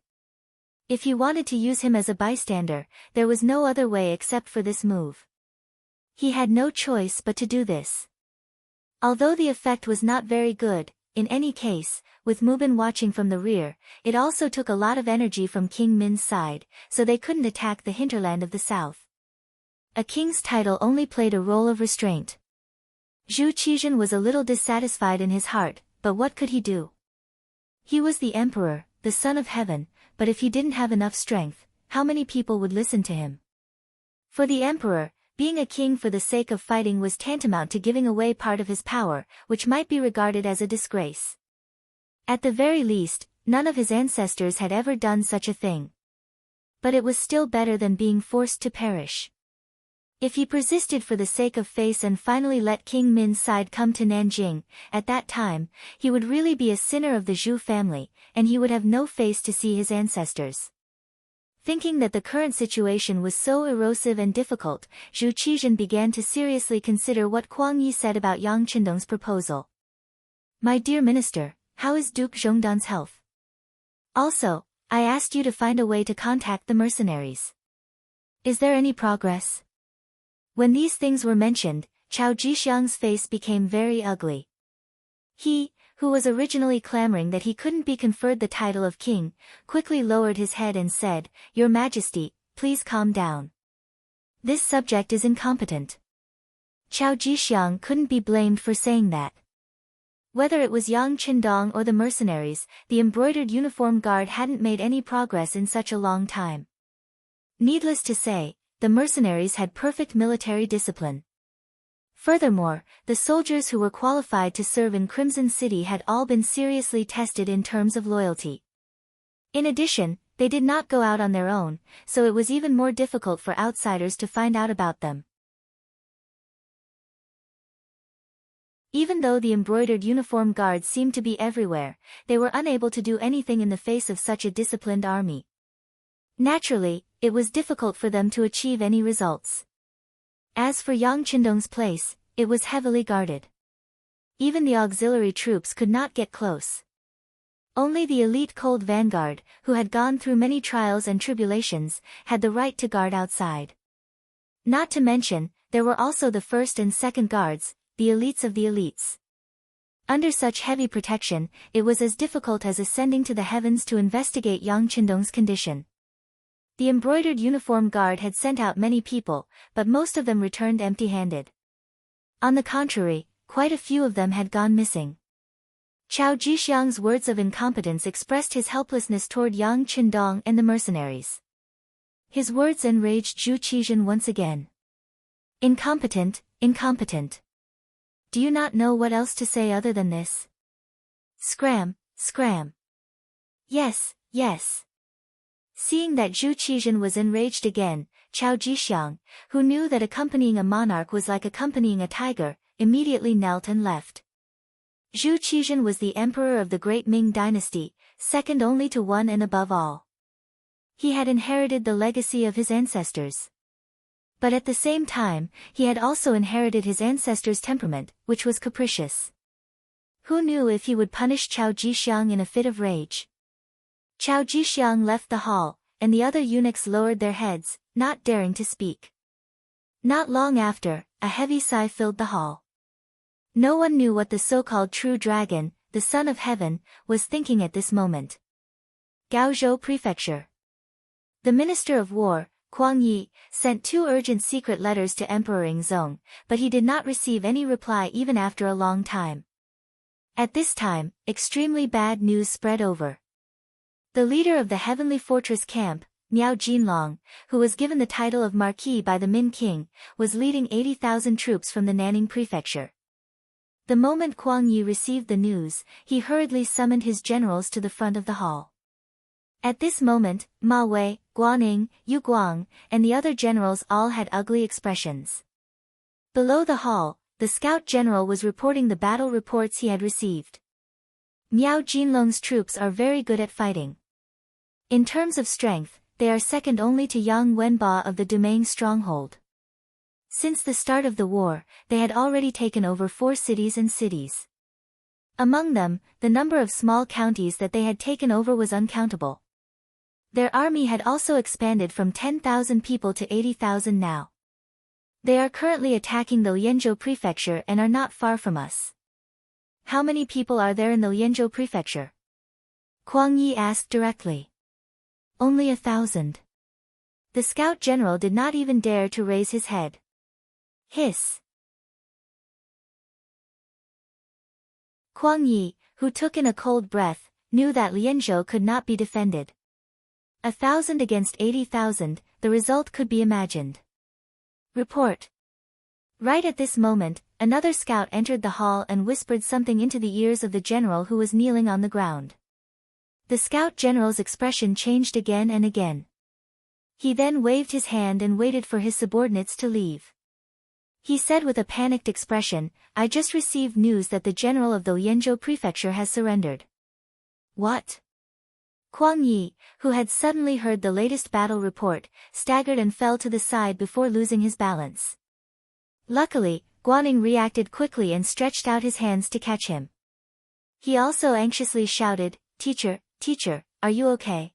A: If he wanted to use him as a bystander, there was no other way except for this move. He had no choice but to do this. Although the effect was not very good, in any case, with Mubin watching from the rear, it also took a lot of energy from King Min's side, so they couldn't attack the hinterland of the south. A king's title only played a role of restraint. Zhu Qizhen was a little dissatisfied in his heart, but what could he do? He was the emperor, the son of heaven, but if he didn't have enough strength, how many people would listen to him? For the emperor, being a king for the sake of fighting was tantamount to giving away part of his power, which might be regarded as a disgrace. At the very least, none of his ancestors had ever done such a thing. But it was still better than being forced to perish. If he persisted for the sake of face and finally let King Min's side come to Nanjing, at that time, he would really be a sinner of the Zhu family, and he would have no face to see his ancestors. Thinking that the current situation was so erosive and difficult, Zhu Qizhen began to seriously consider what Kuang Yi said about Yang Qindong's proposal. "My dear minister, how is Duke Zhongdan's health? Also, I asked you to find a way to contact the mercenaries. Is there any progress?" When these things were mentioned, Chao Jixiang's face became very ugly. He, who was originally clamoring that he couldn't be conferred the title of king, quickly lowered his head and said, "Your Majesty, please calm down. This subject is incompetent." Chao Jixiang couldn't be blamed for saying that. Whether it was Yang Qindong or the mercenaries, the embroidered uniform guard hadn't made any progress in such a long time. Needless to say, the mercenaries had perfect military discipline. Furthermore, the soldiers who were qualified to serve in Crimson City had all been seriously tested in terms of loyalty. In addition, they did not go out on their own, so it was even more difficult for outsiders to find out about them. Even though the embroidered uniform guards seemed to be everywhere, they were unable to do anything in the face of such a disciplined army. Naturally, it was difficult for them to achieve any results. As for Yang Qindong's place, it was heavily guarded. Even the auxiliary troops could not get close. Only the elite cold vanguard, who had gone through many trials and tribulations, had the right to guard outside. Not to mention, there were also the first and second guards, the elites of the elites. Under such heavy protection, it was as difficult as ascending to the heavens to investigate Yang Qindong's condition. The embroidered uniform guard had sent out many people, but most of them returned empty-handed. On the contrary, quite a few of them had gone missing. Chao Jixiang's words of incompetence expressed his helplessness toward Yang Qindong and the mercenaries. His words enraged Zhu Qizhen once again. "Incompetent, incompetent. Do you not know what else to say other than this? Scram, scram. Yes, yes." Seeing that Zhu Qizhen was enraged again, Chao Jixiang, who knew that accompanying a monarch was like accompanying a tiger, immediately knelt and left. Zhu Qizhen was the emperor of the great Ming dynasty, second only to one and above all. He had inherited the legacy of his ancestors. But at the same time, he had also inherited his ancestors' temperament, which was capricious. Who knew if he would punish Chao Jixiang in a fit of rage? Chao Jixiang left the hall, and the other eunuchs lowered their heads, not daring to speak. Not long after, a heavy sigh filled the hall. No one knew what the so-called true dragon, the son of heaven, was thinking at this moment. Gaozhou Prefecture. The Minister of War, Kuang Yi, sent 2 urgent secret letters to Emperor Yingzong, but he did not receive any reply even after a long time. At this time, extremely bad news spread over. The leader of the Heavenly Fortress camp, Miao Jinlong, who was given the title of Marquis by the Min King, was leading 80,000 troops from the Nanning Prefecture. The moment Kuang Yi received the news, he hurriedly summoned his generals to the front of the hall. At this moment, Ma Wei, Guaning, Yu Guang, and the other generals all had ugly expressions. Below the hall, the scout general was reporting the battle reports he had received. Miao Jinlong's troops are very good at fighting. In terms of strength, they are second only to Yang Wenba of the Dumang stronghold. Since the start of the war, they had already taken over 4 cities and cities. Among them, the number of small counties that they had taken over was uncountable. Their army had also expanded from 10,000 people to 80,000 now. They are currently attacking the Lianzhou prefecture and are not far from us. How many people are there in the Lianzhou prefecture? Guang Yi asked directly. Only 1,000. The scout general did not even dare to raise his head. Hiss. Guang Yi, who took in a cold breath, knew that Lianzhou could not be defended. 1,000 against 80,000, the result could be imagined. Report. Right at this moment, another scout entered the hall and whispered something into the ears of the general who was kneeling on the ground. The scout general's expression changed again and again. He then waved his hand and waited for his subordinates to leave. He said with a panicked expression, "I just received news that the general of the Lianzhou prefecture has surrendered." What? Guang Yi, who had suddenly heard the latest battle report, staggered and fell to the side before losing his balance. Luckily, Guaning reacted quickly and stretched out his hands to catch him. He also anxiously shouted, Teacher, are you okay?"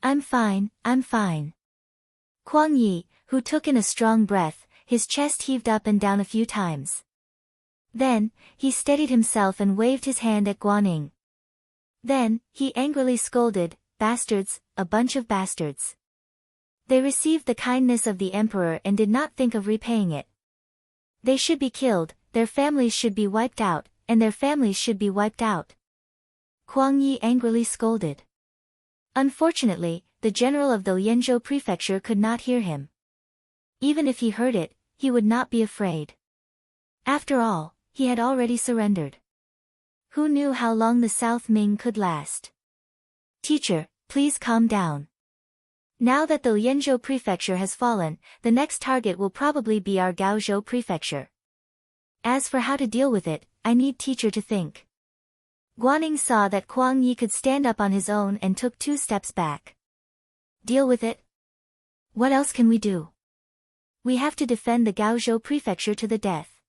A: I'm fine. Guang Yi, who took in a strong breath, his chest heaved up and down a few times. Then, he steadied himself and waved his hand at Guaning. Then, he angrily scolded, "Bastards, a bunch of bastards. They received the kindness of the emperor and did not think of repaying it. They should be killed, their families should be wiped out, and their families should be wiped out." Guang Yi angrily scolded. Unfortunately, the general of the Lianzhou prefecture could not hear him. Even if he heard it, he would not be afraid. After all, he had already surrendered. Who knew how long the South Ming could last? "Teacher, please calm down. Now that the Lianzhou prefecture has fallen, the next target will probably be our Gaozhou prefecture. As for how to deal with it, I need teacher to think." Guaning saw that Guang Yi could stand up on his own and took 2 steps back. "Deal with it? What else can we do? We have to defend the Gaozhou prefecture to the death.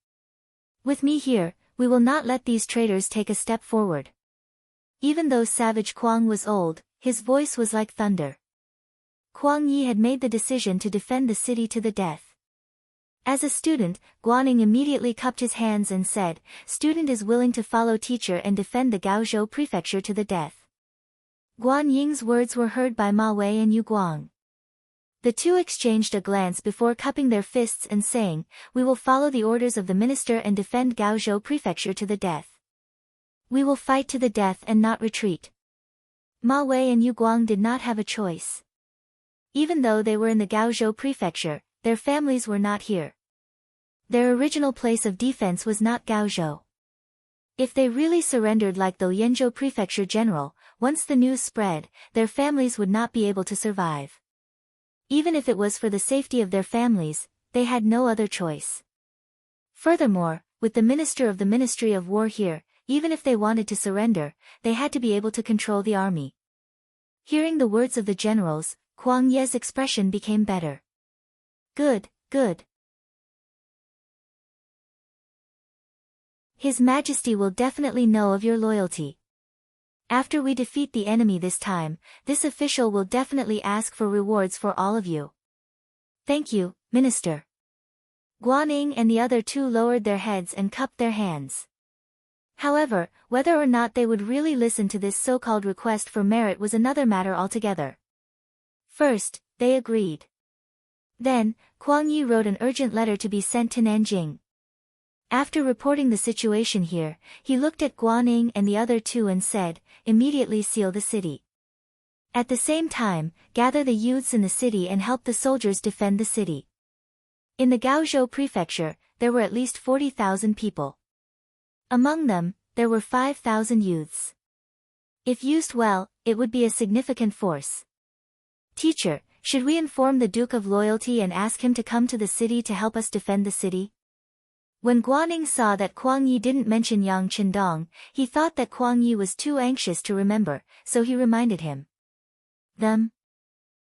A: With me here, we will not let these traitors take a step forward." Even though savage Guang was old, his voice was like thunder. Guang Yi had made the decision to defend the city to the death. As a student, Guaning immediately cupped his hands and said, "Student is willing to follow teacher and defend the Gaozhou prefecture to the death." Guan Ying's words were heard by Ma Wei and Yu Guang. The two exchanged a glance before cupping their fists and saying, "We will follow the orders of the minister and defend Gaozhou prefecture to the death. We will fight to the death and not retreat." Ma Wei and Yu Guang did not have a choice. Even though they were in the Gaozhou prefecture, their families were not here. Their original place of defense was not Gaozhou. If they really surrendered like the Lianzhou prefecture general, once the news spread, their families would not be able to survive. Even if it was for the safety of their families, they had no other choice. Furthermore, with the minister of the Ministry of War here, even if they wanted to surrender, they had to be able to control the army. Hearing the words of the generals, Guang Ye's expression became better. Good. His Majesty will definitely know of your loyalty. After we defeat the enemy this time, this official will definitely ask for rewards for all of you. Thank you, Minister. Guaning and the other 2 lowered their heads and cupped their hands. However, whether or not they would really listen to this so-called request for merit was another matter altogether. First, they agreed. Then, Guang Yi wrote an urgent letter to be sent to Nanjing. After reporting the situation here, he looked at Guaning and the other 2 and said, "Immediately seal the city. At the same time, gather the youths in the city and help the soldiers defend the city." In the Gaozhou prefecture, there were at least 40,000 people. Among them, there were 5,000 youths. If used well, it would be a significant force. "Teacher, should we inform the Duke of Loyalty and ask him to come to the city to help us defend the city?" When Guaning saw that Guang Yi didn't mention Yang Qindong, he thought that Guang Yi was too anxious to remember, so he reminded him. "Them?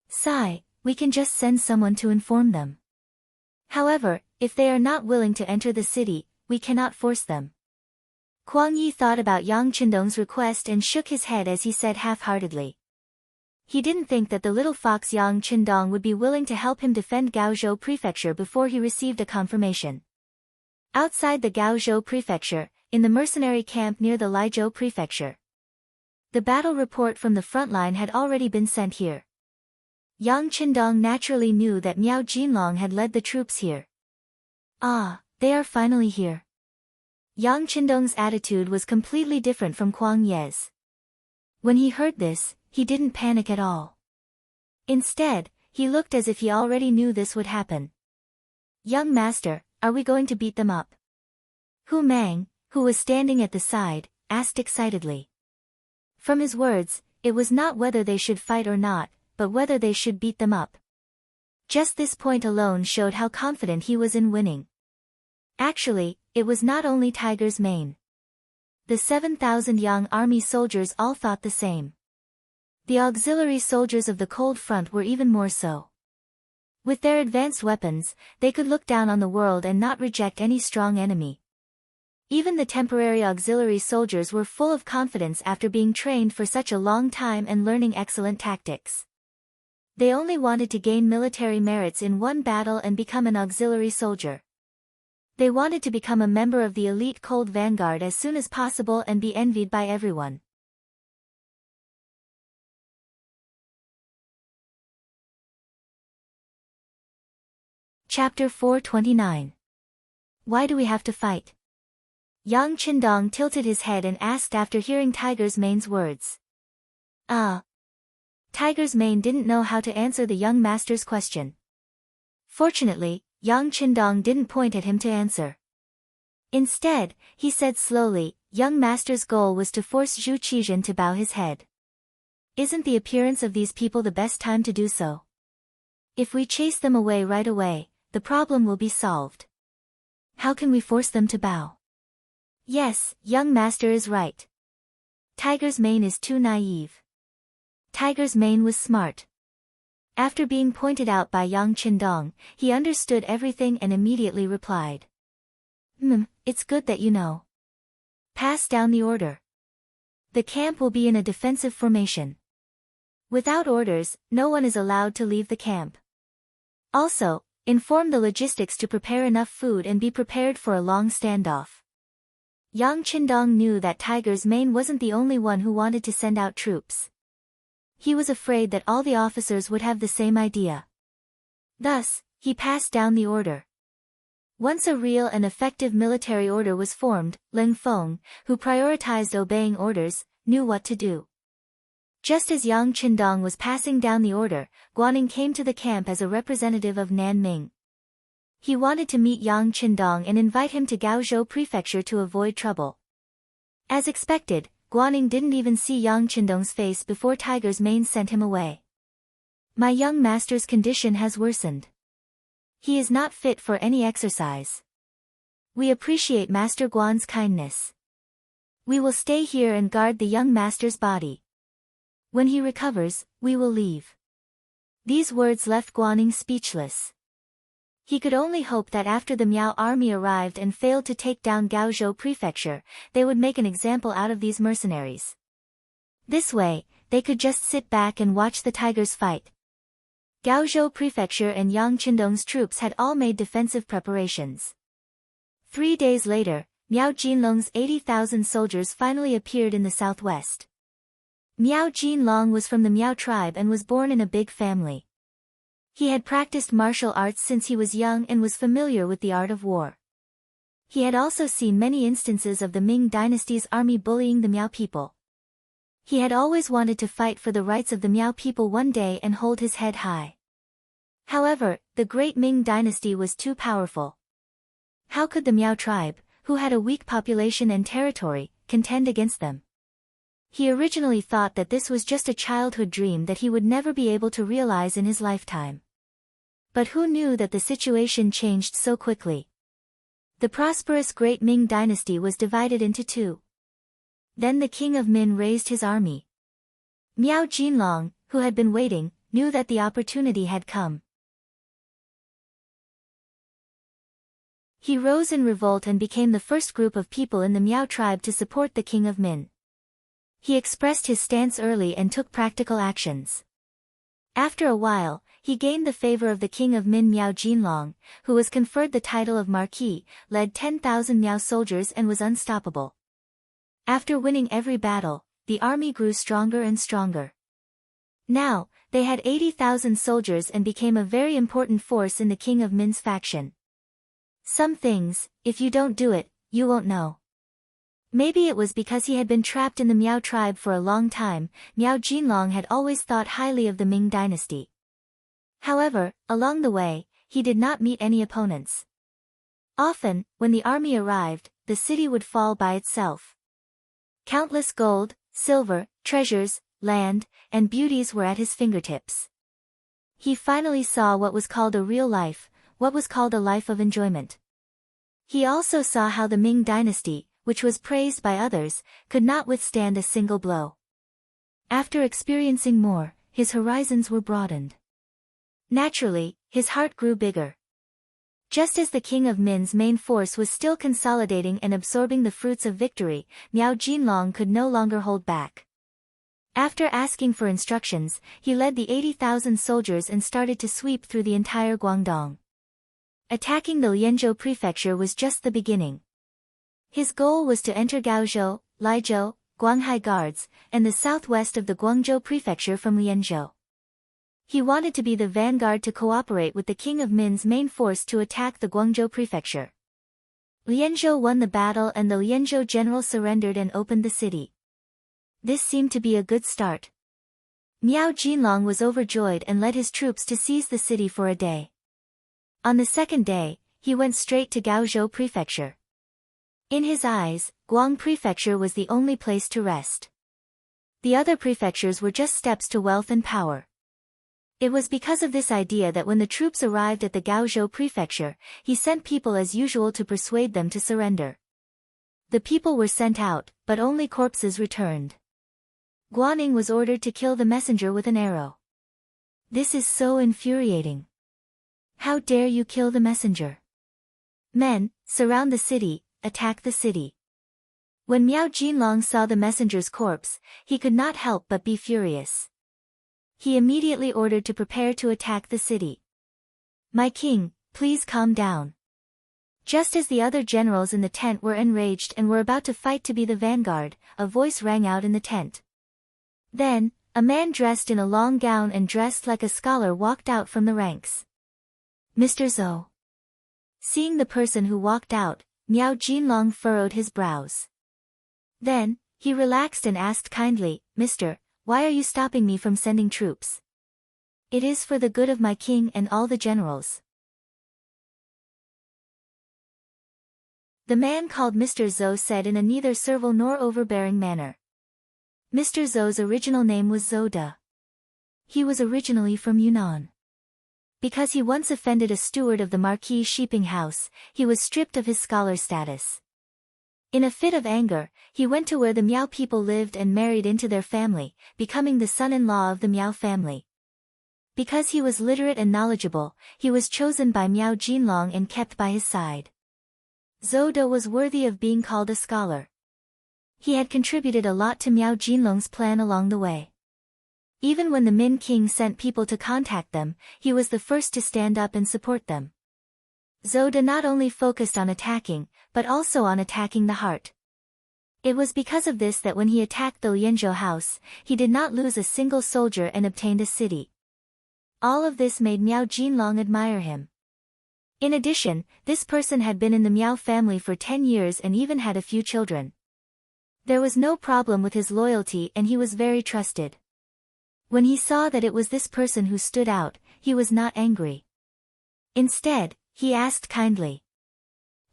A: Sai, we can just send someone to inform them. However, if they are not willing to enter the city, we cannot force them." Guang Yi thought about Yang Qindong's request and shook his head as he said half-heartedly. He didn't think that the little fox Yang Qindong would be willing to help him defend Gaozhou Prefecture before he received a confirmation. Outside the Gaozhou Prefecture, in the mercenary camp near the Laizhou Prefecture, the battle report from the front line had already been sent here. Yang Qindong naturally knew that Miao Jinlong had led the troops here. Ah, they are finally here. Yang Qindong's attitude was completely different from Kuang Ye's. When he heard this, he didn't panic at all. Instead, he looked as if he already knew this would happen. "Young master, are we going to beat them up?" Hu Mang, who was standing at the side, asked excitedly. From his words, it was not whether they should fight or not, but whether they should beat them up. Just this point alone showed how confident he was in winning. Actually, it was not only Tiger's Mane. The 7,000 Yang army soldiers all thought the same. The auxiliary soldiers of the Cold Front were even more so. With their advanced weapons, they could look down on the world and not reject any strong enemy. Even the temporary auxiliary soldiers were full of confidence after being trained for such a long time and learning excellent tactics. They only wanted to gain military merits in one battle and become an auxiliary soldier. They wanted to become a member of the elite Cold Vanguard as soon as possible and be envied by everyone. Chapter 429. Why do we have to fight? Yang Qindong tilted his head and asked after hearing Tiger's Mane's words. Tiger's Mane didn't know how to answer the young master's question. Fortunately, Yang Qindong didn't point at him to answer. Instead, he said slowly, "Young master's goal was to force Zhu Qizhen to bow his head. Isn't the appearance of these people the best time to do so? If we chase them away right away, the problem will be solved. How can we force them to bow?" Yes, young master is right. Tiger's Mane is too naive. Tiger's Mane was smart. After being pointed out by Yang Qindong, he understood everything and immediately replied. It's good that you know. Pass down the order. The camp will be in a defensive formation. Without orders, no one is allowed to leave the camp. Also, inform the logistics to prepare enough food and be prepared for a long standoff. Yang Qindong knew that Tiger's Mane wasn't the only one who wanted to send out troops. He was afraid that all the officers would have the same idea. Thus, he passed down the order. Once a real and effective military order was formed, Ling Feng, who prioritized obeying orders, knew what to do. Just as Yang Qindong was passing down the order, Guaning came to the camp as a representative of Nanming. He wanted to meet Yang Qindong and invite him to Gaozhou Prefecture to avoid trouble. As expected, Guaning didn't even see Yang Qindong's face before Tiger's Mane sent him away. "My young master's condition has worsened. He is not fit for any exercise. We appreciate Master Guan's kindness. We will stay here and guard the young master's body. When he recovers, we will leave." These words left Guaning speechless. He could only hope that after the Miao army arrived and failed to take down Gaozhou Prefecture, they would make an example out of these mercenaries. This way, they could just sit back and watch the tigers fight. Gaozhou Prefecture and Yang Qindong's troops had all made defensive preparations. 3 days later, Miao Jinlong's 80,000 soldiers finally appeared in the southwest. Miao Jinlong was from the Miao tribe and was born in a big family. He had practiced martial arts since he was young and was familiar with the art of war. He had also seen many instances of the Ming dynasty's army bullying the Miao people. He had always wanted to fight for the rights of the Miao people one day and hold his head high. However, the great Ming dynasty was too powerful. How could the Miao tribe, who had a weak population and territory, contend against them? He originally thought that this was just a childhood dream that he would never be able to realize in his lifetime. But who knew that the situation changed so quickly? The prosperous Great Ming dynasty was divided into two. Then the king of Min raised his army. Miao Jinlong, who had been waiting, knew that the opportunity had come. He rose in revolt and became the first group of people in the Miao tribe to support the king of Min. He expressed his stance early and took practical actions. After a while, he gained the favor of the king of Min Miao Jinlong, who was conferred the title of Marquis, led 10,000 Miao soldiers and was unstoppable. After winning every battle, the army grew stronger and stronger. Now, they had 80,000 soldiers and became a very important force in the king of Min's faction. Some things, if you don't do it, you won't know. Maybe it was because he had been trapped in the Miao tribe for a long time. Miao Jinlong had always thought highly of the Ming dynasty. However, along the way, he did not meet any opponents. Often, when the army arrived, the city would fall by itself. Countless gold, silver, treasures, land, and beauties were at his fingertips. He finally saw what was called a real life, what was called a life of enjoyment. He also saw how the Ming dynasty, which was praised by others, could not withstand a single blow. After experiencing more, his horizons were broadened. Naturally, his heart grew bigger. Just as the king of Min's main force was still consolidating and absorbing the fruits of victory, Miao Jinlong could no longer hold back. After asking for instructions, he led the 80,000 soldiers and started to sweep through the entire Guangdong. Attacking the Lianzhou prefecture was just the beginning. His goal was to enter Gaozhou, Laizhou, Guanghai guards, and the southwest of the Guangzhou prefecture from Lianzhou. He wanted to be the vanguard to cooperate with the king of Min's main force to attack the Guangzhou prefecture. Lianzhou won the battle and the Lianzhou general surrendered and opened the city. This seemed to be a good start. Miao Jinlong was overjoyed and led his troops to seize the city for a day. On the second day, he went straight to Gaozhou prefecture. In his eyes, Guang prefecture was the only place to rest. The other prefectures were just steps to wealth and power. It was because of this idea that when the troops arrived at the Gaozhou prefecture, he sent people as usual to persuade them to surrender. The people were sent out, but only corpses returned. Guaning was ordered to kill the messenger with an arrow. This is so infuriating. How dare you kill the messenger? Men, surround the city, attack the city. When Miao Jinlong saw the messenger's corpse, he could not help but be furious. He immediately ordered to prepare to attack the city. My king, please calm down. Just as the other generals in the tent were enraged and were about to fight to be the vanguard, a voice rang out in the tent. Then, a man dressed in a long gown and dressed like a scholar walked out from the ranks. Mr. Zhou. Seeing the person who walked out, Miao Jinlong furrowed his brows. Then, he relaxed and asked kindly, Mister, why are you stopping me from sending troops? It is for the good of my king and all the generals. The man called Mr. Zhou said in a neither servile nor overbearing manner. Mr. Zhou's original name was Zhou De. He was originally from Yunnan. Because he once offended a steward of the Marquis' sheeping house, he was stripped of his scholar status. In a fit of anger, he went to where the Miao people lived and married into their family, becoming the son-in-law of the Miao family. Because he was literate and knowledgeable, he was chosen by Miao Jinlong and kept by his side. Zhou De was worthy of being called a scholar. He had contributed a lot to Miao Jinlong's plan along the way. Even when the Min king sent people to contact them, he was the first to stand up and support them. Zhou De not only focused on attacking, but also on attacking the heart. It was because of this that when he attacked the Lianzhou house, he did not lose a single soldier and obtained a city. All of this made Miao Jinlong admire him. In addition, this person had been in the Miao family for 10 years and even had a few children. There was no problem with his loyalty and he was very trusted. When he saw that it was this person who stood out, he was not angry. Instead, he asked kindly.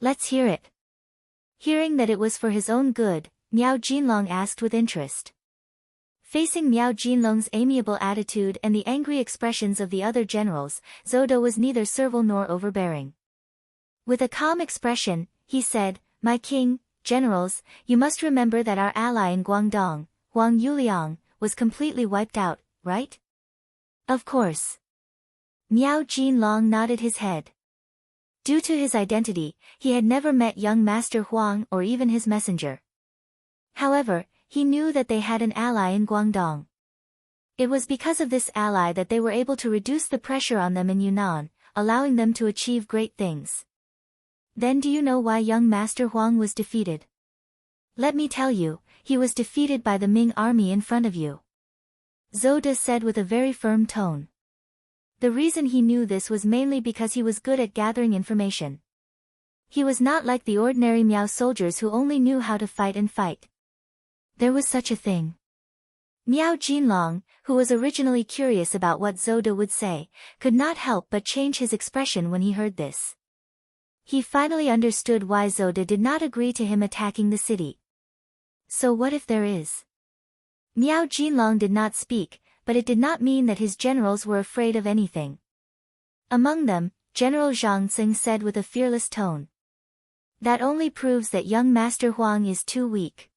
A: Let's hear it. Hearing that it was for his own good, Miao Jinlong asked with interest. Facing Miao Jinlong's amiable attitude and the angry expressions of the other generals, Zhou De was neither servile nor overbearing. With a calm expression, he said, My king, generals, you must remember that our ally in Guangdong, Huang Yuliang, was completely wiped out, right? Of course. Miao Jinlong nodded his head. Due to his identity, he had never met young Master Huang or even his messenger. However, he knew that they had an ally in Guangdong. It was because of this ally that they were able to reduce the pressure on them in Yunnan, allowing them to achieve great things. Then do you know why young Master Huang was defeated? Let me tell you, he was defeated by the Ming army in front of you. Zhou De said with a very firm tone. The reason he knew this was mainly because he was good at gathering information. He was not like the ordinary Miao soldiers who only knew how to fight and fight. There was such a thing. Miao Jinlong, who was originally curious about what Zhou De would say, could not help but change his expression when he heard this. He finally understood why Zhou De did not agree to him attacking the city. So what if there is? Miao Jinlong did not speak, but it did not mean that his generals were afraid of anything. Among them, General Zhang Xing said with a fearless tone. That only proves that young Master Huang is too weak.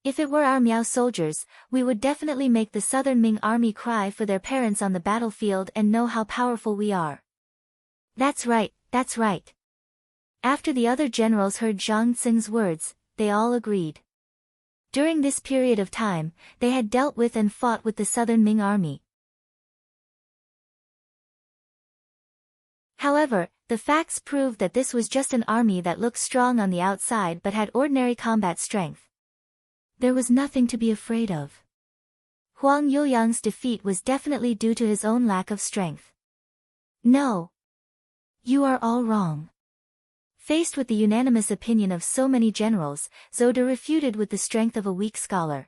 A: If it were our Miao soldiers, we would definitely make the southern Ming army cry for their parents on the battlefield and know how powerful we are. That's right, that's right. After the other generals heard Zhang Xing's words, they all agreed. During this period of time, they had dealt with and fought with the southern Ming army. However, the facts proved that this was just an army that looked strong on the outside but had ordinary combat strength. There was nothing to be afraid of. Huang Youyang's defeat was definitely due to his own lack of strength. No. You are all wrong. Faced with the unanimous opinion of so many generals, Zhou De refuted with the strength of a weak scholar.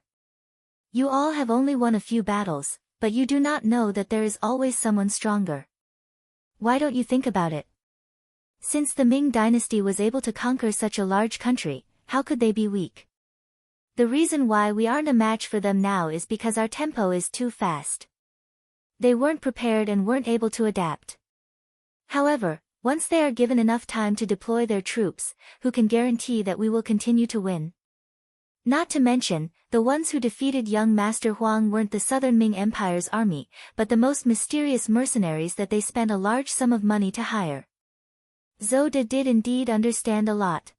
A: You all have only won a few battles, but you do not know that there is always someone stronger. Why don't you think about it? Since the Ming dynasty was able to conquer such a large country, how could they be weak? The reason why we aren't a match for them now is because our tempo is too fast. They weren't prepared and weren't able to adapt. However, once they are given enough time to deploy their troops, who can guarantee that we will continue to win? Not to mention, the ones who defeated young Master Huang weren't the Southern Ming Empire's army, but the most mysterious mercenaries that they spent a large sum of money to hire. Zhou De did indeed understand a lot.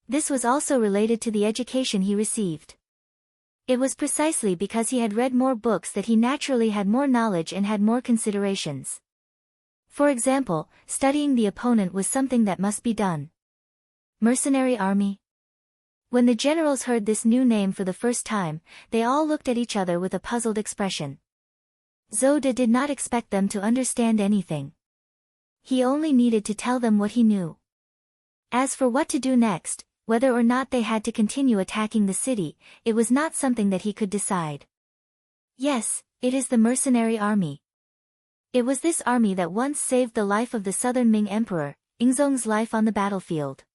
A: This was also related to the education he received. It was precisely because he had read more books that he naturally had more knowledge and had more considerations. For example, studying the opponent was something that must be done. Mercenary army? When the generals heard this new name for the first time, they all looked at each other with a puzzled expression. Zhou De did not expect them to understand anything. He only needed to tell them what he knew. As for what to do next, whether or not they had to continue attacking the city, it was not something that he could decide. Yes, it is the mercenary army. It was this army that once saved the life of the Southern Ming Emperor, Yingzong's life on the battlefield.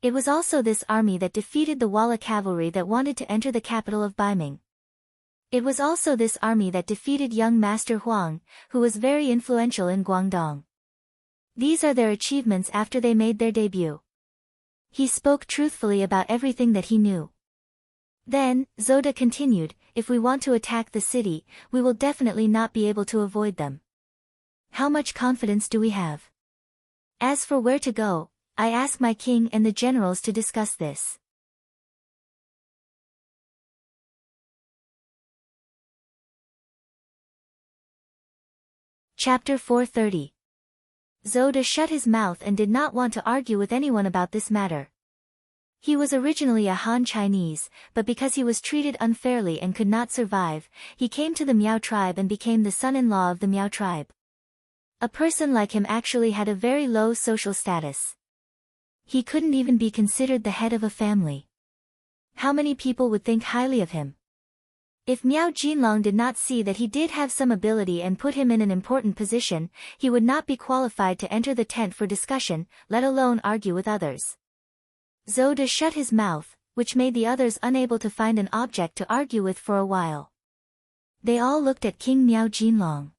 A: It was also this army that defeated the Walla cavalry that wanted to enter the capital of Baiming. It was also this army that defeated young Master Huang, who was very influential in Guangdong. These are their achievements after they made their debut. He spoke truthfully about everything that he knew. Then, Zhou De continued, if we want to attack the city, we will definitely not be able to avoid them. How much confidence do we have? As for where to go, I ask my king and the generals to discuss this. Chapter 430. Zhou De shut his mouth and did not want to argue with anyone about this matter. He was originally a Han Chinese, but because he was treated unfairly and could not survive, he came to the Miao tribe and became the son-in-law of the Miao tribe. A person like him actually had a very low social status. He couldn't even be considered the head of a family. How many people would think highly of him? If Miao Jinlong did not see that he did have some ability and put him in an important position, he would not be qualified to enter the tent for discussion, let alone argue with others. Zhou De shut his mouth, which made the others unable to find an object to argue with for a while. They all looked at King Miao Jinlong.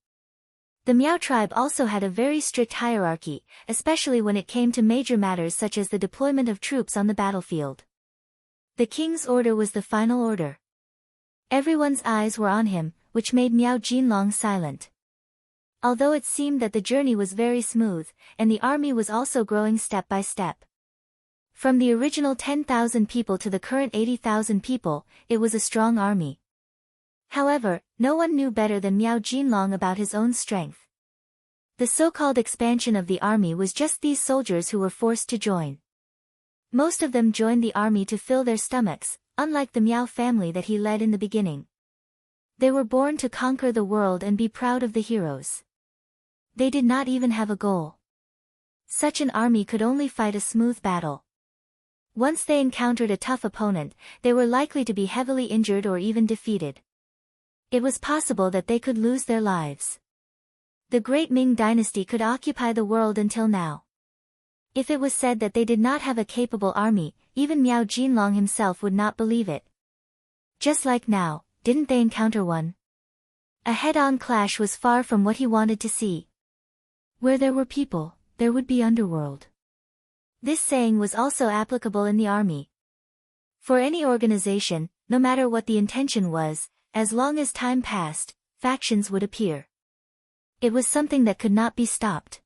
A: The Miao tribe also had a very strict hierarchy, especially when it came to major matters such as the deployment of troops on the battlefield. The king's order was the final order. Everyone's eyes were on him, which made Miao Jinlong silent. Although it seemed that the journey was very smooth, and the army was also growing step by step. From the original 10,000 people to the current 80,000 people, it was a strong army. However, no one knew better than Miao Jinlong about his own strength. The so-called expansion of the army was just these soldiers who were forced to join. Most of them joined the army to fill their stomachs, unlike the Miao family that he led in the beginning. They were born to conquer the world and be proud of the heroes. They did not even have a goal. Such an army could only fight a smooth battle. Once they encountered a tough opponent, they were likely to be heavily injured or even defeated. It was possible that they could lose their lives. The great Ming dynasty could occupy the world until now. If it was said that they did not have a capable army, even Miao Jinlong himself would not believe it. Just like now, didn't they encounter one? A head-on clash was far from what he wanted to see. Where there were people, there would be underworld. This saying was also applicable in the army. For any organization, no matter what the intention was, as long as time passed, factions would appear. It was something that could not be stopped.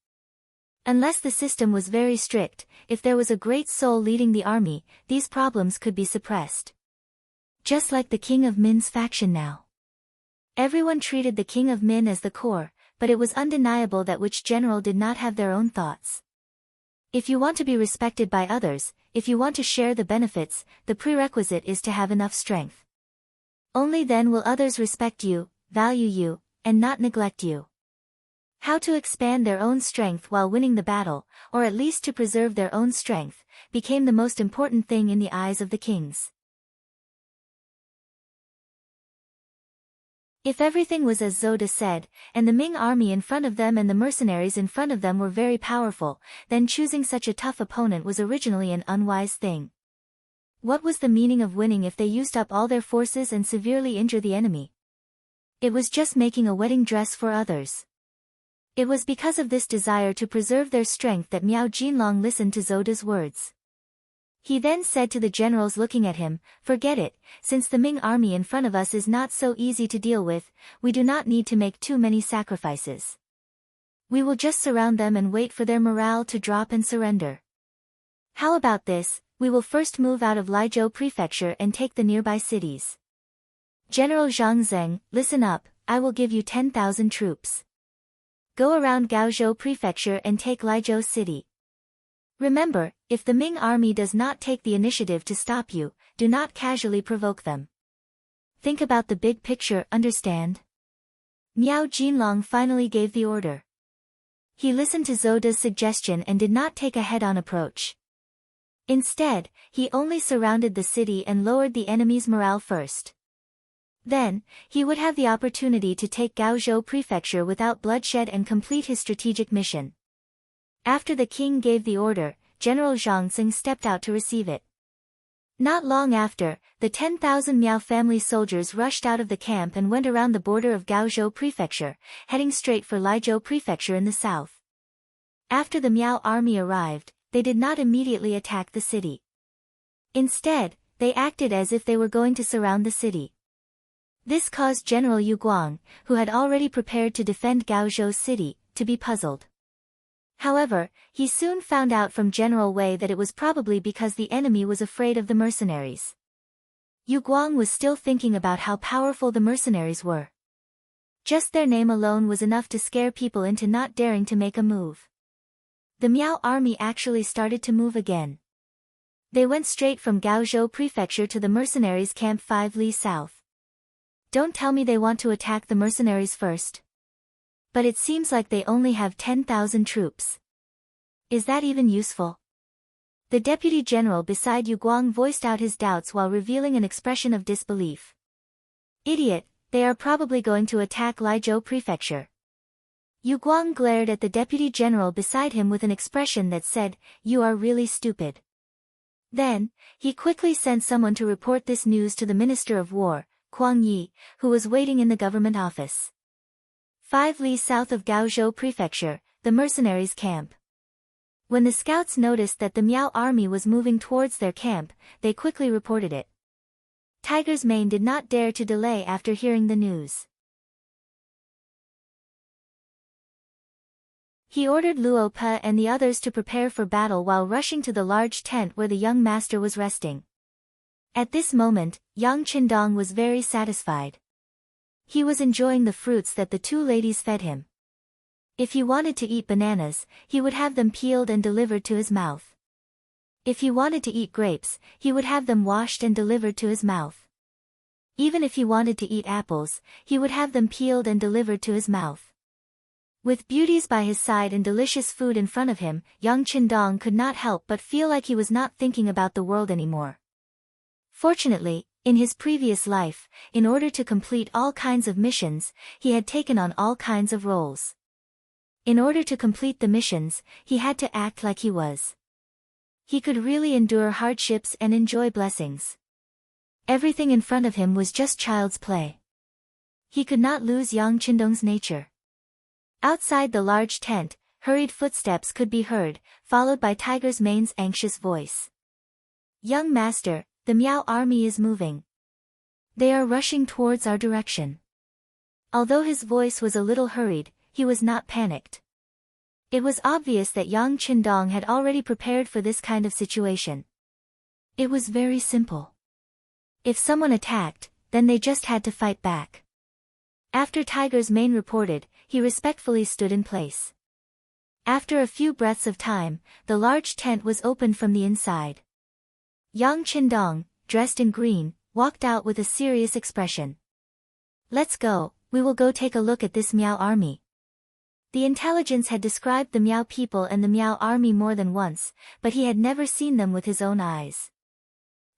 A: Unless the system was very strict, if there was a great soul leading the army, these problems could be suppressed. Just like the King of Min's faction now. Everyone treated the King of Min as the core, but it was undeniable that which general did not have their own thoughts. If you want to be respected by others, if you want to share the benefits, the prerequisite is to have enough strength. Only then will others respect you, value you, and not neglect you. How to expand their own strength while winning the battle, or at least to preserve their own strength, became the most important thing in the eyes of the kings. If everything was as Zoda said, and the Ming army in front of them and the mercenaries in front of them were very powerful, then choosing such a tough opponent was originally an unwise thing. What was the meaning of winning if they used up all their forces and severely injure the enemy? It was just making a wedding dress for others. It was because of this desire to preserve their strength that Miao Jinlong listened to Zoda's words. He then said to the generals looking at him, "Forget it, since the Ming army in front of us is not so easy to deal with, we do not need to make too many sacrifices. We will just surround them and wait for their morale to drop and surrender. How about this, we will first move out of Laizhou Prefecture and take the nearby cities. General Zhang Zheng, listen up, I will give you 10,000 troops. Go around Gaozhou Prefecture and take Laizhou City. Remember, if the Ming army does not take the initiative to stop you, do not casually provoke them. Think about the big picture, understand?" Miao Jinlong finally gave the order. He listened to Zoda's suggestion and did not take a head-on approach. Instead, he only surrounded the city and lowered the enemy's morale first. Then, he would have the opportunity to take Gaozhou Prefecture without bloodshed and complete his strategic mission. After the king gave the order, General Zhang Xing stepped out to receive it. Not long after, the 10,000 Miao family soldiers rushed out of the camp and went around the border of Gaozhou Prefecture, heading straight for Laizhou Prefecture in the south. After the Miao army arrived, they did not immediately attack the city. Instead, they acted as if they were going to surround the city. This caused General Yu Guang, who had already prepared to defend Gaozhou City, to be puzzled. However, he soon found out from General Wei that it was probably because the enemy was afraid of the mercenaries. Yu Guang was still thinking about how powerful the mercenaries were. Just their name alone was enough to scare people into not daring to make a move. The Miao army actually started to move again. They went straight from Gaozhou Prefecture to the mercenaries' camp 5 li south. Don't tell me they want to attack the mercenaries first. But it seems like they only have 10,000 troops. Is that even useful? The deputy general beside Yu Guang voiced out his doubts while revealing an expression of disbelief. Idiot, they are probably going to attack Laizhou Prefecture. Yu Guang glared at the deputy general beside him with an expression that said, "You are really stupid." Then, he quickly sent someone to report this news to the Minister of War, Huang Yi, who was waiting in the government office. 5 li south of Gaozhou Prefecture, the mercenaries' camp. When the scouts noticed that the Miao army was moving towards their camp, they quickly reported it. Tiger's Mane did not dare to delay after hearing the news. He ordered Luo Pe and the others to prepare for battle while rushing to the large tent where the young master was resting. At this moment, Yang Qindong was very satisfied. He was enjoying the fruits that the two ladies fed him. If he wanted to eat bananas, he would have them peeled and delivered to his mouth. If he wanted to eat grapes, he would have them washed and delivered to his mouth. Even if he wanted to eat apples, he would have them peeled and delivered to his mouth. With beauties by his side and delicious food in front of him, young Qindong could not help but feel like he was not thinking about the world anymore. Fortunately, in his previous life, in order to complete all kinds of missions, he had taken on all kinds of roles. In order to complete the missions, he had to act like he was. He could really endure hardships and enjoy blessings. Everything in front of him was just child's play. He could not lose young Qindong's nature. Outside the large tent, hurried footsteps could be heard, followed by Tiger's Mane's anxious voice. "Young master, the Miao army is moving. They are rushing towards our direction." Although his voice was a little hurried, he was not panicked. It was obvious that young Qindong had already prepared for this kind of situation. It was very simple. If someone attacked, then they just had to fight back. After Tiger's Mane reported, he respectfully stood in place. After a few breaths of time, the large tent was opened from the inside. Young Qindong, dressed in green, walked out with a serious expression. "Let's go, we will go take a look at this Miao army." The intelligence had described the Miao people and the Miao army more than once, but he had never seen them with his own eyes.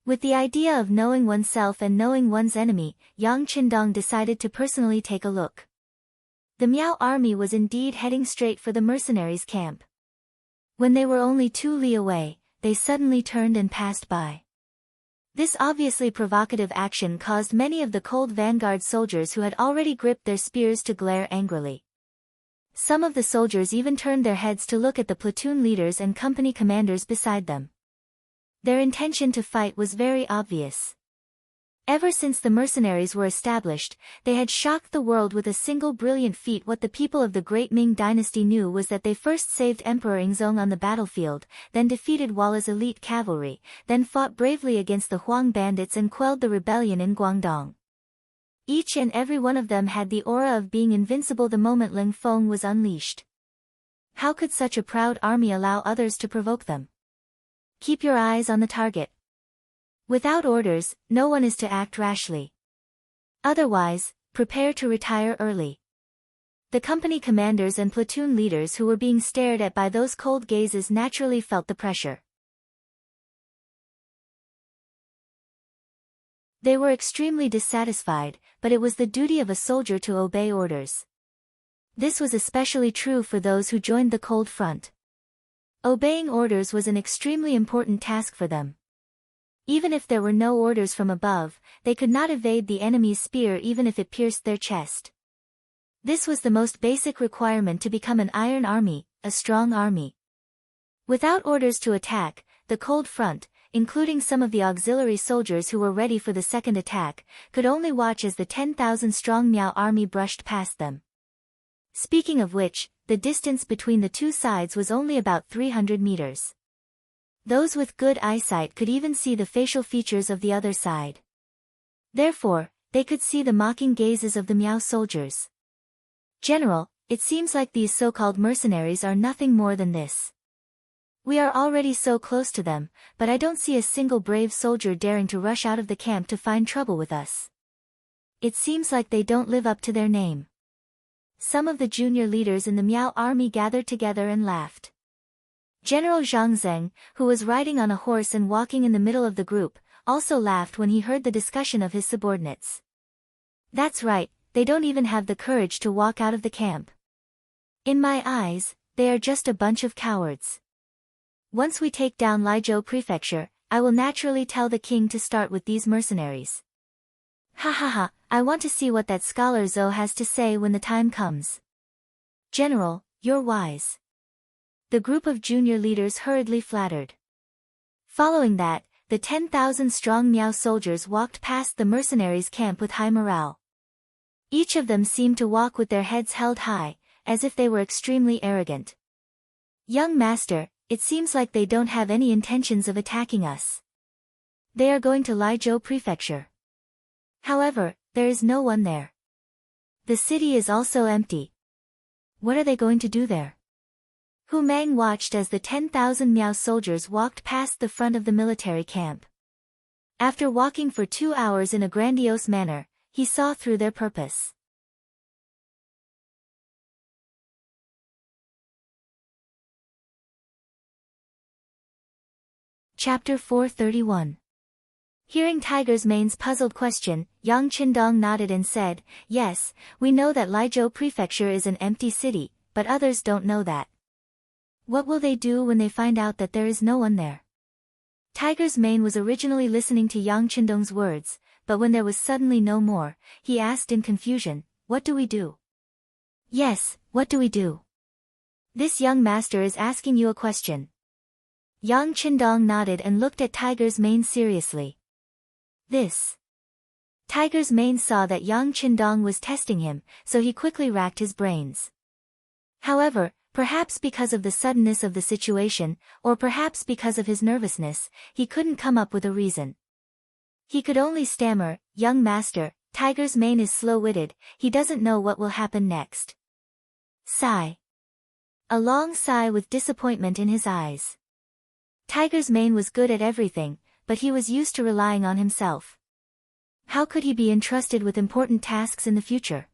A: With the idea of knowing oneself and knowing one's enemy, young Qindong decided to personally take a look. The Miao army was indeed heading straight for the mercenaries' camp. When they were only 2 li away, they suddenly turned and passed by. This obviously provocative action caused many of the cold vanguard soldiers who had already gripped their spears to glare angrily. Some of the soldiers even turned their heads to look at the platoon leaders and company commanders beside them. Their intention to fight was very obvious. Ever since the mercenaries were established, they had shocked the world with a single brilliant feat. What the people of the Great Ming dynasty knew was that they first saved Emperor Yingzong on the battlefield, then defeated Walla's elite cavalry, then fought bravely against the Huang bandits and quelled the rebellion in Guangdong. Each and every one of them had the aura of being invincible the moment Ling Feng was unleashed. How could such a proud army allow others to provoke them? Keep your eyes on the target. Without orders, no one is to act rashly. Otherwise, prepare to retire early. The company commanders and platoon leaders who were being stared at by those cold gazes naturally felt the pressure. They were extremely dissatisfied, but it was the duty of a soldier to obey orders. This was especially true for those who joined the cold front. Obeying orders was an extremely important task for them. Even if there were no orders from above, they could not evade the enemy's spear even if it pierced their chest. This was the most basic requirement to become an iron army, a strong army. Without orders to attack, the cold front, including some of the auxiliary soldiers who were ready for the second attack, could only watch as the 10,000-strong Miao army brushed past them. Speaking of which, the distance between the two sides was only about 300 meters. Those with good eyesight could even see the facial features of the other side. Therefore, they could see the mocking gazes of the Miao soldiers. "General, it seems like these so-called mercenaries are nothing more than this. We are already so close to them, but I don't see a single brave soldier daring to rush out of the camp to find trouble with us. It seems like they don't live up to their name." Some of the junior leaders in the Miao army gathered together and laughed. General Zhang Zheng, who was riding on a horse and walking in the middle of the group, also laughed when he heard the discussion of his subordinates. "That's right, they don't even have the courage to walk out of the camp. In my eyes, they are just a bunch of cowards. Once we take down Liezhou Prefecture, I will naturally tell the king to start with these mercenaries. Ha ha ha, I want to see what that scholar Zhou has to say when the time comes." "General, you're wise." The group of junior leaders hurriedly flattered. Following that, the 10,000-strong Miao soldiers walked past the mercenaries' camp with high morale. Each of them seemed to walk with their heads held high, as if they were extremely arrogant. "Young master, it seems like they don't have any intentions of attacking us. They are going to Liezhou Prefecture. However, there is no one there. The city is also empty. What are they going to do there? Hu Mang watched as the 10,000 Miao soldiers walked past the front of the military camp. After walking for 2 hours in a grandiose manner, he saw through their purpose. Chapter 431. Hearing Tiger's Mane's puzzled question, Yang Qindong nodded and said, "Yes, we know that Lizhou Prefecture is an empty city, but others don't know that. What will they do when they find out that there is no one there?" Tiger's Mane was originally listening to Yang Qindong's words, but when there was suddenly no more, he asked in confusion, "What do we do?" "Yes, what do we do? This young master is asking you a question." Yang Qindong nodded and looked at Tiger's Mane seriously. Tiger's Mane saw that Yang Qindong was testing him, so he quickly racked his brains. However, perhaps because of the suddenness of the situation, or perhaps because of his nervousness, he couldn't come up with a reason. He could only stammer, "Young master, Tiger's Mane is slow-witted, he doesn't know what will happen next." Sigh. A long sigh with disappointment in his eyes. Tiger's Mane was good at everything, but he was used to relying on himself. How could he be entrusted with important tasks in the future?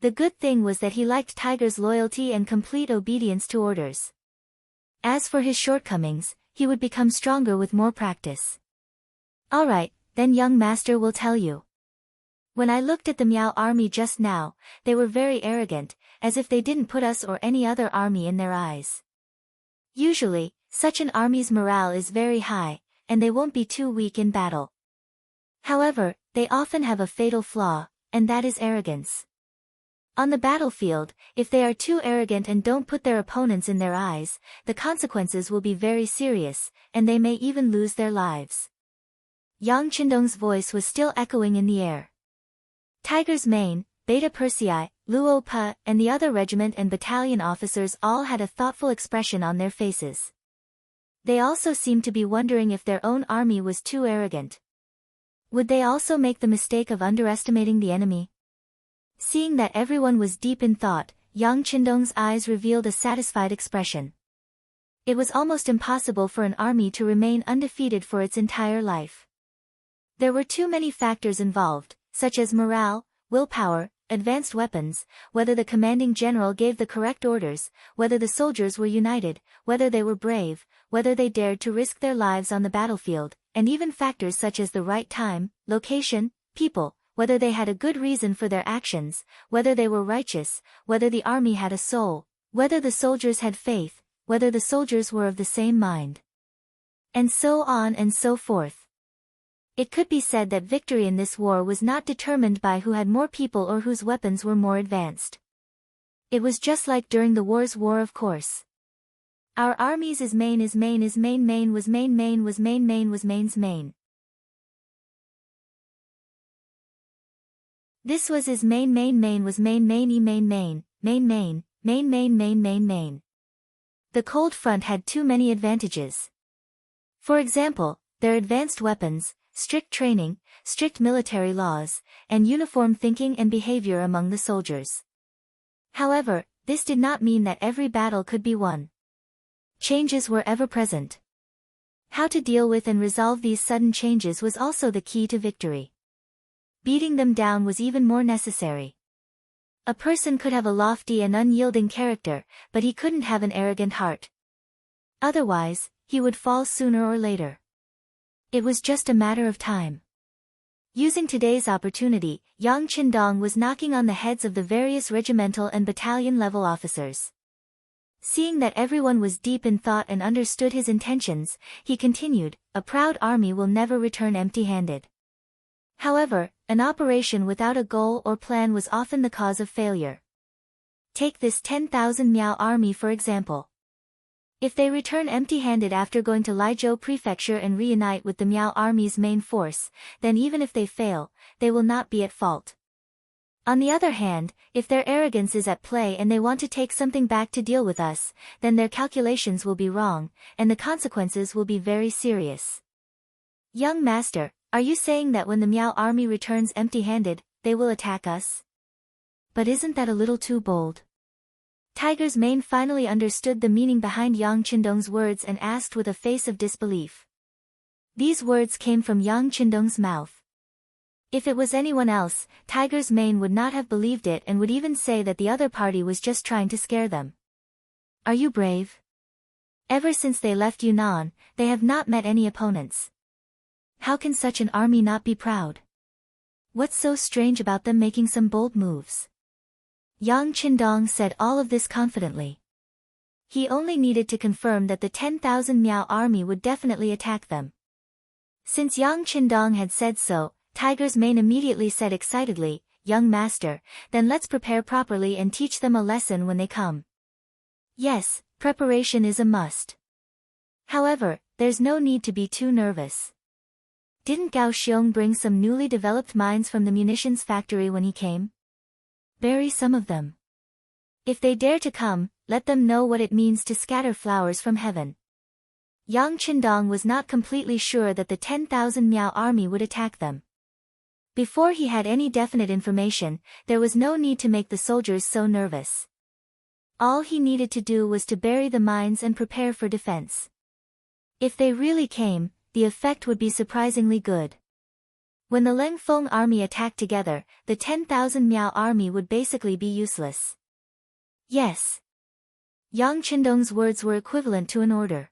A: The good thing was that he liked Tiger's loyalty and complete obedience to orders. As for his shortcomings, he would become stronger with more practice. "All right, then young master will tell you. When I looked at the Miao army just now, they were very arrogant, as if they didn't put us or any other army in their eyes. Usually, such an army's morale is very high, and they won't be too weak in battle. However, they often have a fatal flaw, and that is arrogance. On the battlefield, if they are too arrogant and don't put their opponents in their eyes, the consequences will be very serious, and they may even lose their lives." Yang Qindong's voice was still echoing in the air. Tiger's Mane, Beta Persei, Luo Pa, and the other regiment and battalion officers all had a thoughtful expression on their faces. They also seemed to be wondering if their own army was too arrogant. Would they also make the mistake of underestimating the enemy? Seeing that everyone was deep in thought, Yang Qindong's eyes revealed a satisfied expression. It was almost impossible for an army to remain undefeated for its entire life. There were too many factors involved, such as morale, willpower, advanced weapons, whether the commanding general gave the correct orders, whether the soldiers were united, whether they were brave, whether they dared to risk their lives on the battlefield, and even factors such as the right time, location, people, whether they had a good reason for their actions, whether they were righteous, whether the army had a soul, whether the soldiers had faith, whether the soldiers were of the same mind. And so on and so forth. It could be said that victory in this war was not determined by who had more people or whose weapons were more advanced. It was just like during the war's war, of course. Our armies is main was main was main's main. This was his main was main. The cold front had too many advantages. For example, their advanced weapons, strict training, strict military laws, and uniform thinking and behavior among the soldiers. However, this did not mean that every battle could be won. Changes were ever present. How to deal with and resolve these sudden changes was also the key to victory. Beating them down was even more necessary. A person could have a lofty and unyielding character, but he couldn't have an arrogant heart. Otherwise, he would fall sooner or later. It was just a matter of time. Using today's opportunity, Yang Qindong was knocking on the heads of the various regimental and battalion level officers. Seeing that everyone was deep in thought and understood his intentions, he continued, "A proud army will never return empty-handed." However, an operation without a goal or plan was often the cause of failure. Take this 10,000 Miao army for example. If they return empty-handed after going to Lizhou Prefecture and reunite with the Miao army's main force, then even if they fail, they will not be at fault. On the other hand, if their arrogance is at play and they want to take something back to deal with us, then their calculations will be wrong, and the consequences will be very serious. Young master, are you saying that when the Miao army returns empty-handed, they will attack us? But isn't that a little too bold? Tiger's Mane finally understood the meaning behind Yang Qindong's words and asked with a face of disbelief. These words came from Yang Qindong's mouth. If it was anyone else, Tiger's Mane would not have believed it and would even say that the other party was just trying to scare them. Are you brave? Ever since they left Yunnan, they have not met any opponents. How can such an army not be proud? What's so strange about them making some bold moves? Yang Qindong said all of this confidently. He only needed to confirm that the 10,000 Miao army would definitely attack them. Since Yang Qindong had said so, Tiger's Mane immediately said excitedly, "Young master, then let's prepare properly and teach them a lesson when they come." Yes, preparation is a must. However, there's no need to be too nervous. Didn't Gao Xiong bring some newly developed mines from the munitions factory when he came? Bury some of them. If they dare to come, let them know what it means to scatter flowers from heaven. Yang Qindong was not completely sure that the 10,000 Miao army would attack them. Before he had any definite information, there was no need to make the soldiers so nervous. All he needed to do was to bury the mines and prepare for defense. If they really came, the effect would be surprisingly good. When the Leng Feng army attacked together, the 10,000 Miao army would basically be useless. Yes. Yang Qindong's words were equivalent to an order.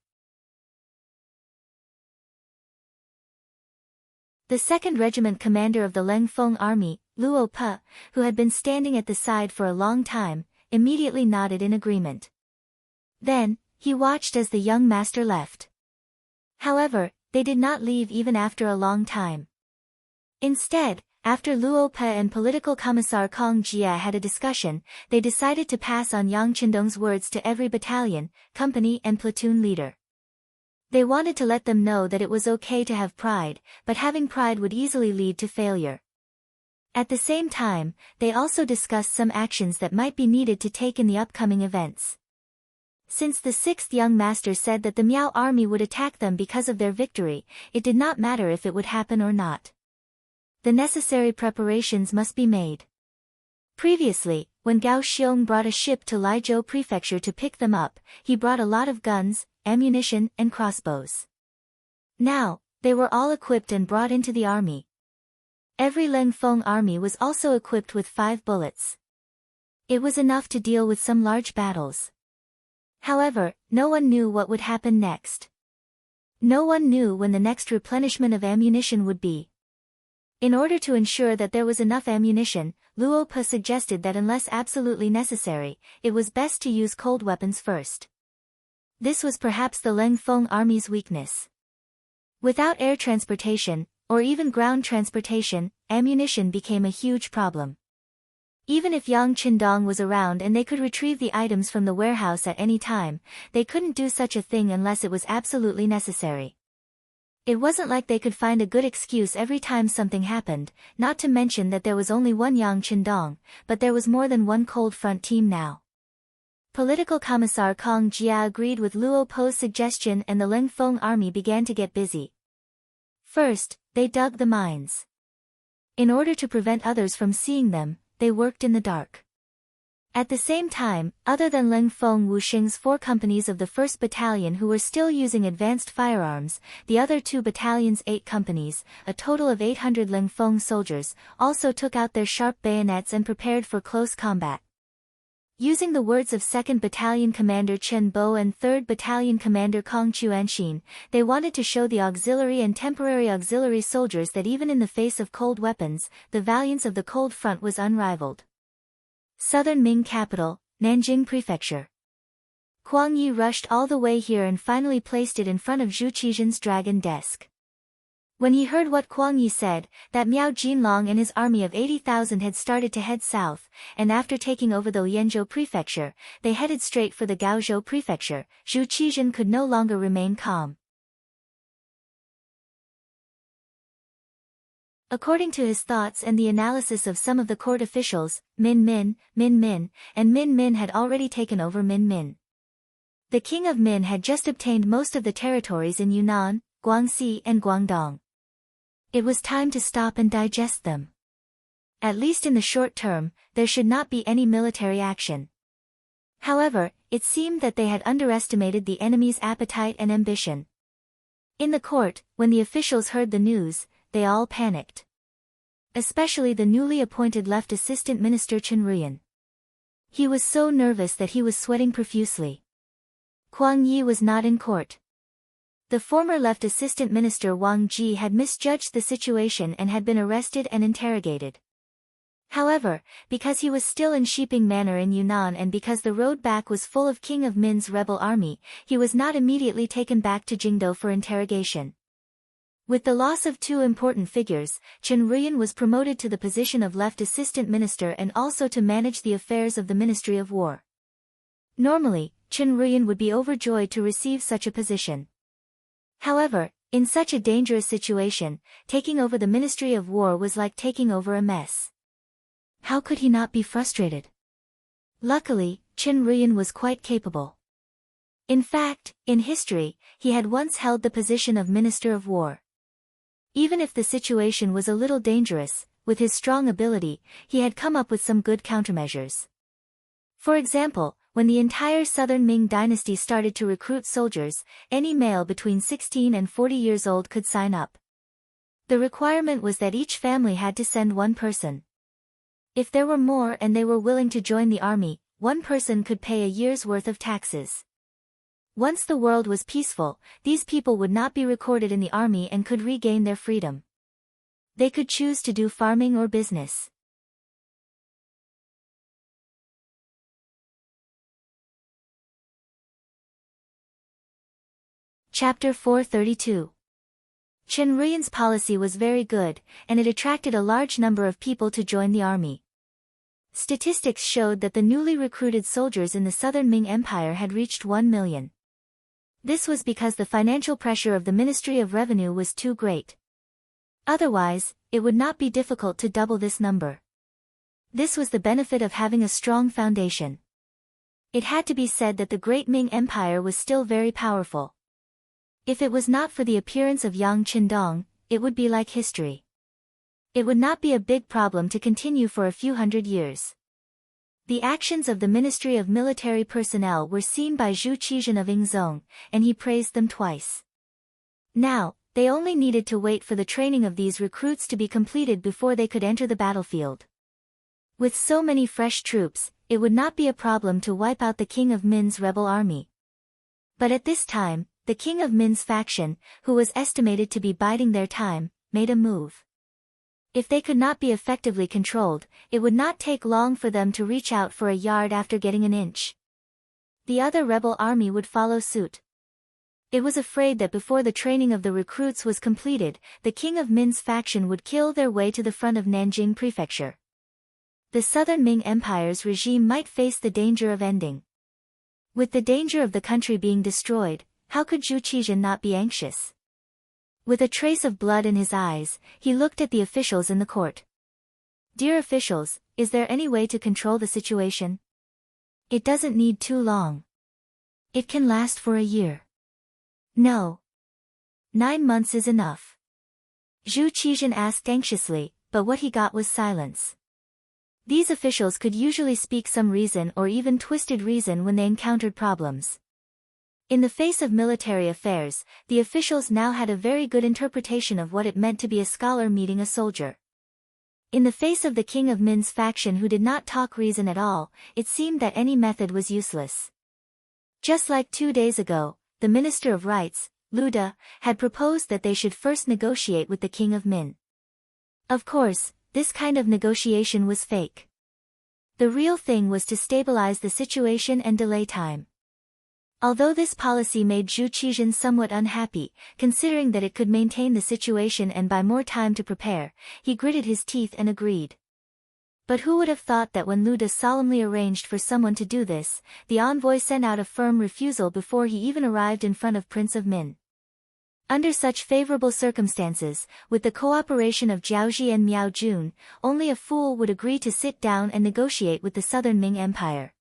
A: The 2nd Regiment commander of the Leng Feng army, Luo Pe, who had been standing at the side for a long time, immediately nodded in agreement. Then, he watched as the young master left. However, they did not leave even after a long time. Instead, after Luo Pe and political commissar Kong Jia had a discussion, they decided to pass on Yang Qindong's words to every battalion, company and platoon leader. They wanted to let them know that it was okay to have pride, but having pride would easily lead to failure. At the same time, they also discussed some actions that might be needed to take in the upcoming events. Since the 6th young master said that the Miao army would attack them because of their victory, it did not matter if it would happen or not. The necessary preparations must be made. Previously, when Gao Xiong brought a ship to Laizhou Prefecture to pick them up, he brought a lot of guns, ammunition and crossbows. Now, they were all equipped and brought into the army. Every Leng Feng army was also equipped with 5 bullets. It was enough to deal with some large battles. However, no one knew what would happen next. No one knew when the next replenishment of ammunition would be. In order to ensure that there was enough ammunition, Luo Pe suggested that unless absolutely necessary, it was best to use cold weapons first. This was perhaps the Leng Feng army's weakness. Without air transportation, or even ground transportation, ammunition became a huge problem. Even if Yang Qindong was around and they could retrieve the items from the warehouse at any time, they couldn't do such a thing unless it was absolutely necessary. It wasn't like they could find a good excuse every time something happened, not to mention that there was only one Yang Qindong, but there was more than one cold front team now. Political commissar Kong Jia agreed with Luo Pe's suggestion and the Leng Feng army began to get busy. First, they dug the mines. In order to prevent others from seeing them, they worked in the dark. At the same time, other than Leng Feng Wuxing's 4 companies of the 1st Battalion who were still using advanced firearms, the other 2 battalions' 8 companies, a total of 800 Leng Feng soldiers, also took out their sharp bayonets and prepared for close combat. Using the words of 2nd Battalion Commander Chen Bo and 3rd Battalion Commander Kong Chuanxin, they wanted to show the auxiliary and temporary auxiliary soldiers that even in the face of cold weapons, the valiance of the cold front was unrivaled. Southern Ming capital, Nanjing Prefecture. Kuang Yi rushed all the way here and finally placed it in front of Zhu Qizhen's dragon desk. When he heard what Kuang Yi said, that Miao Jinlong and his army of 80,000 had started to head south, and after taking over the Lianzhou Prefecture, they headed straight for the Gaozhou Prefecture, Zhu Qizhen could no longer remain calm. According to his thoughts and the analysis of some of the court officials, Min Min had already taken over Min Min. The king of Min had just obtained most of the territories in Yunnan, Guangxi and Guangdong. It was time to stop and digest them. At least in the short term, there should not be any military action. However, it seemed that they had underestimated the enemy's appetite and ambition. In the court, when the officials heard the news, they all panicked. Especially the newly appointed left assistant minister Chen Ruyan. He was so nervous that he was sweating profusely. Kuang Yi was not in court. The former left assistant minister Wang Ji had misjudged the situation and had been arrested and interrogated. However, because he was still in Shiping Manor in Yunnan and because the road back was full of King of Min's rebel army, he was not immediately taken back to Jingdo for interrogation. With the loss of two important figures, Chen Ruyan was promoted to the position of left assistant minister and also to manage the affairs of the Ministry of War. Normally, Chen Ruyan would be overjoyed to receive such a position. However, in such a dangerous situation, taking over the Ministry of War was like taking over a mess. How could he not be frustrated? Luckily, Chen Ruyan was quite capable. In fact, in history, he had once held the position of Minister of War. Even if the situation was a little dangerous, with his strong ability, he had come up with some good countermeasures. For example, when the entire southern Ming dynasty started to recruit soldiers, any male between 16 and 40 years old could sign up. The requirement was that each family had to send one person. If there were more and they were willing to join the army, one person could pay a year's worth of taxes. Once the world was peaceful, these people would not be recorded in the army and could regain their freedom. They could choose to do farming or business. Chapter 432. Chen Ruyan's policy was very good, and it attracted a large number of people to join the army. Statistics showed that the newly recruited soldiers in the southern Ming Empire had reached 1 million. This was because the financial pressure of the Ministry of Revenue was too great. Otherwise, it would not be difficult to double this number. This was the benefit of having a strong foundation. It had to be said that the great Ming Empire was still very powerful. If it was not for the appearance of Yang Qindong, it would be like history. It would not be a big problem to continue for a few hundred years. The actions of the Ministry of Military Personnel were seen by Zhu Qizhen of Yingzhong, and he praised them twice. Now, they only needed to wait for the training of these recruits to be completed before they could enter the battlefield. With so many fresh troops, it would not be a problem to wipe out the King of Min's rebel army. But at this time, the King of Min's faction, who was estimated to be biding their time, made a move. If they could not be effectively controlled, it would not take long for them to reach out for a yard after getting an inch. The other rebel army would follow suit. It was afraid that before the training of the recruits was completed, the King of Min's faction would kill their way to the front of Nanjing Prefecture. The southern Ming Empire's regime might face the danger of ending. With the danger of the country being destroyed, how could Zhu Qizhen not be anxious? With a trace of blood in his eyes, he looked at the officials in the court. Dear officials, is there any way to control the situation? It doesn't need too long. It can last for a year. No. 9 months is enough. Zhu Qizhen asked anxiously, but what he got was silence. These officials could usually speak some reason or even twisted reason when they encountered problems. In the face of military affairs, the officials now had a very good interpretation of what it meant to be a scholar meeting a soldier. In the face of the King of Min's faction who did not talk reason at all, it seemed that any method was useless. Just like 2 days ago, the Minister of Rights, Lu De, had proposed that they should first negotiate with the King of Min. Of course, this kind of negotiation was fake. The real thing was to stabilize the situation and delay time. Although this policy made Zhu Qizhen somewhat unhappy, considering that it could maintain the situation and buy more time to prepare, he gritted his teeth and agreed. But who would have thought that when Lu De solemnly arranged for someone to do this, the envoy sent out a firm refusal before he even arrived in front of Prince of Min. Under such favorable circumstances, with the cooperation of Jiaozhi and Miao Jun, only a fool would agree to sit down and negotiate with the southern Ming Empire.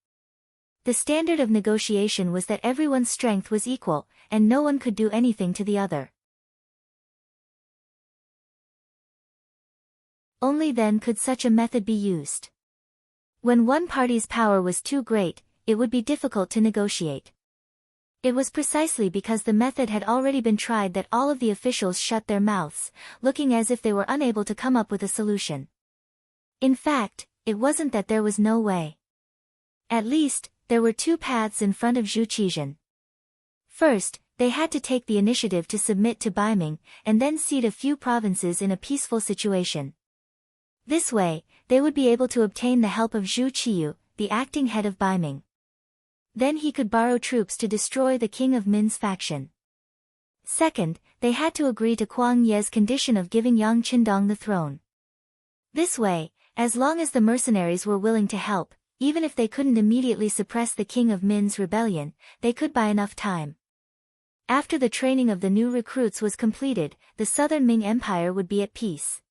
A: The standard of negotiation was that everyone's strength was equal, and no one could do anything to the other. only then could such a method be used. When one party's power was too great, it would be difficult to negotiate. It was precisely because the method had already been tried that all of the officials shut their mouths, looking as if they were unable to come up with a solution. In fact, it wasn't that there was no way. At least, there were two paths in front of Zhu Qizhen. First, they had to take the initiative to submit to Baiming, and then cede a few provinces in a peaceful situation. This way, they would be able to obtain the help of Zhu Qiyu, the acting head of Baiming. Then he could borrow troops to destroy the King of Min's faction. Second, they had to agree to Kuang Ye's condition of giving Yang Qindong the throne. This way, as long as the mercenaries were willing to help, even if they couldn't immediately suppress the King of Min's rebellion, they could buy enough time. After the training of the new recruits was completed, the southern Ming Empire would be at peace.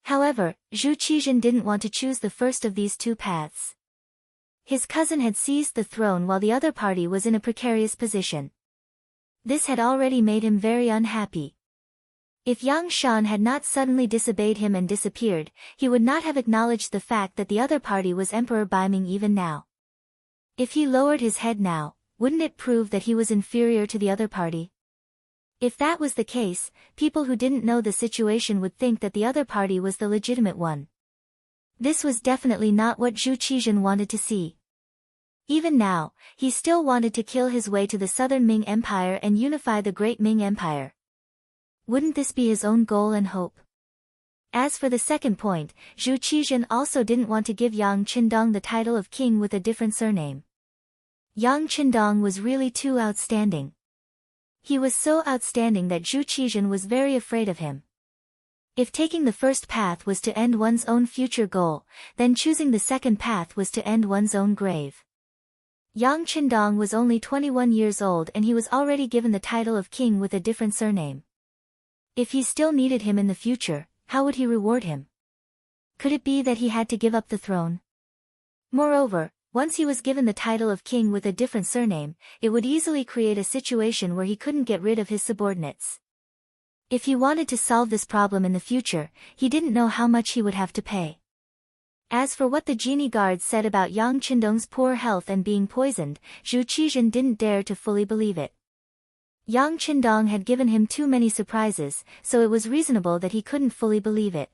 A: However, Zhu Qizhen didn't want to choose the first of these two paths. His cousin had seized the throne while the other party was in a precarious position. This had already made him very unhappy. If Yang Shan had not suddenly disobeyed him and disappeared, he would not have acknowledged the fact that the other party was Emperor Baiming even now. If he lowered his head now, wouldn't it prove that he was inferior to the other party? If that was the case, people who didn't know the situation would think that the other party was the legitimate one. This was definitely not what Zhu Qizhen wanted to see. Even now, he still wanted to kill his way to the southern Ming Empire and unify the great Ming Empire. Wouldn't this be his own goal and hope? As for the second point, Zhu Qizhen also didn't want to give Yang Qindong the title of king with a different surname. Yang Qindong was really too outstanding. He was so outstanding that Zhu Qizhen was very afraid of him. If taking the first path was to end one's own future goal, then choosing the second path was to end one's own grave. Yang Qindong was only 21 years old and he was already given the title of king with a different surname. If he still needed him in the future, how would he reward him? Could it be that he had to give up the throne? Moreover, once he was given the title of king with a different surname, it would easily create a situation where he couldn't get rid of his subordinates. If he wanted to solve this problem in the future, he didn't know how much he would have to pay. As for what the genie guards said about Yang Qindong's poor health and being poisoned, Zhu Qizhen didn't dare to fully believe it. Yang Qindong had given him too many surprises, so it was reasonable that he couldn't fully believe it.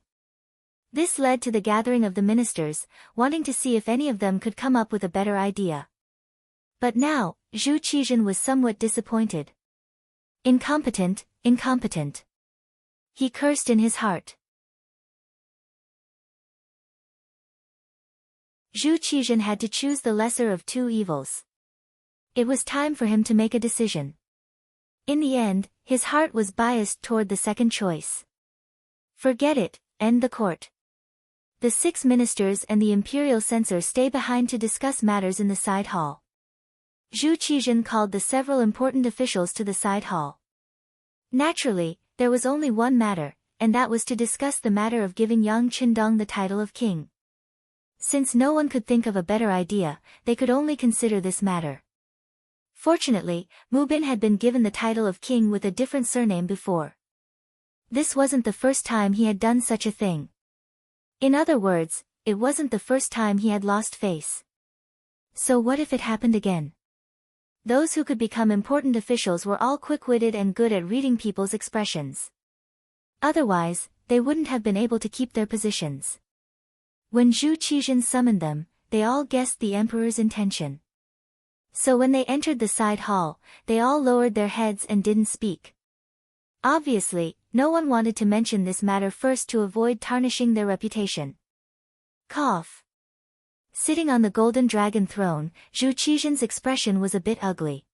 A: This led to the gathering of the ministers, wanting to see if any of them could come up with a better idea. But now, Zhu Qizhen was somewhat disappointed. Incompetent, incompetent. He cursed in his heart. Zhu Qizhen had to choose the lesser of two evils. It was time for him to make a decision. In the end, his heart was biased toward the second choice. Forget it, end the court. The 6 ministers and the imperial censor stay behind to discuss matters in the side hall. Zhu Qizhen called the several important officials to the side hall. Naturally, there was only one matter, and that was to discuss the matter of giving Yang Qindong the title of king. Since no one could think of a better idea, they could only consider this matter. Fortunately, Mu Bin had been given the title of king with a different surname before. This wasn't the first time he had done such a thing. In other words, it wasn't the first time he had lost face. So what if it happened again? Those who could become important officials were all quick-witted and good at reading people's expressions. Otherwise, they wouldn't have been able to keep their positions. When Zhu Qizhen summoned them, they all guessed the emperor's intention. So when they entered the side hall, they all lowered their heads and didn't speak. Obviously, no one wanted to mention this matter first to avoid tarnishing their reputation. Cough. Sitting on the golden dragon throne, Zhu Qizhen's expression was a bit ugly.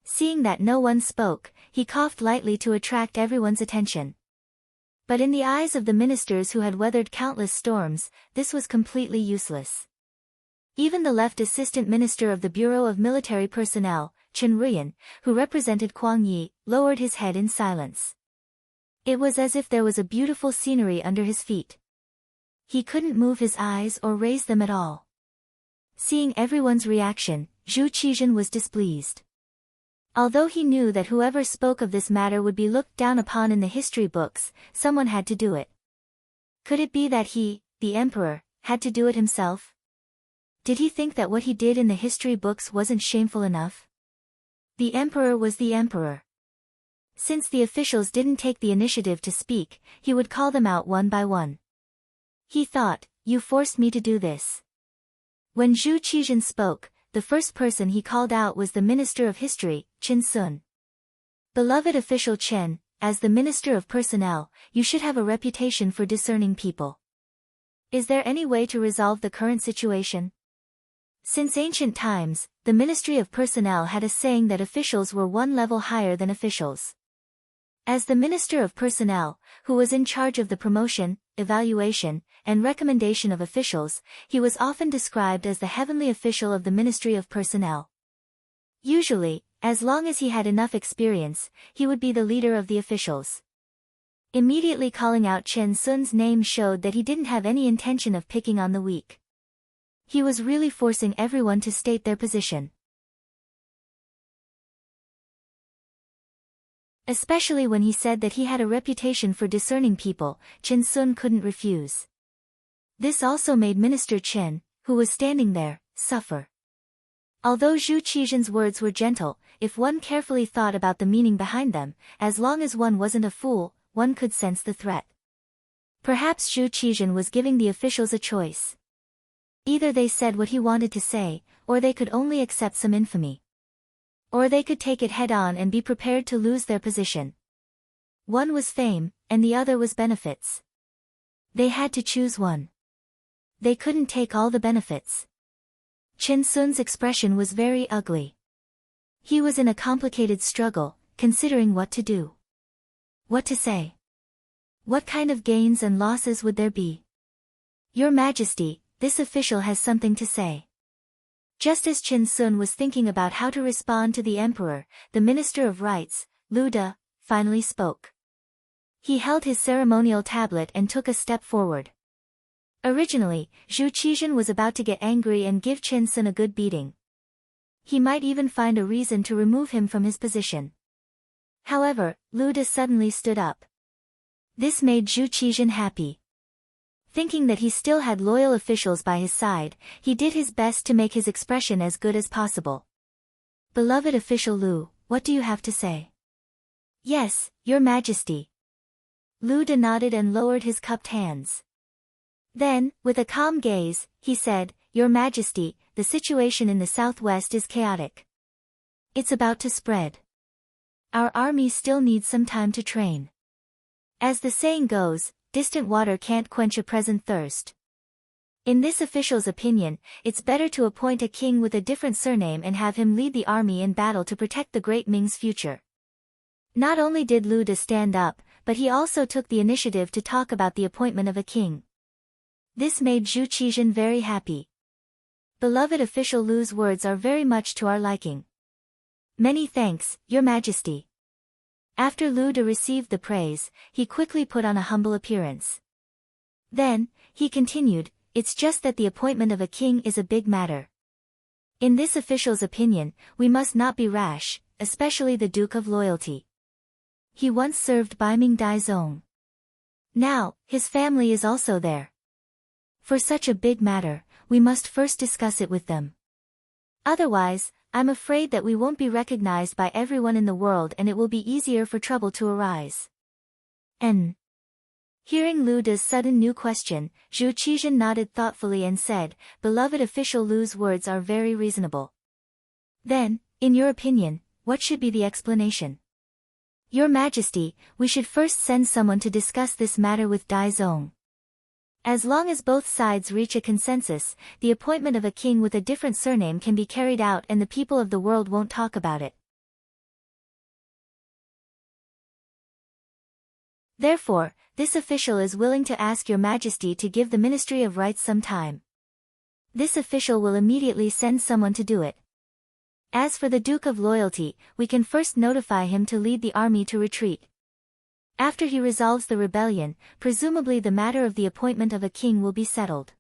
A: Seeing that no one spoke, he coughed lightly to attract everyone's attention. But in the eyes of the ministers who had weathered countless storms, this was completely useless. Even the left assistant minister of the Bureau of Military Personnel, Chen Ruyan, who represented Kuang Yi, lowered his head in silence. It was as if there was a beautiful scenery under his feet. He couldn't move his eyes or raise them at all. Seeing everyone's reaction, Zhu Qizhen was displeased. Although he knew that whoever spoke of this matter would be looked down upon in the history books, someone had to do it. Could it be that he, the emperor, had to do it himself? Did he think that what he did in the history books wasn't shameful enough? The emperor was the emperor. Since the officials didn't take the initiative to speak, he would call them out one by one. He thought, "You forced me to do this." When Zhu Qizhen spoke, the first person he called out was the Minister of History, Chen Sun. "Beloved official Chen, as the Minister of Personnel, you should have a reputation for discerning people. Is there any way to resolve the current situation?" Since ancient times, the Ministry of Personnel had a saying that officials were one level higher than officials. As the Minister of Personnel, who was in charge of the promotion, evaluation, and recommendation of officials, he was often described as the heavenly official of the Ministry of Personnel. Usually, as long as he had enough experience, he would be the leader of the officials. Immediately calling out Chen Sun's name showed that he didn't have any intention of picking on the weak. He was really forcing everyone to state their position. Especially when he said that he had a reputation for discerning people, Chen Sun couldn't refuse. This also made Minister Chen, who was standing there, suffer. Although Zhu Qizhen's words were gentle, if one carefully thought about the meaning behind them, as long as one wasn't a fool, one could sense the threat. Perhaps Zhu Qizhen was giving the officials a choice. Either they said what he wanted to say, or they could only accept some infamy. Or they could take it head-on and be prepared to lose their position. One was fame, and the other was benefits. They had to choose one. They couldn't take all the benefits. Chen Sun's expression was very ugly. He was in a complicated struggle, considering what to do. What to say? What kind of gains and losses would there be? "Your Majesty, this official has something to say." Just as Chen Sun was thinking about how to respond to the emperor, the Minister of Rites, Lu De, finally spoke. He held his ceremonial tablet and took a step forward. Originally, Zhu Qizhen was about to get angry and give Chen Sun a good beating. He might even find a reason to remove him from his position. However, Lu De suddenly stood up. This made Zhu Qizhen happy. Thinking that he still had loyal officials by his side, he did his best to make his expression as good as possible. "Beloved official Lu, what do you have to say?" "Yes, Your Majesty." Lu De nodded and lowered his cupped hands. Then, with a calm gaze, he said, "Your Majesty, the situation in the southwest is chaotic. It's about to spread. Our army still needs some time to train. As the saying goes, distant water can't quench a present thirst. In this official's opinion, it's better to appoint a king with a different surname and have him lead the army in battle to protect the great Ming's future." Not only did Lu De stand up, but he also took the initiative to talk about the appointment of a king. This made Zhu Qizhen very happy. Beloved official Lu's words are very much to our liking. "Many thanks, Your Majesty." After Lu De received the praise, he quickly put on a humble appearance. Then, he continued, "It's just that the appointment of a king is a big matter. In this official's opinion, we must not be rash, especially the Duke of Loyalty. He once served by Ming Daizong. Now, his family is also there. For such a big matter, we must first discuss it with them. Otherwise, I'm afraid that we won't be recognized by everyone in the world and it will be easier for trouble to arise." Hearing Lu De's sudden new question, Zhu Qizhen nodded thoughtfully and said, "Beloved official Lu's words are very reasonable. Then, in your opinion, what should be the explanation?" "Your Majesty, we should first send someone to discuss this matter with Daizong. As long as both sides reach a consensus, the appointment of a king with a different surname can be carried out and the people of the world won't talk about it. Therefore, this official is willing to ask Your Majesty to give the Ministry of Rites some time. This official will immediately send someone to do it. As for the Duke of Loyalty, we can first notify him to lead the army to retreat. After he resolves the rebellion, presumably the matter of the appointment of a king will be settled.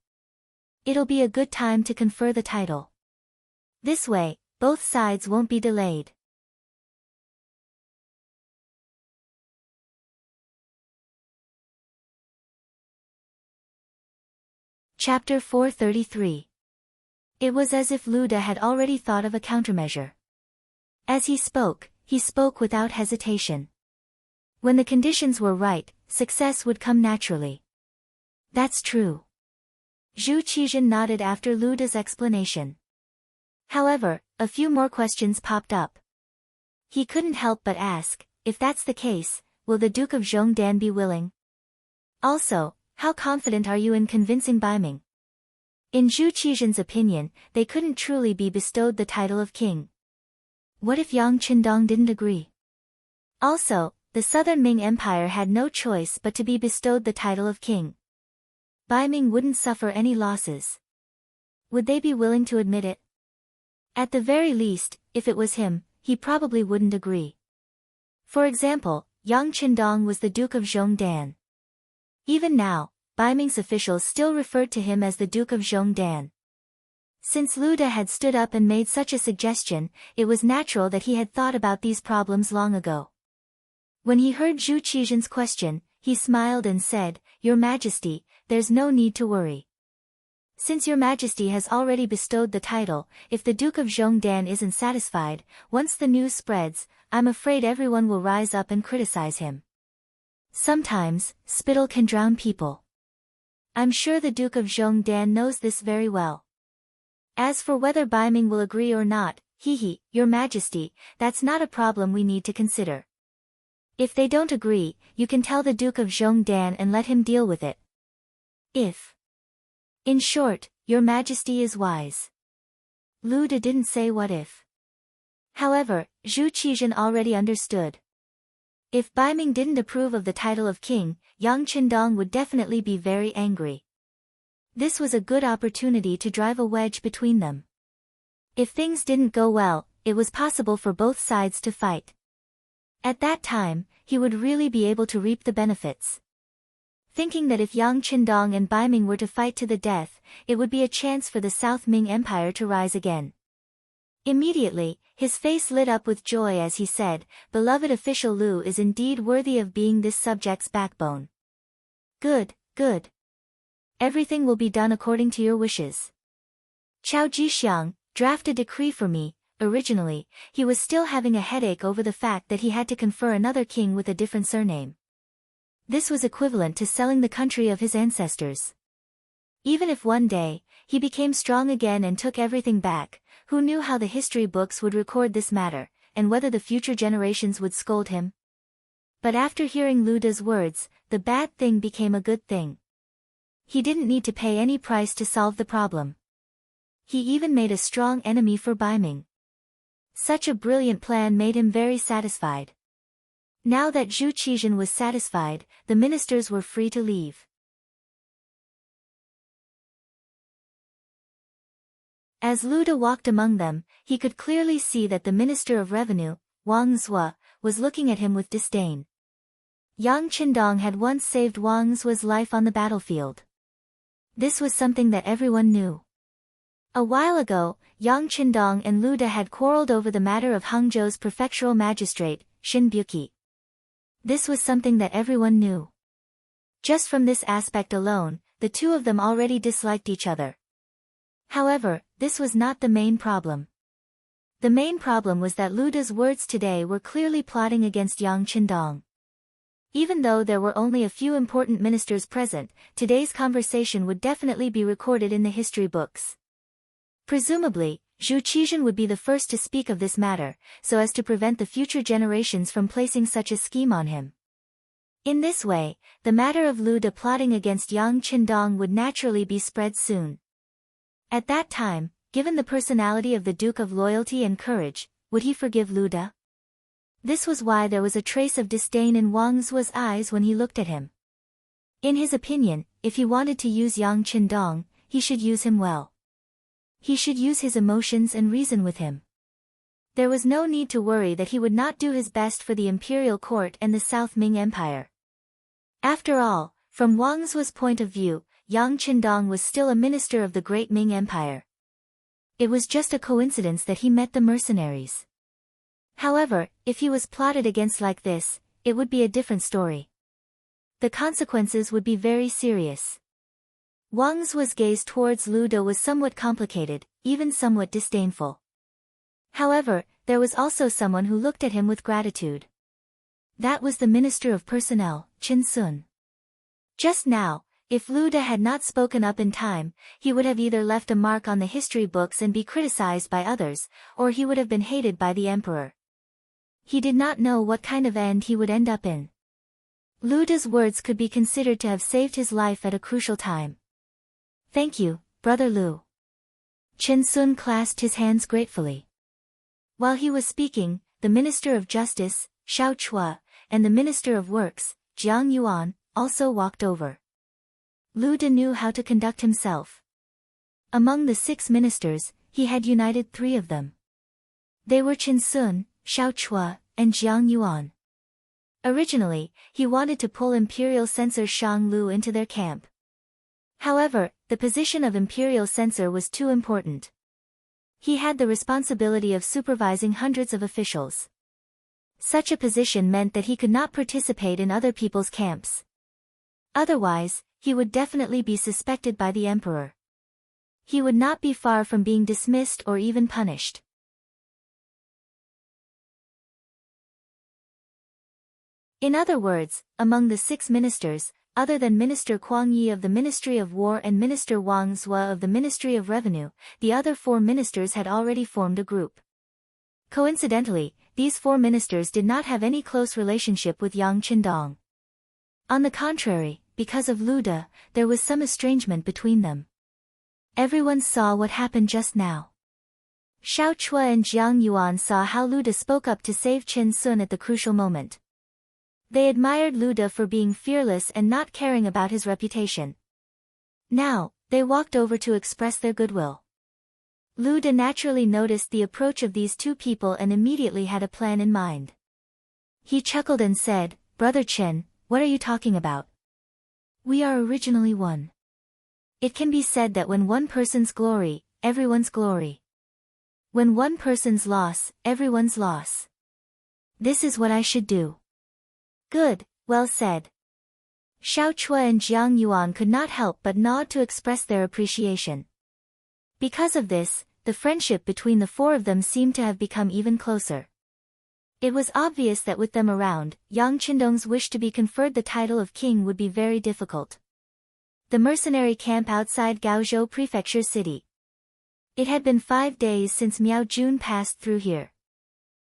A: It'll be a good time to confer the title. This way, both sides won't be delayed." Chapter 433. It was as if Luda had already thought of a countermeasure. As he spoke without hesitation. When the conditions were right, success would come naturally. That's true. Zhu Qizhen nodded after Luda's explanation. However, a few more questions popped up. He couldn't help but ask, if that's the case, will the Duke of Zhongdan be willing? Also, how confident are you in convincing Baiming? In Zhu Qizhen's opinion, they couldn't truly be bestowed the title of king. What if Yang Qindong didn't agree? Also, the southern Ming Empire had no choice but to be bestowed the title of king. Baiming wouldn't suffer any losses. Would they be willing to admit it? At the very least, if it was him, he probably wouldn't agree. For example, Yang Qindong was the Duke of Zhongdan. Even now, Baiming's officials still referred to him as the Duke of Zhongdan. Since Luda had stood up and made such a suggestion, it was natural that he had thought about these problems long ago. When he heard Zhu Qizhen's question, he smiled and said, "Your Majesty, there's no need to worry. Since Your Majesty has already bestowed the title, if the Duke of Zhongdan isn't satisfied, once the news spreads, I'm afraid everyone will rise up and criticize him. Sometimes, spittle can drown people. I'm sure the Duke of Zhongdan knows this very well. As for whether Baiming will agree or not, Your Majesty, that's not a problem we need to consider. If they don't agree, you can tell the Duke of Zhongdan and let him deal with it. In short, Your Majesty is wise." Luda didn't say what if. However, Zhu Qizhen already understood. If Baiming didn't approve of the title of king, Yang Qindong would definitely be very angry. This was a good opportunity to drive a wedge between them. If things didn't go well, it was possible for both sides to fight. At that time, he would really be able to reap the benefits. Thinking that if Yang Qindong and Baiming were to fight to the death, it would be a chance for the South Ming Empire to rise again. Immediately, his face lit up with joy as he said, "Beloved official Lu is indeed worthy of being this subject's backbone. Good, good. Everything will be done according to your wishes. Chao Jixiang, draft a decree for me." Originally, he was still having a headache over the fact that he had to confer another king with a different surname. This was equivalent to selling the country of his ancestors. Even if one day, he became strong again and took everything back, who knew how the history books would record this matter, and whether the future generations would scold him? But after hearing Luda's words, the bad thing became a good thing. He didn't need to pay any price to solve the problem. He even made a strong enemy for Baiming. Such a brilliant plan made him very satisfied. Now that Zhu Qizhen was satisfied, the ministers were free to leave. As Luda walked among them, he could clearly see that the Minister of Revenue, Wang Zhua, was looking at him with disdain. Yang Qindong had once saved Wang Zhua's life on the battlefield. This was something that everyone knew. A while ago, Yang Qindong and Luda had quarreled over the matter of Hangzhou's prefectural magistrate, Xin Buqi. This was something that everyone knew. Just from this aspect alone, the two of them already disliked each other. However, this was not the main problem. The main problem was that Luda's words today were clearly plotting against Yang Qindong. Even though there were only a few important ministers present, today's conversation would definitely be recorded in the history books. Presumably, Zhu Qizhen would be the first to speak of this matter, so as to prevent the future generations from placing such a scheme on him. In this way, the matter of Luda plotting against Yang Qindong would naturally be spread soon. At that time, given the personality of the Duke of Loyalty and Courage, would he forgive Luda? This was why there was a trace of disdain in Wang Zhua's eyes when he looked at him. In his opinion, if he wanted to use Yang Qindong, he should use him well. He should use his emotions and reason with him. There was no need to worry that he would not do his best for the imperial court and the South Ming Empire. After all, from Wang Zhua's point of view, Yang Qindong was still a minister of the great Ming Empire. It was just a coincidence that he met the mercenaries. However, if he was plotted against like this, it would be a different story. The consequences would be very serious. Wang Zuo's gaze towards Lu De was somewhat complicated, even somewhat disdainful. However, there was also someone who looked at him with gratitude. That was the Minister of Personnel, Qin Sun. Just now, if Lu De had not spoken up in time, he would have either left a mark on the history books and be criticized by others, or he would have been hated by the emperor. He did not know what kind of end he would end up in. Lu De's words could be considered to have saved his life at a crucial time. Thank you, Brother Lu. Qin Sun clasped his hands gratefully. While he was speaking, the Minister of Justice, Xiao Chua, and the Minister of Works, Jiang Yuan, also walked over. Lu De knew how to conduct himself. Among the 6 ministers, he had united 3 of them. They were Qin Sun, Xiao Chua, and Jiang Yuan. Originally, he wanted to pull Imperial Censor Shang Lu into their camp. However, the position of Imperial Censor was too important. He had the responsibility of supervising hundreds of officials. Such a position meant that he could not participate in other people's camps. Otherwise, he would definitely be suspected by the emperor. He would not be far from being dismissed or even punished. In other words, among the 6 ministers, other than Minister Kuang Yi of the Ministry of War and Minister Wang Zuo of the Ministry of Revenue, the other 4 ministers had already formed a group. Coincidentally, these 4 ministers did not have any close relationship with Yang Qindong. On the contrary, because of Lu De, there was some estrangement between them. Everyone saw what happened just now. Xiao Chua and Jiang Yuan saw how Lu De spoke up to save Qin Sun at the crucial moment. They admired Lu De for being fearless and not caring about his reputation. Now, they walked over to express their goodwill. Lu De naturally noticed the approach of these 2 people and immediately had a plan in mind. He chuckled and said, "Brother Qin, what are you talking about? We are originally one. It can be said that when one person's glory, everyone's glory. When one person's loss, everyone's loss. This is what I should do." Good, well said. Xiao Chua and Jiang Yuan could not help but nod to express their appreciation. Because of this, the friendship between the 4 of them seemed to have become even closer. It was obvious that with them around, Yang Qindong's wish to be conferred the title of king would be very difficult. The mercenary camp outside Gaozhou Prefecture City. It had been 5 days since Miao Jun passed through here.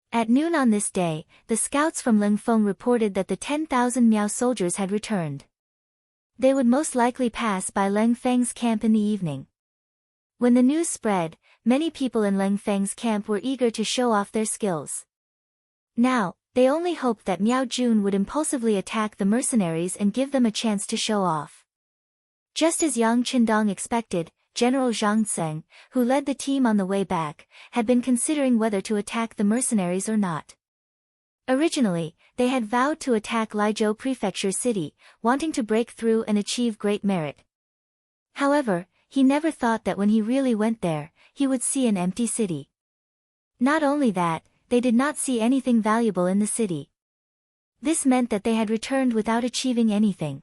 A: At noon on this day, the scouts from Lingfeng reported that the 10,000 Miao soldiers had returned. They would most likely pass by Leng Feng's camp in the evening. When the news spread, many people in Leng Feng's camp were eager to show off their skills. Now, they only hoped that Miao Jun would impulsively attack the mercenaries and give them a chance to show off. Just as Yang Qindong expected, General Zhang Tseng, who led the team on the way back, had been considering whether to attack the mercenaries or not. Originally, they had vowed to attack Laizhou Prefecture City, wanting to break through and achieve great merit. However, he never thought that when he really went there, he would see an empty city. Not only that, they did not see anything valuable in the city. This meant that they had returned without achieving anything.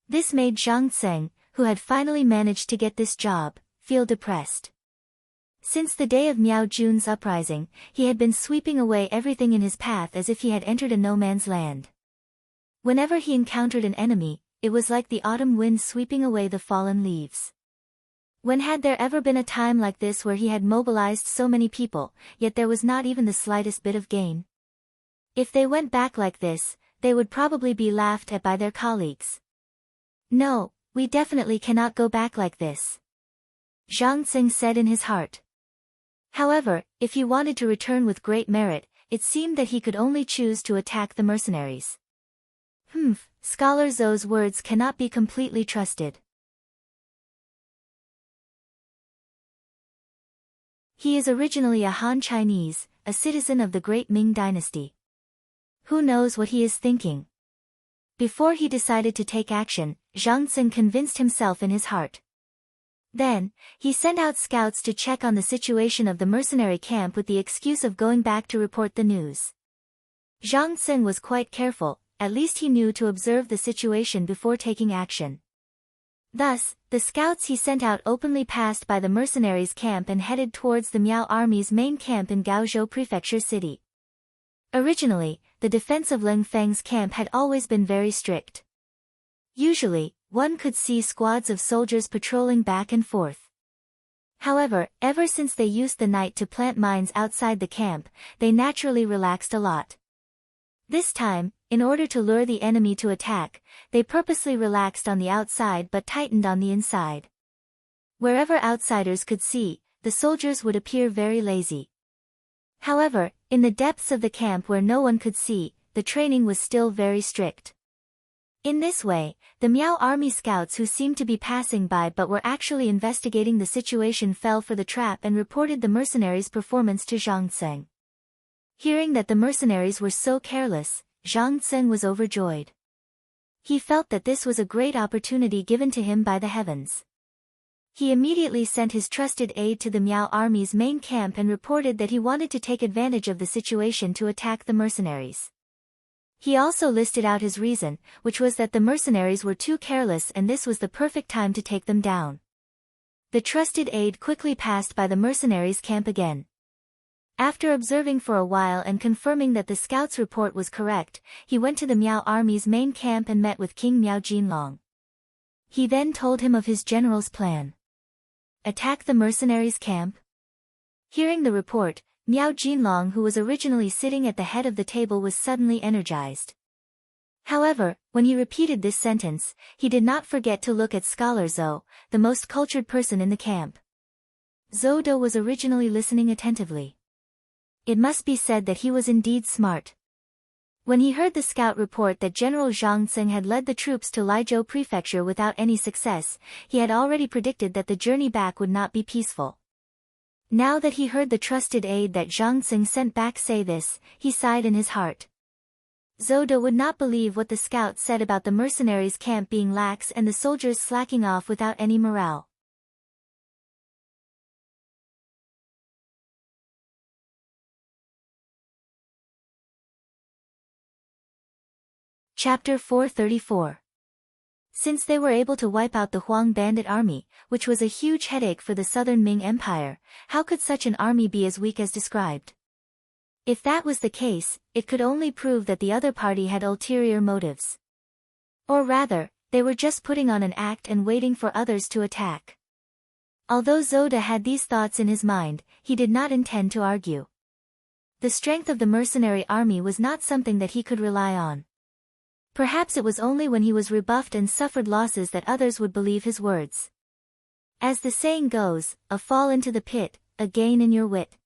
A: This made Zhang Tseng, who had finally managed to get this job, feel depressed. Since the day of Miao Jun's uprising, he had been sweeping away everything in his path as if he had entered a no-man's land. Whenever he encountered an enemy, it was like the autumn wind sweeping away the fallen leaves. When had there ever been a time like this where he had mobilized so many people, yet there was not even the slightest bit of gain? If they went back like this, they would probably be laughed at by their colleagues. No, we definitely cannot go back like this, Zhang Tseng said in his heart. However, if he wanted to return with great merit, it seemed that he could only choose to attack the mercenaries. Scholar Zhou's words cannot be completely trusted. He is originally a Han Chinese, a citizen of the great Ming dynasty. Who knows what he is thinking? Before he decided to take action, Zhang Tseng convinced himself in his heart. Then, he sent out scouts to check on the situation of the mercenary camp with the excuse of going back to report the news. Zhang Tseng was quite careful, at least he knew to observe the situation before taking action. Thus, the scouts he sent out openly passed by the mercenaries' camp and headed towards the Miao army's main camp in Gaozhou Prefecture City. Originally, the defense of Leng Feng's camp had always been very strict. Usually, one could see squads of soldiers patrolling back and forth. However, ever since they used the night to plant mines outside the camp, they naturally relaxed a lot. This time, in order to lure the enemy to attack, they purposely relaxed on the outside but tightened on the inside. Wherever outsiders could see, the soldiers would appear very lazy. However, in the depths of the camp where no one could see, the training was still very strict. In this way, the Miao army scouts who seemed to be passing by but were actually investigating the situation fell for the trap and reported the mercenaries' performance to Zhang Tseng. Hearing that the mercenaries were so careless, Zhang Tseng was overjoyed. He felt that this was a great opportunity given to him by the heavens. He immediately sent his trusted aide to the Miao army's main camp and reported that he wanted to take advantage of the situation to attack the mercenaries. He also listed out his reason, which was that the mercenaries were too careless and this was the perfect time to take them down. The trusted aide quickly passed by the mercenaries' camp again. After observing for a while and confirming that the scout's report was correct, he went to the Miao army's main camp and met with King Miao Jinlong. He then told him of his general's plan. Attack the mercenaries' camp? Hearing the report, Miao Jinlong, who was originally sitting at the head of the table, was suddenly energized. However, when he repeated this sentence, he did not forget to look at Scholar Zhou, the most cultured person in the camp. Zhou De was originally listening attentively. It must be said that he was indeed smart. When he heard the scout report that General Zhang Tseng had led the troops to Laizhou Prefecture without any success, he had already predicted that the journey back would not be peaceful. Now that he heard the trusted aide that Zhang Tseng sent back say this, he sighed in his heart. Zhou De would not believe what the scout said about the mercenaries' camp being lax and the soldiers slacking off without any morale. Chapter 434. Since they were able to wipe out the Huang bandit army, which was a huge headache for the southern Ming Empire, how could such an army be as weak as described? If that was the case, it could only prove that the other party had ulterior motives. Or rather, they were just putting on an act and waiting for others to attack. Although Zhou De had these thoughts in his mind, he did not intend to argue. The strength of the mercenary army was not something that he could rely on. Perhaps it was only when he was rebuffed and suffered losses that others would believe his words. As the saying goes, a fall into the pit, a gain in your wit.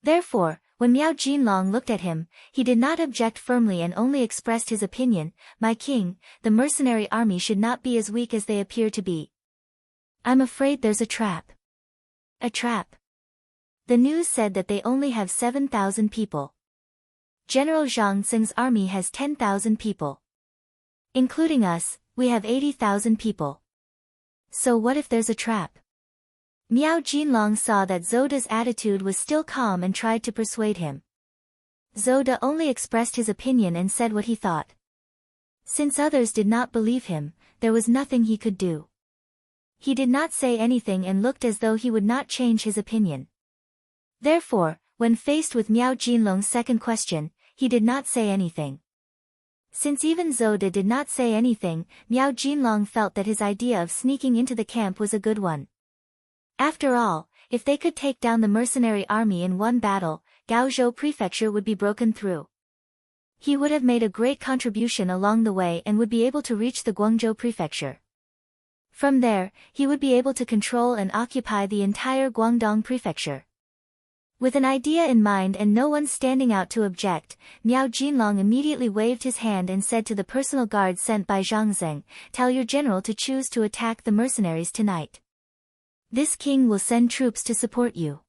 A: Therefore, when Miao Jinlong looked at him, he did not object firmly and only expressed his opinion, "My king, the mercenary army should not be as weak as they appear to be. I'm afraid there's a trap." A trap? The news said that they only have 7,000 people. General Zhang Tseng's army has 10,000 people. Including us, we have 80,000 people. So what if there's a trap? Miao Jinlong saw that Zhou De's attitude was still calm and tried to persuade him. Zhou De only expressed his opinion and said what he thought. Since others did not believe him, there was nothing he could do. He did not say anything and looked as though he would not change his opinion. Therefore, when faced with Miao Jinlong's second question, he did not say anything. Since even Zhou De did not say anything, Miao Jinlong felt that his idea of sneaking into the camp was a good one. After all, if they could take down the mercenary army in one battle, Gaozhou Prefecture would be broken through. He would have made a great contribution along the way and would be able to reach the Guangzhou Prefecture. From there, he would be able to control and occupy the entire Guangdong Prefecture. With an idea in mind and no one standing out to object, Miao Jinlong immediately waved his hand and said to the personal guard sent by Zhang Zeng, "Tell your general to choose to attack the mercenaries tonight. This king will send troops to support you.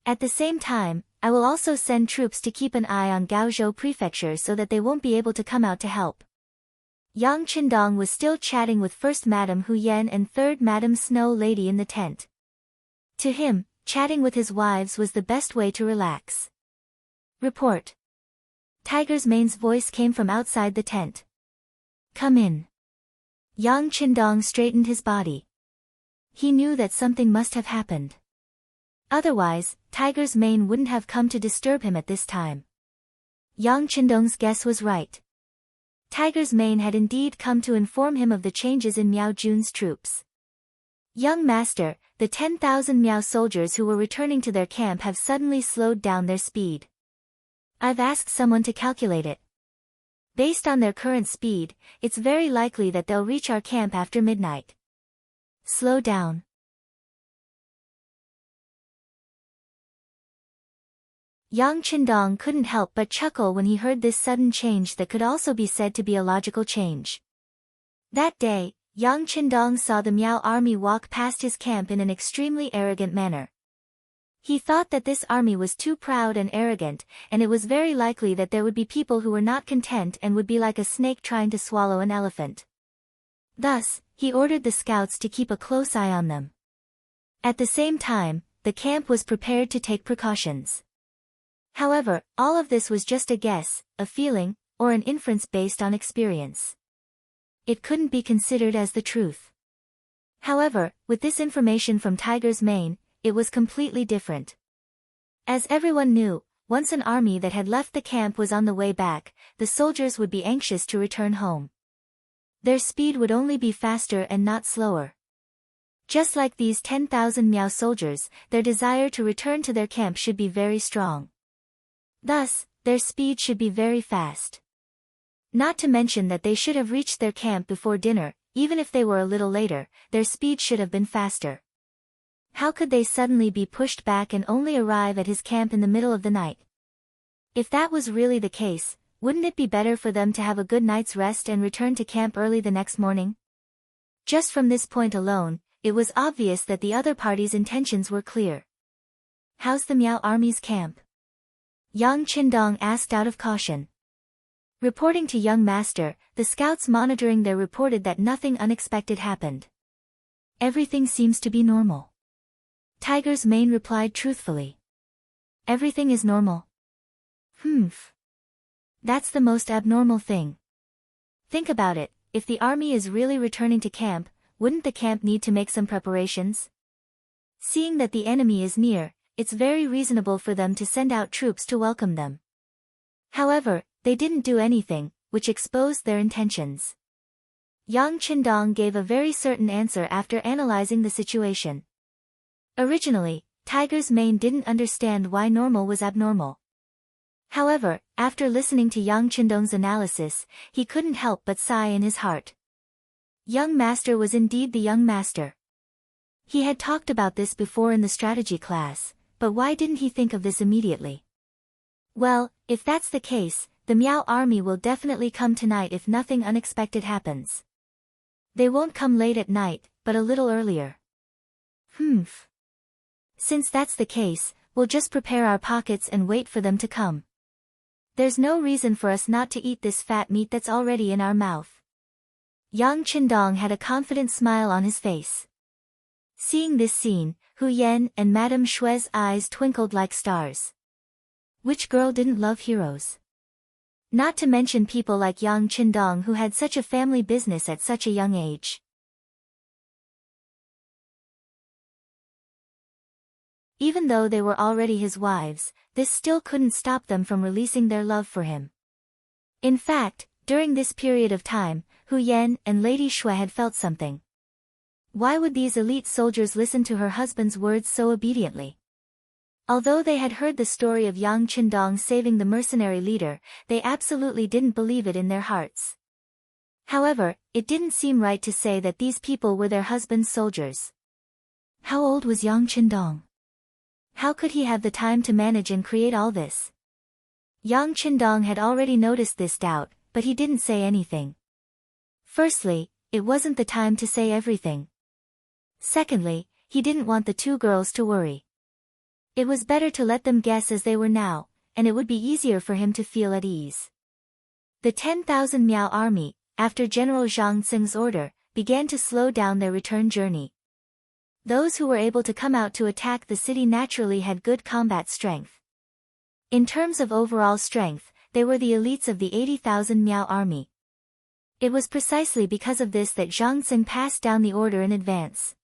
A: At the same time, I will also send troops to keep an eye on Gaozhou Prefecture so that they won't be able to come out to help." Yang Qindong was still chatting with First Madam Hu Yan and Third Madam Snow Lady in the tent. To him, chatting with his wives was the best way to relax. Report. Tiger's Mane's voice came from outside the tent. "Come in." Yang Qindong straightened his body. He knew that something must have happened. Otherwise, Tiger's Mane wouldn't have come to disturb him at this time. Yang Qindong's guess was right. Tiger's Mane had indeed come to inform him of the changes in Miao Jun's troops. Young master, the 10,000 Miao soldiers who were returning to their camp have suddenly slowed down their speed. I've asked someone to calculate it. Based on their current speed, it's very likely that they'll reach our camp after midnight. Slow down. Yang Qindong couldn't help but chuckle when he heard this sudden change that could also be said to be a logical change. That day, Yang Qindong saw the Miao army walk past his camp in an extremely arrogant manner. He thought that this army was too proud and arrogant, and it was very likely that there would be people who were not content and would be like a snake trying to swallow an elephant. Thus, he ordered the scouts to keep a close eye on them. At the same time, the camp was prepared to take precautions. However, all of this was just a guess, a feeling, or an inference based on experience. It couldn't be considered as the truth. However, with this information from Tiger's Mane, it was completely different. As everyone knew, once an army that had left the camp was on the way back, the soldiers would be anxious to return home. Their speed would only be faster and not slower. Just like these 10,000 Miao soldiers, their desire to return to their camp should be very strong. Thus, their speed should be very fast. Not to mention that they should have reached their camp before dinner, even if they were a little later, their speed should have been faster. How could they suddenly be pushed back and only arrive at his camp in the middle of the night? If that was really the case, wouldn't it be better for them to have a good night's rest and return to camp early the next morning? Just from this point alone, it was obvious that the other party's intentions were clear. How's the Miao army's camp? Yang Qindong asked out of caution. Reporting to young master, the scouts monitoring there reported that nothing unexpected happened. Everything seems to be normal. Tiger's Mane replied truthfully. Everything is normal. That's the most abnormal thing. Think about it, if the army is really returning to camp, wouldn't the camp need to make some preparations? Seeing that the enemy is near, it's very reasonable for them to send out troops to welcome them. However, they didn't do anything, which exposed their intentions. Yang Qindong gave a very certain answer after analyzing the situation. Originally, Tiger's Mane didn't understand why normal was abnormal. However, after listening to Yang Qindong's analysis, he couldn't help but sigh in his heart. Young master was indeed the young master. He had talked about this before in the strategy class, but why didn't he think of this immediately? Well, if that's the case, the Miao army will definitely come tonight if nothing unexpected happens. They won't come late at night, but a little earlier. Since that's the case, we'll just prepare our pockets and wait for them to come. There's no reason for us not to eat this fat meat that's already in our mouth. Yang Qindong had a confident smile on his face. Seeing this scene, Hu Yan and Madame Shui's eyes twinkled like stars. Which girl didn't love heroes? Not to mention people like Yang Qindong who had such a family business at such a young age. Even though they were already his wives, this still couldn't stop them from releasing their love for him. In fact, during this period of time, Hu Yan and Lady Shui had felt something. Why would these elite soldiers listen to her husband's words so obediently? Although they had heard the story of Yang Qindong saving the mercenary leader, they absolutely didn't believe it in their hearts. However, it didn't seem right to say that these people were their husband's soldiers. How old was Yang Qindong? How could he have the time to manage and create all this? Yang Qindong had already noticed this doubt, but he didn't say anything. Firstly, it wasn't the time to say everything. Secondly, he didn't want the two girls to worry. It was better to let them guess as they were now, and it would be easier for him to feel at ease. The 10,000 Miao army, after General Zhang Tsing's order, began to slow down their return journey. Those who were able to come out to attack the city naturally had good combat strength. In terms of overall strength, they were the elites of the 80,000 Miao army. It was precisely because of this that Zhang Xing passed down the order in advance.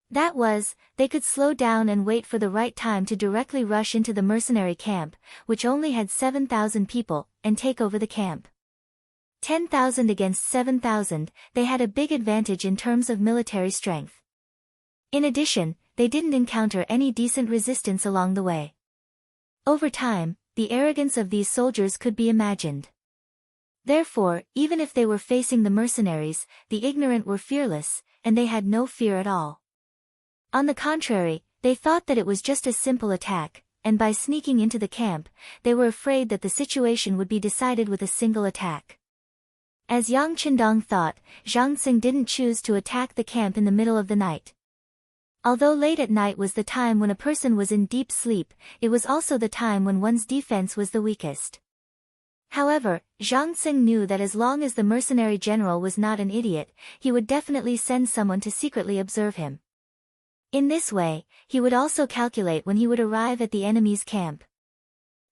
A: That was, they could slow down and wait for the right time to directly rush into the mercenary camp, which only had 7,000 people, and take over the camp. 10,000 against 7,000, they had a big advantage in terms of military strength. In addition, they didn't encounter any decent resistance along the way. Over time, the arrogance of these soldiers could be imagined. Therefore, even if they were facing the mercenaries, the ignorant were fearless, and they had no fear at all. On the contrary, they thought that it was just a simple attack, and by sneaking into the camp, they were afraid that the situation would be decided with a single attack. As Yang Qindong thought, Zhang Xing didn't choose to attack the camp in the middle of the night. Although late at night was the time when a person was in deep sleep, it was also the time when one's defense was the weakest. However, Zhang Xing knew that as long as the mercenary general was not an idiot, he would definitely send someone to secretly observe him. In this way, he would also calculate when he would arrive at the enemy's camp.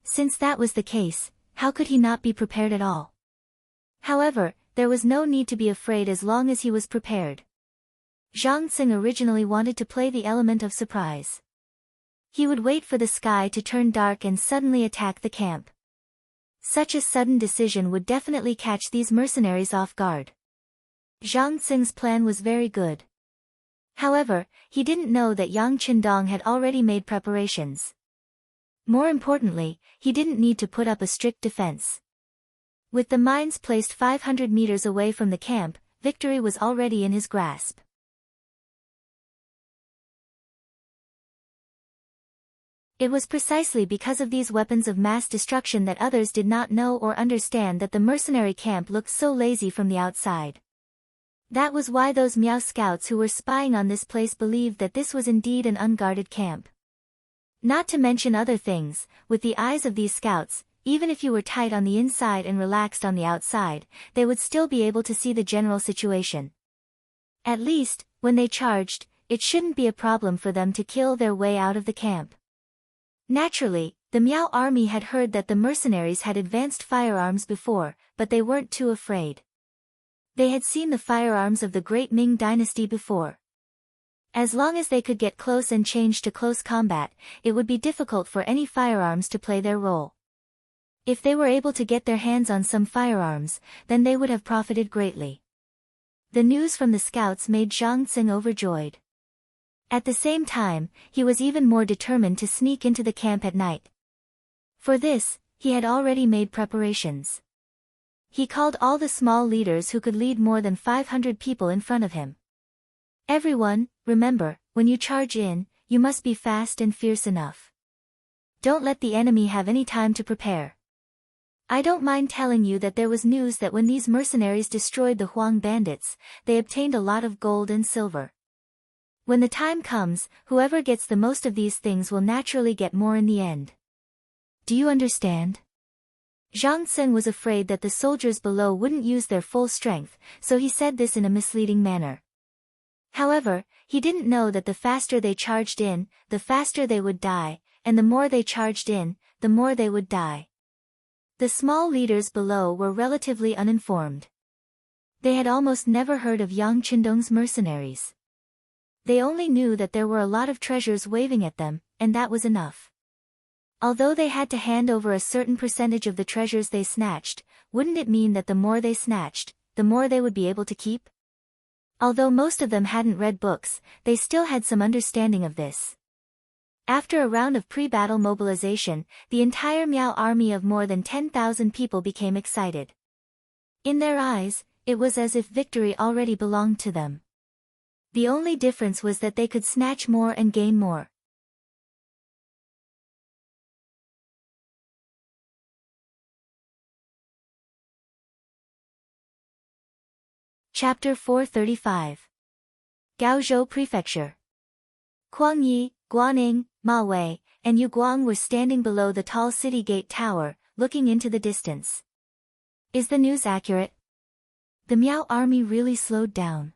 A: Since that was the case, how could he not be prepared at all? However, there was no need to be afraid as long as he was prepared. Zhang Xing originally wanted to play the element of surprise. He would wait for the sky to turn dark and suddenly attack the camp. Such a sudden decision would definitely catch these mercenaries off guard. Zhang Xing's plan was very good. However, he didn't know that Yang Qindong had already made preparations. More importantly, he didn't need to put up a strict defense. With the mines placed 500 meters away from the camp, victory was already in his grasp. It was precisely because of these weapons of mass destruction that others did not know or understand that the mercenary camp looked so lazy from the outside. That was why those Miao scouts who were spying on this place believed that this was indeed an unguarded camp. Not to mention other things, with the eyes of these scouts, even if you were tight on the inside and relaxed on the outside, they would still be able to see the general situation. At least, when they charged, it shouldn't be a problem for them to kill their way out of the camp. Naturally, the Miao army had heard that the mercenaries had advanced firearms before, but they weren't too afraid. They had seen the firearms of the great Ming dynasty before. As long as they could get close and change to close combat, it would be difficult for any firearms to play their role. If they were able to get their hands on some firearms, then they would have profited greatly. The news from the scouts made Zhang Xing overjoyed. At the same time, he was even more determined to sneak into the camp at night. For this, he had already made preparations. He called all the small leaders who could lead more than 500 people in front of him. Everyone, remember, when you charge in, you must be fast and fierce enough. Don't let the enemy have any time to prepare. I don't mind telling you that there was news that when these mercenaries destroyed the Huang bandits, they obtained a lot of gold and silver. When the time comes, whoever gets the most of these things will naturally get more in the end. Do you understand? Zhang Xing was afraid that the soldiers below wouldn't use their full strength, so he said this in a misleading manner. However, he didn't know that the faster they charged in, the faster they would die, and the more they charged in, the more they would die. The small leaders below were relatively uninformed. They had almost never heard of Yang Qindong's mercenaries. They only knew that there were a lot of treasures waving at them, and that was enough. Although they had to hand over a certain percentage of the treasures they snatched, wouldn't it mean that the more they snatched, the more they would be able to keep? Although most of them hadn't read books, they still had some understanding of this. After a round of pre-battle mobilization, the entire Miao army of more than 10,000 people became excited. In their eyes, it was as if victory already belonged to them. The only difference was that they could snatch more and gain more. Chapter 435. Gaozhou Prefecture. Kuang Yi, Guaning, Ma Wei, and Yu Guang were standing below the tall city gate tower, looking into the distance. Is the news accurate? The Miao army really slowed down.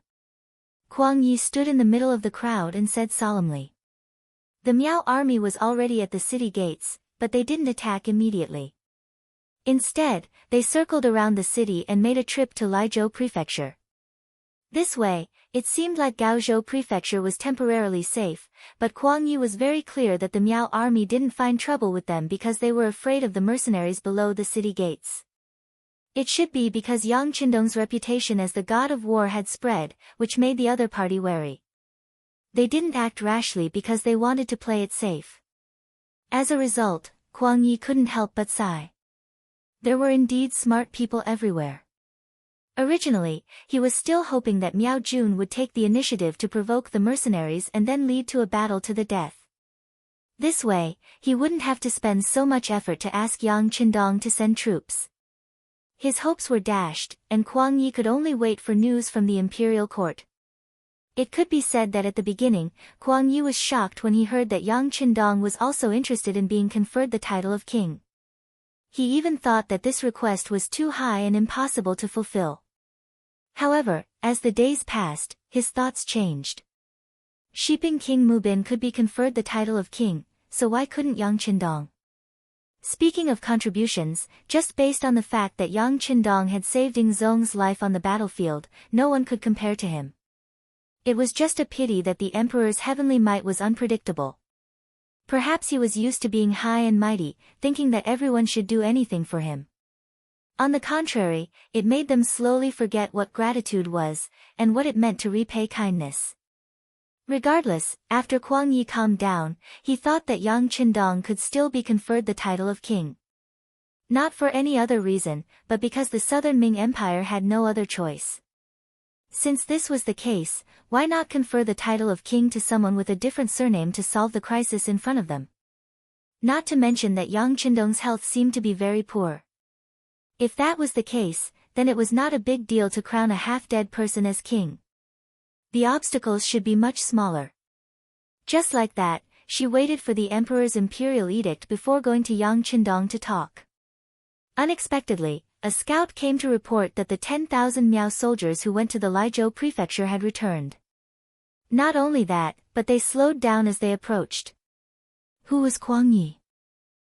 A: Kuang Yi stood in the middle of the crowd and said solemnly. The Miao army was already at the city gates, but they didn't attack immediately. Instead, they circled around the city and made a trip to Laizhou Prefecture. This way, it seemed like Gaozhou Prefecture was temporarily safe, but Kuang Yi was very clear that the Miao army didn't find trouble with them because they were afraid of the mercenaries below the city gates. It should be because Yang Qindong's reputation as the god of war had spread, which made the other party wary. They didn't act rashly because they wanted to play it safe. As a result, Kuang Yi couldn't help but sigh. There were indeed smart people everywhere. Originally, he was still hoping that Miao Jun would take the initiative to provoke the mercenaries and then lead to a battle to the death. This way, he wouldn't have to spend so much effort to ask Yang Qindong to send troops. His hopes were dashed, and Kuang Yi could only wait for news from the imperial court. It could be said that at the beginning, Kuang Yi was shocked when he heard that Yang Qindong was also interested in being conferred the title of king. He even thought that this request was too high and impossible to fulfill. However, as the days passed, his thoughts changed. Shiping King Mubin could be conferred the title of king, so why couldn't Yang Qindong? Speaking of contributions, just based on the fact that Yang Qindong had saved Ying Zong's life on the battlefield, no one could compare to him. It was just a pity that the emperor's heavenly might was unpredictable. Perhaps he was used to being high and mighty, thinking that everyone should do anything for him. On the contrary, it made them slowly forget what gratitude was, and what it meant to repay kindness. Regardless, after Kuang Yi calmed down, he thought that Yang Qindong could still be conferred the title of king. Not for any other reason, but because the Southern Ming Empire had no other choice. Since this was the case, why not confer the title of king to someone with a different surname to solve the crisis in front of them? Not to mention that Yang Qindong's health seemed to be very poor. If that was the case, then it was not a big deal to crown a half-dead person as king. The obstacles should be much smaller. Just like that, she waited for the emperor's imperial edict before going to Yang Qindong to talk. Unexpectedly, a scout came to report that the 10,000 Miao soldiers who went to the Laizhou prefecture had returned. Not only that, but they slowed down as they approached. Who was Kuang Yi?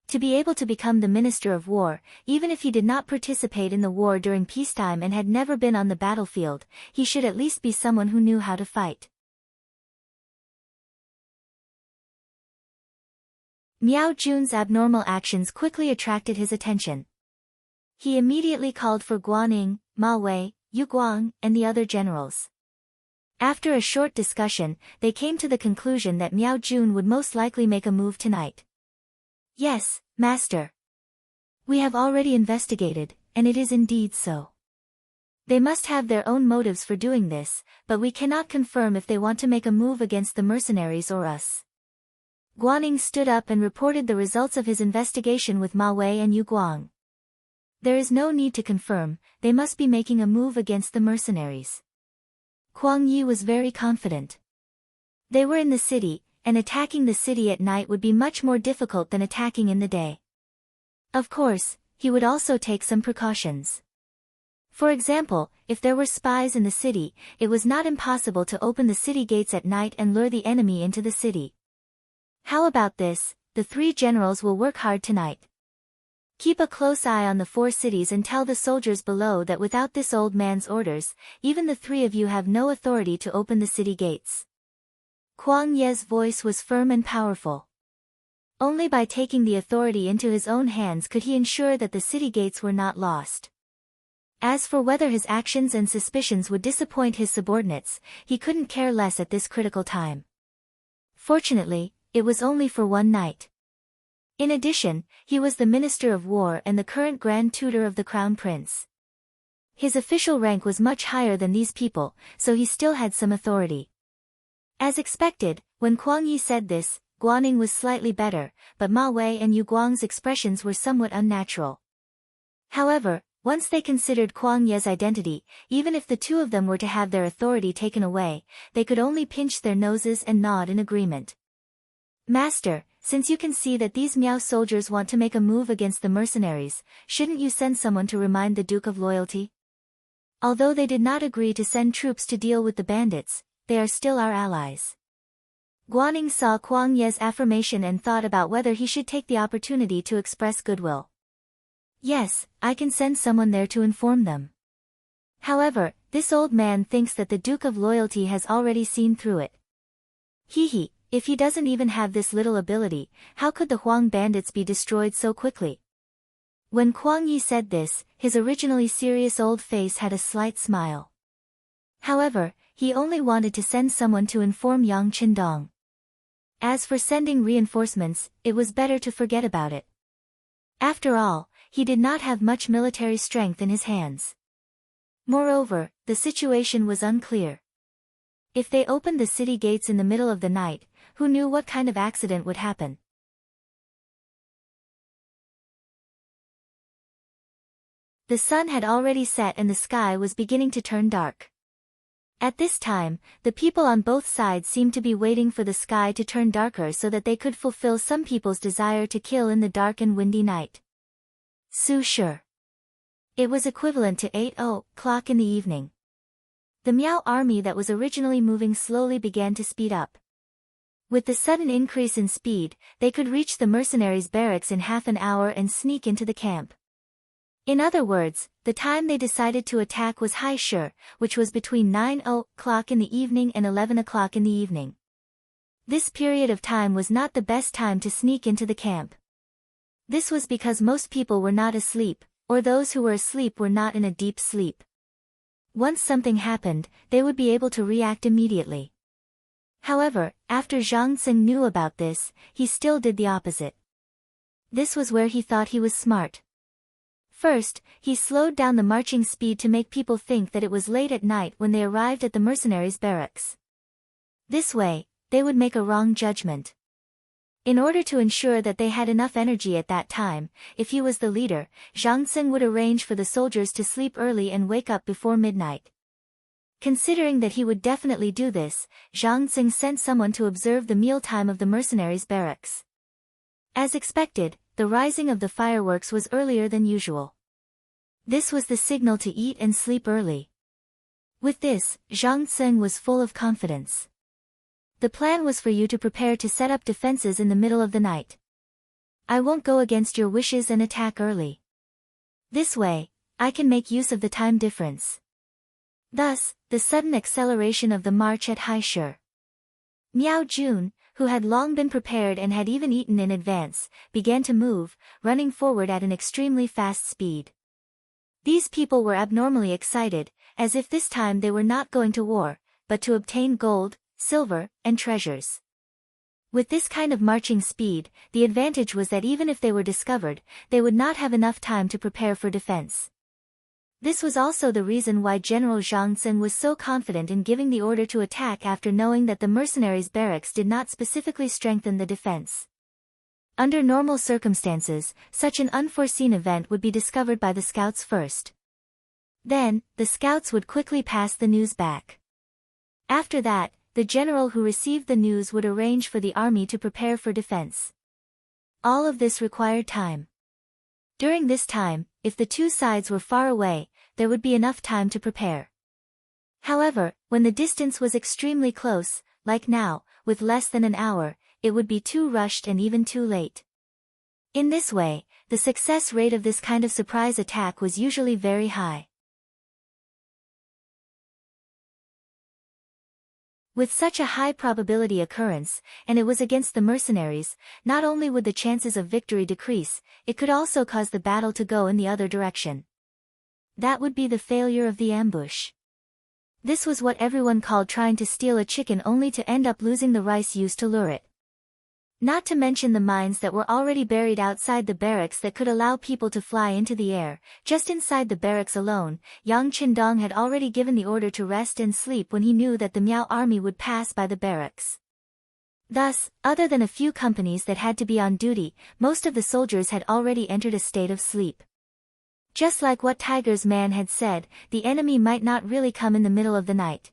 A: To be able to become the Minister of War, even if he did not participate in the war during peacetime and had never been on the battlefield, he should at least be someone who knew how to fight. Miao Jun's abnormal actions quickly attracted his attention. He immediately called for Guaning, Ma Wei, Yu Guang, and the other generals. After a short discussion, they came to the conclusion that Miao Jun would most likely make a move tonight. Yes, Master. We have already investigated, and it is indeed so. They must have their own motives for doing this, but we cannot confirm if they want to make a move against the mercenaries or us. Guaning stood up and reported the results of his investigation with Ma Wei and Yu Guang. There is no need to confirm, they must be making a move against the mercenaries. Kuang Yi was very confident. They were in the city, and attacking the city at night would be much more difficult than attacking in the day. Of course, he would also take some precautions. For example, if there were spies in the city, it was not impossible to open the city gates at night and lure the enemy into the city. How about this? The three generals will work hard tonight. Keep a close eye on the four cities and tell the soldiers below that without this old man's orders, even the three of you have no authority to open the city gates. Kuang Ye's voice was firm and powerful. Only by taking the authority into his own hands could he ensure that the city gates were not lost. As for whether his actions and suspicions would disappoint his subordinates, he couldn't care less at this critical time. Fortunately, it was only for one night. In addition, he was the Minister of War and the current Grand Tutor of the Crown Prince. His official rank was much higher than these people, so he still had some authority. As expected, when Kuang Yi said this, Guaning was slightly better, but Ma Wei and Yu Guang's expressions were somewhat unnatural. However, once they considered Kuang Ye's identity, even if the two of them were to have their authority taken away, they could only pinch their noses and nod in agreement. Master, since you can see that these Miao soldiers want to make a move against the mercenaries, shouldn't you send someone to remind the Duke of loyalty? Although they did not agree to send troops to deal with the bandits, they are still our allies. Guaning saw Kuang Ye's affirmation and thought about whether he should take the opportunity to express goodwill. Yes, I can send someone there to inform them. However, this old man thinks that the Duke of Loyalty has already seen through it. Hee, if he doesn't even have this little ability, how could the Huang bandits be destroyed so quickly? When Kuang Yi said this, his originally serious old face had a slight smile. However, he only wanted to send someone to inform Yang Qindong. As for sending reinforcements, it was better to forget about it. After all, he did not have much military strength in his hands. Moreover, the situation was unclear. If they opened the city gates in the middle of the night, who knew what kind of accident would happen? The sun had already set and the sky was beginning to turn dark. At this time, the people on both sides seemed to be waiting for the sky to turn darker so that they could fulfill some people's desire to kill in the dark and windy night. Su Sure. It was equivalent to 8:00 in the evening. The Miao army that was originally moving slowly began to speed up. With the sudden increase in speed, they could reach the mercenaries' barracks in half an hour and sneak into the camp. In other words, the time they decided to attack was Hai Shi, which was between 9:00 in the evening and 11:00 in the evening. This period of time was not the best time to sneak into the camp. This was because most people were not asleep, or those who were asleep were not in a deep sleep. Once something happened, they would be able to react immediately. However, after Zhang Tsing knew about this, he still did the opposite. This was where he thought he was smart. First, he slowed down the marching speed to make people think that it was late at night when they arrived at the mercenaries' barracks. This way, they would make a wrong judgment. In order to ensure that they had enough energy at that time, if he was the leader, Zhang Tsing would arrange for the soldiers to sleep early and wake up before midnight. Considering that he would definitely do this, Zhang Tsing sent someone to observe the mealtime of the mercenaries' barracks. As expected, the rising of the fireworks was earlier than usual. This was the signal to eat and sleep early. With this, Zhang Tsing was full of confidence. The plan was for you to prepare to set up defenses in the middle of the night. I won't go against your wishes and attack early. This way, I can make use of the time difference. Thus, the sudden acceleration of the march at Hai Shi. Miao Jun, who had long been prepared and had even eaten in advance, began to move, running forward at an extremely fast speed. These people were abnormally excited, as if this time they were not going to war, but to obtain gold, silver, and treasures. With this kind of marching speed, the advantage was that even if they were discovered, they would not have enough time to prepare for defense. This was also the reason why General Zhang Tsing was so confident in giving the order to attack after knowing that the mercenaries' barracks did not specifically strengthen the defense. Under normal circumstances, such an unforeseen event would be discovered by the scouts first. Then, the scouts would quickly pass the news back. After that, the general who received the news would arrange for the army to prepare for defense. All of this required time. During this time, if the two sides were far away, there would be enough time to prepare. However, when the distance was extremely close, like now, with less than an hour, it would be too rushed and even too late. In this way, the success rate of this kind of surprise attack was usually very high. With such a high probability occurrence, and it was against the mercenaries, not only would the chances of victory decrease, it could also cause the battle to go in the other direction. That would be the failure of the ambush. This was what everyone called trying to steal a chicken only to end up losing the rice used to lure it. Not to mention the mines that were already buried outside the barracks that could allow people to fly into the air. Just inside the barracks alone, Yang Qindong had already given the order to rest and sleep when he knew that the Miao army would pass by the barracks. Thus, other than a few companies that had to be on duty, most of the soldiers had already entered a state of sleep. Just like what Tiger's man had said, the enemy might not really come in the middle of the night.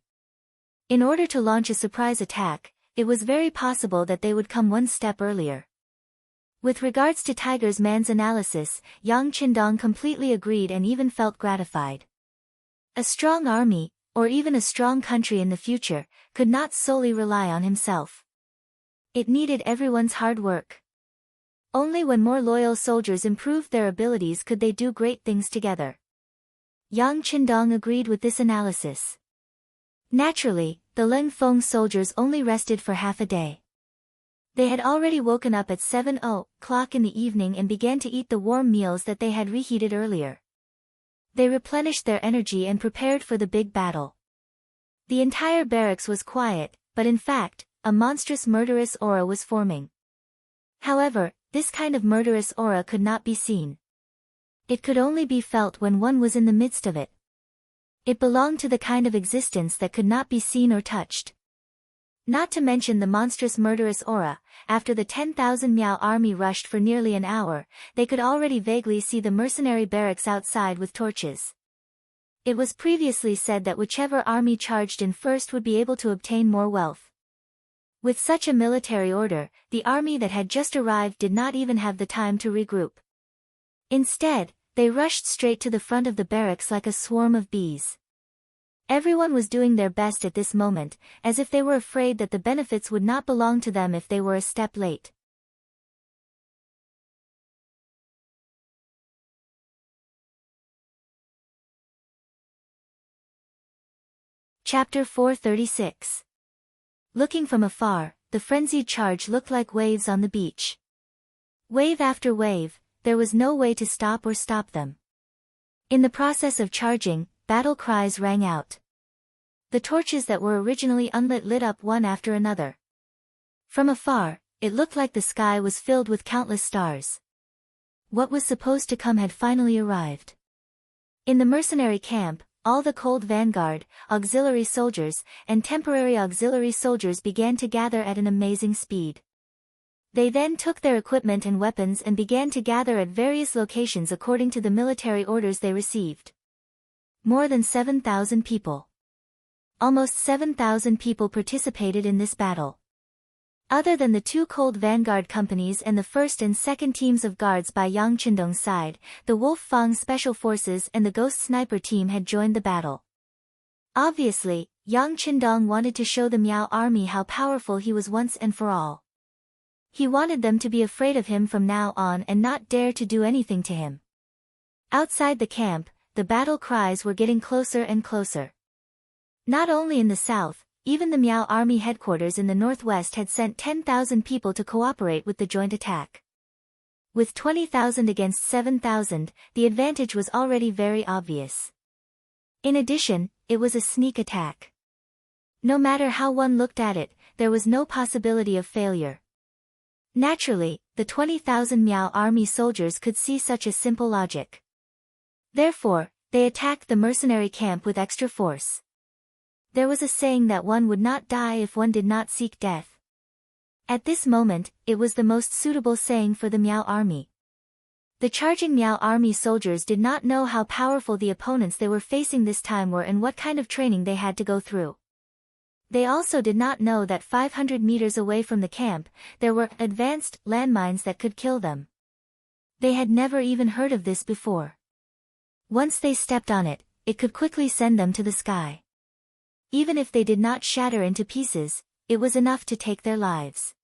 A: In order to launch a surprise attack, it was very possible that they would come one step earlier. With regards to Tiger's man's analysis, Yang Qindong completely agreed and even felt gratified. A strong army, or even a strong country in the future, could not solely rely on himself. It needed everyone's hard work. Only when more loyal soldiers improved their abilities could they do great things together. Yang Qindong agreed with this analysis. Naturally, the Leng Feng soldiers only rested for half a day. They had already woken up at 7:00 in the evening and began to eat the warm meals that they had reheated earlier. They replenished their energy and prepared for the big battle. The entire barracks was quiet, but in fact, a monstrous murderous aura was forming. However, this kind of murderous aura could not be seen. It could only be felt when one was in the midst of it. It belonged to the kind of existence that could not be seen or touched. Not to mention the monstrous murderous aura, after the 10,000 Miao army rushed for nearly an hour, they could already vaguely see the mercenary barracks outside with torches. It was previously said that whichever army charged in first would be able to obtain more wealth. With such a military order, the army that had just arrived did not even have the time to regroup. Instead, they rushed straight to the front of the barracks like a swarm of bees. Everyone was doing their best at this moment, as if they were afraid that the benefits would not belong to them if they were a step late. Chapter 436. Looking from afar, the frenzied charge looked like waves on the beach. Wave after wave, there was no way to stop them. In the process of charging, battle cries rang out. The torches that were originally unlit lit up one after another. From afar, it looked like the sky was filled with countless stars. What was supposed to come had finally arrived. In the mercenary camp, all the cold vanguard, auxiliary soldiers, and temporary auxiliary soldiers began to gather at an amazing speed. They then took their equipment and weapons and began to gather at various locations according to the military orders they received. More than 7,000 people. Almost 7,000 people participated in this battle. Other than the two cold vanguard companies and the first and second teams of guards by Yang Qindong's side, the Wolf Fang Special Forces and the Ghost Sniper team had joined the battle. Obviously, Yang Qindong wanted to show the Miao army how powerful he was once and for all. He wanted them to be afraid of him from now on and not dare to do anything to him. Outside the camp, the battle cries were getting closer and closer. Not only in the south, even the Miao army headquarters in the northwest had sent 10,000 people to cooperate with the joint attack. With 20,000 against 7,000, the advantage was already very obvious. In addition, it was a sneak attack. No matter how one looked at it, there was no possibility of failure. Naturally, the 20,000 Miao army soldiers could see such a simple logic. Therefore, they attacked the mercenary camp with extra force. There was a saying that one would not die if one did not seek death. At this moment, it was the most suitable saying for the Miao army. The charging Miao army soldiers did not know how powerful the opponents they were facing this time were and what kind of training they had to go through. They also did not know that 500 meters away from the camp, there were advanced landmines that could kill them. They had never even heard of this before. Once they stepped on it, it could quickly send them to the sky. Even if they did not shatter into pieces, it was enough to take their lives.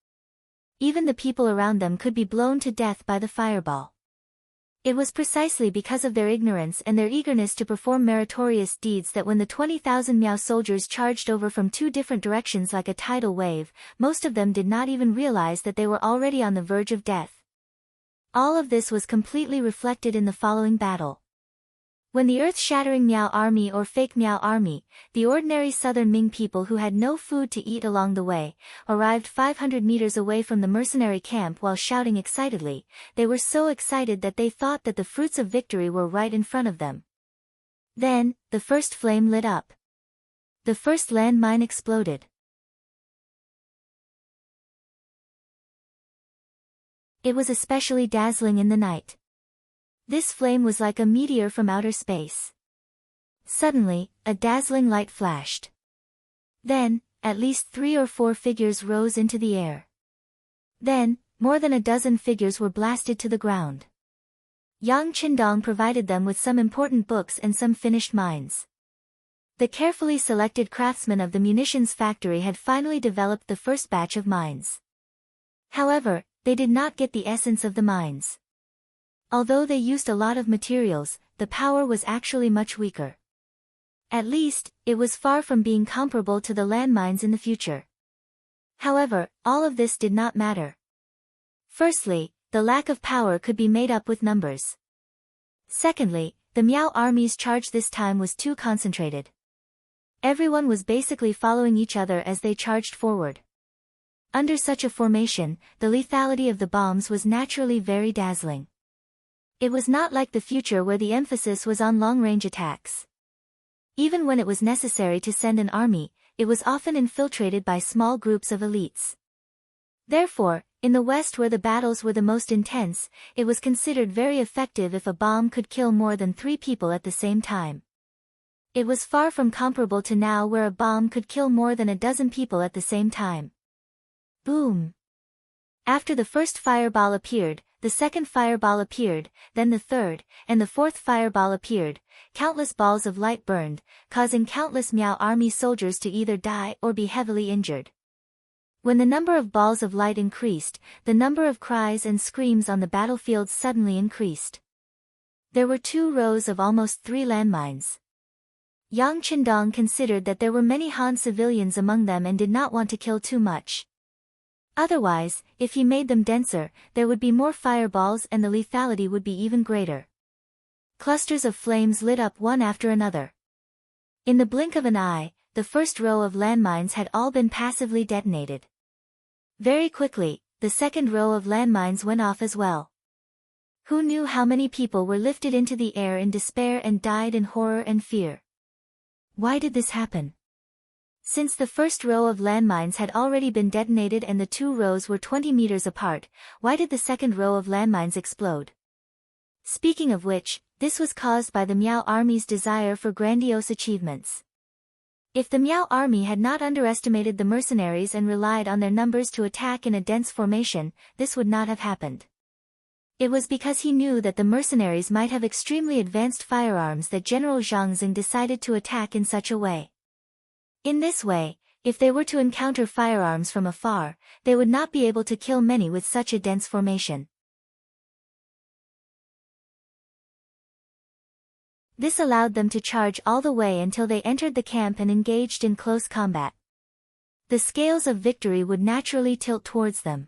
A: Even the people around them could be blown to death by the fireball. It was precisely because of their ignorance and their eagerness to perform meritorious deeds that when the 20,000 Miao soldiers charged over from two different directions like a tidal wave, most of them did not even realize that they were already on the verge of death. All of this was completely reflected in the following battle. When the earth-shattering Miao army or fake Miao army, the ordinary southern Ming people who had no food to eat along the way, arrived 500 meters away from the mercenary camp while shouting excitedly, they were so excited that they thought that the fruits of victory were right in front of them. Then, the first flame lit up. The first landmine exploded. It was especially dazzling in the night. This flame was like a meteor from outer space. Suddenly, a dazzling light flashed. Then, at least 3 or 4 figures rose into the air. Then, more than a dozen figures were blasted to the ground. Yang Qindong provided them with some important books and some finished mines. The carefully selected craftsmen of the munitions factory had finally developed the first batch of mines. However, they did not get the essence of the mines. Although they used a lot of materials, the power was actually much weaker. At least, it was far from being comparable to the landmines in the future. However, all of this did not matter. Firstly, the lack of power could be made up with numbers. Secondly, the Miao army's charge this time was too concentrated. Everyone was basically following each other as they charged forward. Under such a formation, the lethality of the bombs was naturally very dazzling. It was not like the future where the emphasis was on long-range attacks. Even when it was necessary to send an army, it was often infiltrated by small groups of elites. Therefore, in the West where the battles were the most intense, it was considered very effective if a bomb could kill more than 3 people at the same time. It was far from comparable to now where a bomb could kill more than a dozen people at the same time. Boom! After the first fireball appeared, the second fireball appeared, then the third, and the fourth fireball appeared. Countless balls of light burned, causing countless Miao army soldiers to either die or be heavily injured. When the number of balls of light increased, the number of cries and screams on the battlefield suddenly increased. There were 2 rows of almost 3 landmines. Yang Chendong considered that there were many Han civilians among them and did not want to kill too much. Otherwise, if he made them denser, there would be more fireballs and the lethality would be even greater. Clusters of flames lit up one after another. In the blink of an eye, the first row of landmines had all been passively detonated. Very quickly, the second row of landmines went off as well. Who knew how many people were lifted into the air in despair and died in horror and fear? Why did this happen? Since the first row of landmines had already been detonated and the 2 rows were 20 meters apart, why did the second row of landmines explode? Speaking of which, this was caused by the Miao army's desire for grandiose achievements. If the Miao army had not underestimated the mercenaries and relied on their numbers to attack in a dense formation, this would not have happened. It was because he knew that the mercenaries might have extremely advanced firearms that General Zhang Xing decided to attack in such a way. In this way, if they were to encounter firearms from afar, they would not be able to kill many with such a dense formation. This allowed them to charge all the way until they entered the camp and engaged in close combat. The scales of victory would naturally tilt towards them.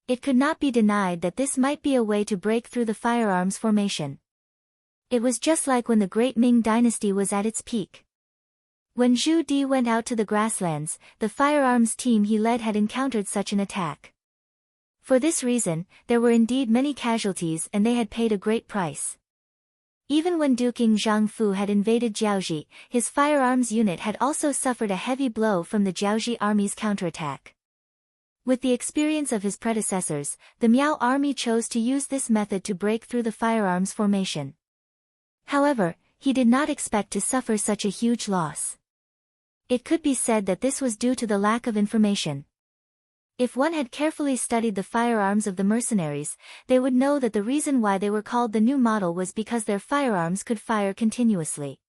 A: It could not be denied that this might be a way to break through the firearms formation. It was just like when the Great Ming dynasty was at its peak. When Zhu Di went out to the grasslands, the firearms team he led had encountered such an attack. For this reason, there were indeed many casualties and they had paid a great price. Even when Duking Zhangfu had invaded Jiaoji, his firearms unit had also suffered a heavy blow from the Jiaoji army's counterattack. With the experience of his predecessors, the Miao army chose to use this method to break through the firearms formation. However, he did not expect to suffer such a huge loss. It could be said that this was due to the lack of information. If one had carefully studied the firearms of the mercenaries, they would know that the reason why they were called the new model was because their firearms could fire continuously.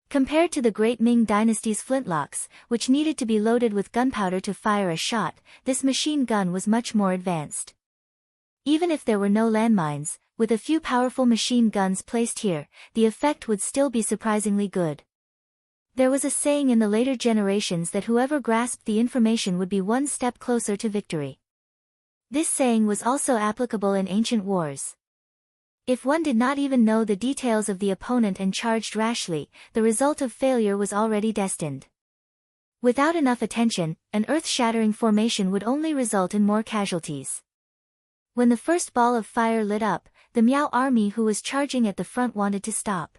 A: Compared to the Great Ming dynasty's flintlocks, which needed to be loaded with gunpowder to fire a shot, this machine gun was much more advanced. Even if there were no landmines, with a few powerful machine guns placed here, the effect would still be surprisingly good. There was a saying in the later generations that whoever grasped the information would be one step closer to victory. This saying was also applicable in ancient wars. If one did not even know the details of the opponent and charged rashly, the result of failure was already destined. Without enough attention, an earth-shattering formation would only result in more casualties. When the first ball of fire lit up, the Miao army who was charging at the front wanted to stop.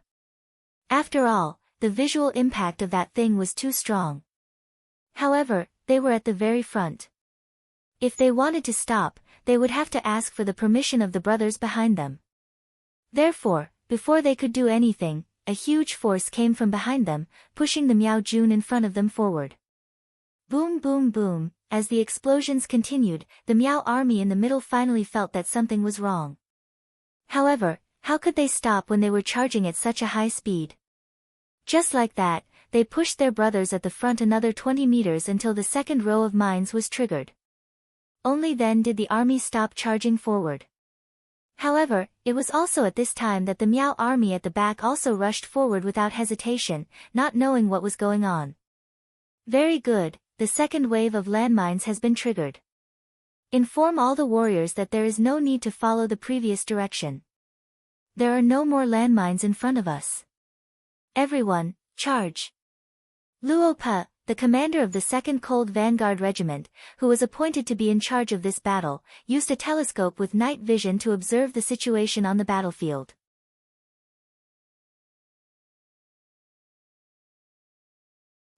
A: After all, the visual impact of that thing was too strong. However, they were at the very front. If they wanted to stop, they would have to ask for the permission of the brothers behind them. Therefore, before they could do anything, a huge force came from behind them, pushing the Miao Jun in front of them forward. Boom boom boom, as the explosions continued, the Miao army in the middle finally felt that something was wrong. However, how could they stop when they were charging at such a high speed? Just like that, they pushed their brothers at the front another 20 meters until the second row of mines was triggered. Only then did the army stop charging forward. However, it was also at this time that the Miao army at the back also rushed forward without hesitation, not knowing what was going on. Very good, the second wave of landmines has been triggered. Inform all the warriors that there is no need to follow the previous direction. There are no more landmines in front of us. Everyone, charge! Luo Pe, the commander of the 2nd Cold Vanguard Regiment, who was appointed to be in charge of this battle, used a telescope with night vision to observe the situation on the battlefield.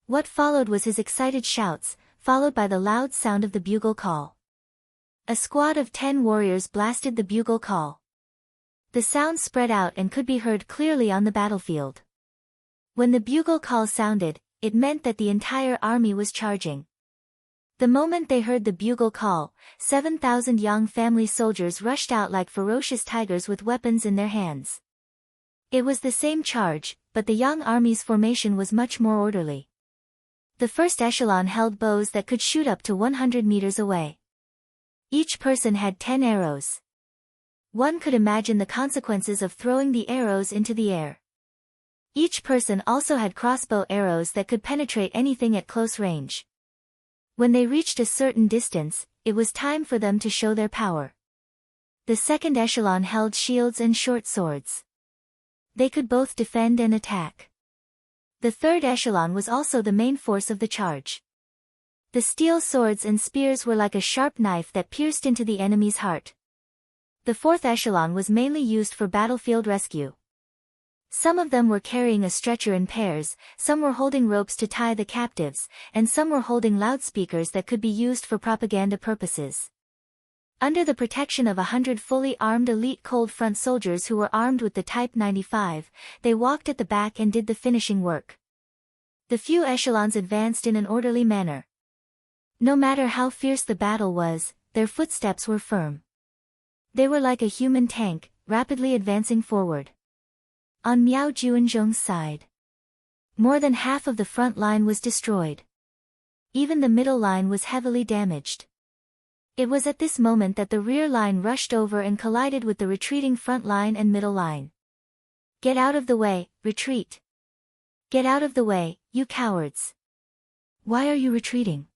A: What followed was his excited shouts, followed by the loud sound of the bugle call. A squad of 10 warriors blasted the bugle call. The sound spread out and could be heard clearly on the battlefield. When the bugle call sounded, it meant that the entire army was charging. The moment they heard the bugle call, 7,000 Yang family soldiers rushed out like ferocious tigers with weapons in their hands. It was the same charge, but the Yang army's formation was much more orderly. The first echelon held bows that could shoot up to 100 meters away. Each person had 10 arrows. One could imagine the consequences of throwing the arrows into the air. Each person also had crossbow arrows that could penetrate anything at close range. When they reached a certain distance, it was time for them to show their power. The second echelon held shields and short swords. They could both defend and attack. The third echelon was also the main force of the charge. The steel swords and spears were like a sharp knife that pierced into the enemy's heart. The fourth echelon was mainly used for battlefield rescue. Some of them were carrying a stretcher in pairs, some were holding ropes to tie the captives, and some were holding loudspeakers that could be used for propaganda purposes. Under the protection of 100 fully armed elite cold front soldiers who were armed with the Type 95, they walked at the back and did the finishing work. The few echelons advanced in an orderly manner. No matter how fierce the battle was, their footsteps were firm. They were like a human tank, rapidly advancing forward. On Miao Juanzhong's side, more than half of the front line was destroyed. Even the middle line was heavily damaged. It was at this moment that the rear line rushed over and collided with the retreating front line and middle line. Get out of the way, retreat! Get out of the way, you cowards! Why are you retreating?